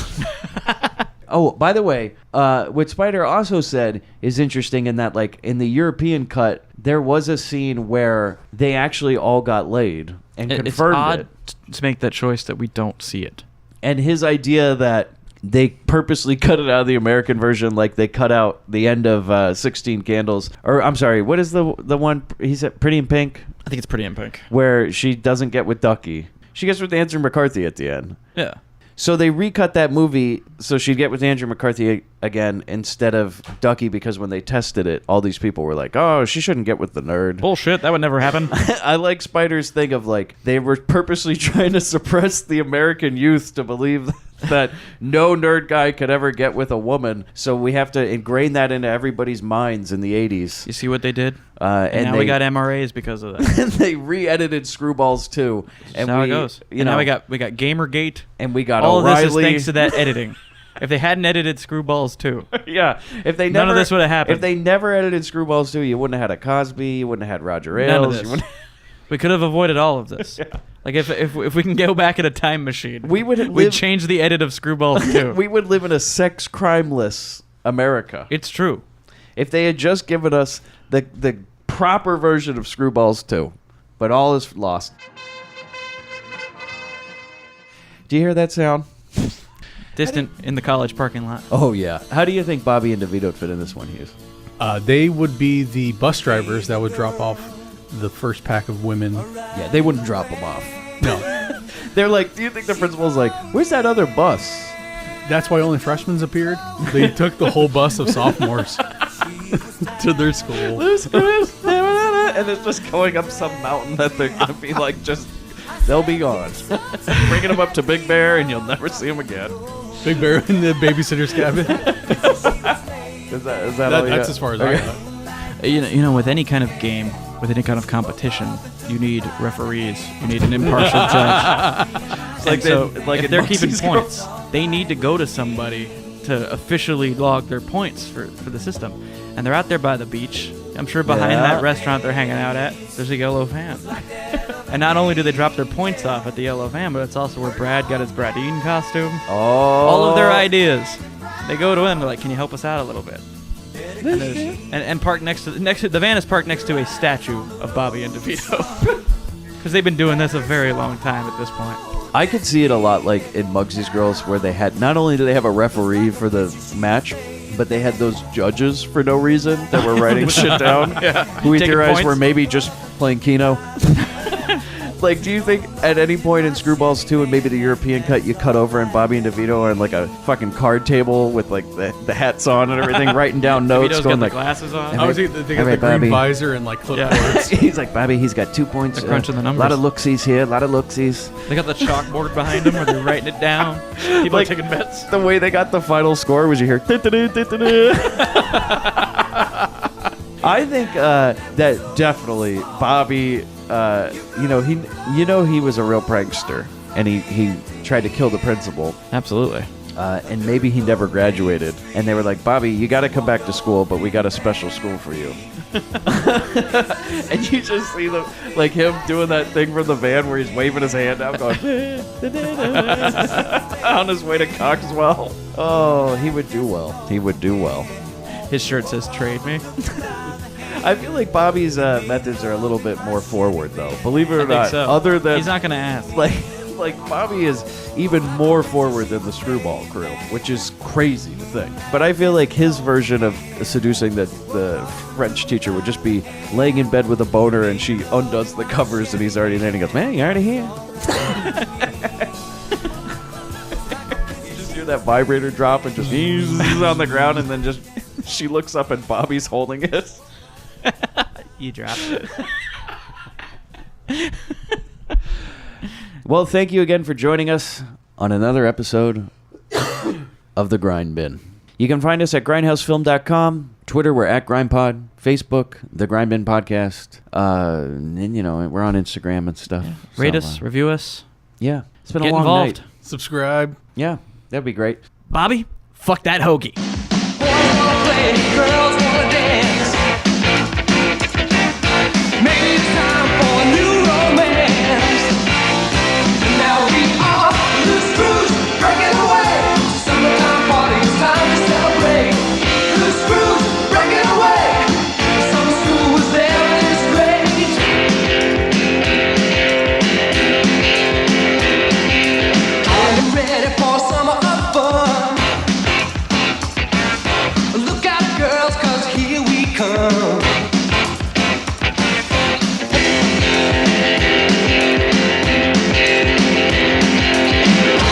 Oh, by the way, what Spider also said is interesting in that, like, in the European cut, there was a scene where they actually all got laid and It's confirmed odd it. to make that choice that we don't see it. And his idea that they purposely cut it out of the American version, like they cut out the end of 16 Candles. Or, I'm sorry, what is the one, he said, Pretty in Pink? I think it's Pretty in Pink. Where she doesn't get with Ducky. She gets with Andrew McCarthy at the end. Yeah. So they recut that movie so she'd get with Andrew McCarthy again instead of Ducky, because when they tested it, all these people were like, oh, she shouldn't get with the nerd. Bullshit, that would never happen. I like Spider's thing of, like, they were purposely trying to suppress the American youth to believe that no nerd guy could ever get with a woman. So we have to ingrain that into everybody's minds in the 80s. You see what they did? And now we got MRAs because of that. And they re-edited Screwballs too. And That's how it goes. You And know, now we got Gamergate. and we got All O'Reilly. of this is thanks to that editing. If they hadn't edited Screwballs too, Yeah, if they None never, of this would've happened. If they never edited Screwballs 2, you wouldn't have had a Cosby, you wouldn't have had Roger Ailes. none of you this. wouldn't- We could have avoided all of this. Like if we can go back in a time machine, We would we'd live- change the edit of Screwballs too. we would live in a sex crimeless America. It's true. If they had just given us the proper version of Screwballs 2, but all is lost. Do you hear that sound? Distant in the college parking lot. Oh yeah. How do you think Bobby and DeVito fit in this one, Hughes? They would be the bus drivers that would drop off the first pack of women. Yeah, they wouldn't drop them off. No. They're like, do you think the principal's like, where's that other bus? That's why only freshmen appeared. They took the whole bus of sophomores to their school. And it's just going up some mountain that they're gonna be like, just they'll be gone. Bringing them up to Big Bear, and you'll never see them again. Big Bear in the babysitter's cabin. Is that all you That's got? as far as Okay. I got. You know, with any kind of game, with any kind of competition, you need referees. You need an impartial judge. It's like if in they're keeping Muxie's points, they need to go to somebody to officially log their points for the system. And they're out there by the beach. I'm sure behind Yeah. that restaurant they're hanging out at, there's a yellow van. And not only do they drop their points off at the yellow van, but it's also where Brad got his Bradine costume. Oh, All of their ideas. They go to him. They're like, "Can you help us out a little bit?" And park next to the van is parked next to a statue of Bobby and DeVito, because they've been doing this a very long time at this point. I could see it a lot like in Mugsy's Girls, where they had not only do they have a referee for the match, but they had those judges for no reason that were writing shit down. Who we Taking theorized points. were maybe just playing Keno. Like, do you think at any point in Screwballs 2 and maybe the European cut, you cut over and Bobby and DeVito are on like a fucking card table with like the hats on and everything, writing down notes, DeVito's going got like, the glasses on. And I was they got All the right, green Bobby. visor and like clipboards. he's like, Bobby, he's got 2 points. They're crunching the A numbers. lot of looksies here, a lot of looksies. They got the chalkboard behind them where they're writing it down. People Like- are taking bets. The way they got the final score was you hear. I think that definitely Bobby. He was a real prankster, and he tried to kill the principal. Absolutely. and maybe he never graduated. And they were like, Bobby, you got to come back to school, but we got a special school for you. And you just see them, like him doing that thing from the van where he's waving his hand out, going on his way to Coxwell. Oh, he would do well. He would do well. His shirt says "Trade me." I feel like Bobby's methods are a little bit more forward, though. Believe it or I think not, so. other than He's not gonna ask. like Bobby is even more forward than the Screwball crew, which is crazy to think. But I feel like his version of seducing the French teacher would just be laying in bed with a boner, and she undoes the covers, and he's already there, and he goes, "Man, you already here?" You just hear that vibrator drop, and just he's on the ground, and then just she looks up, and Bobby's holding it. You dropped it. Well, thank you again for joining us on another episode of The Grindbin. You can find us at grindhousefilm.com. Twitter, we're at GrindPod. Facebook, The Grindbin Podcast. And, you know, we're on Instagram and stuff. Yeah. So, Rate us, review us. Yeah. It's been Get a long involved. night. Subscribe. Yeah, that'd be great. Bobby, fuck that hoagie. Girls wanna dance. Maybe it's time for a new romance. Now we are loose screws breaking away. Summertime party, it's time to celebrate. Loose screws breaking away. Summer school was there and it's great. Are you ready for summer of fun? Look out, girls, 'cause here we come.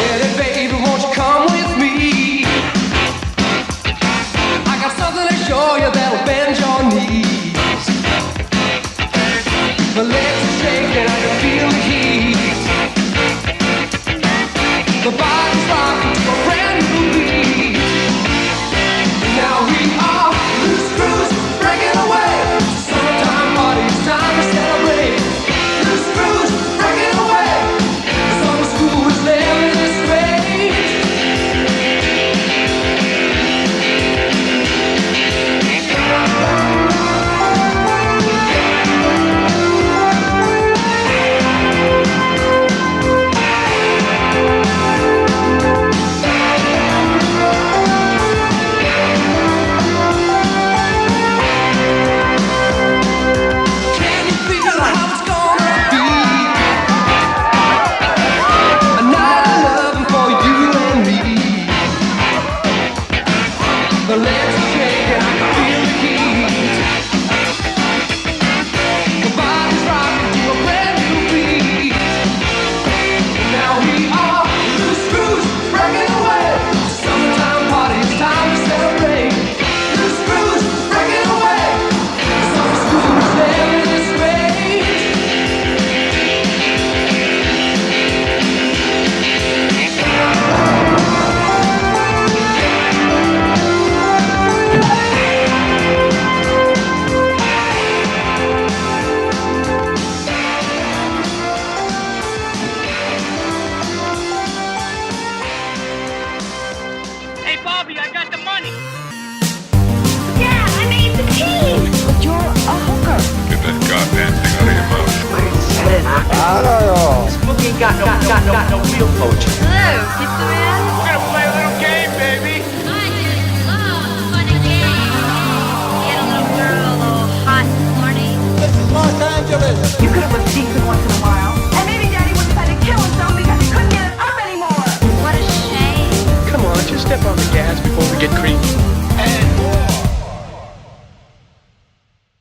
Pretty baby, won't you come with me? I got something to show you that'll bend your knees. My legs are shaking, I can feel the heat. The body's rocking to a brand new beat. Now we are loose screws breaking away. Summertime party, it's time to celebrate. Loose screws breaking away. Summer school is there in this way. Can you feel how it's gonna be? A night of loving for you and me. The legs are shaking, I can feel the heat. The body's rocking to a brand new beat. Now we are loose screws breaking away. Summertime party, it's time to celebrate. Loose screws breaking away. Summer school is there in this way. Hey, Bobby, I got the money. Yeah, I made the team. But you're a hooker. Get that goddamn thing out of your mouth. This bookie ain't got no real coach. Hello, Pizza Man. We're gonna play a little game, baby. I just love fun and games. Get a little girl all hot and horny. You could have been decent once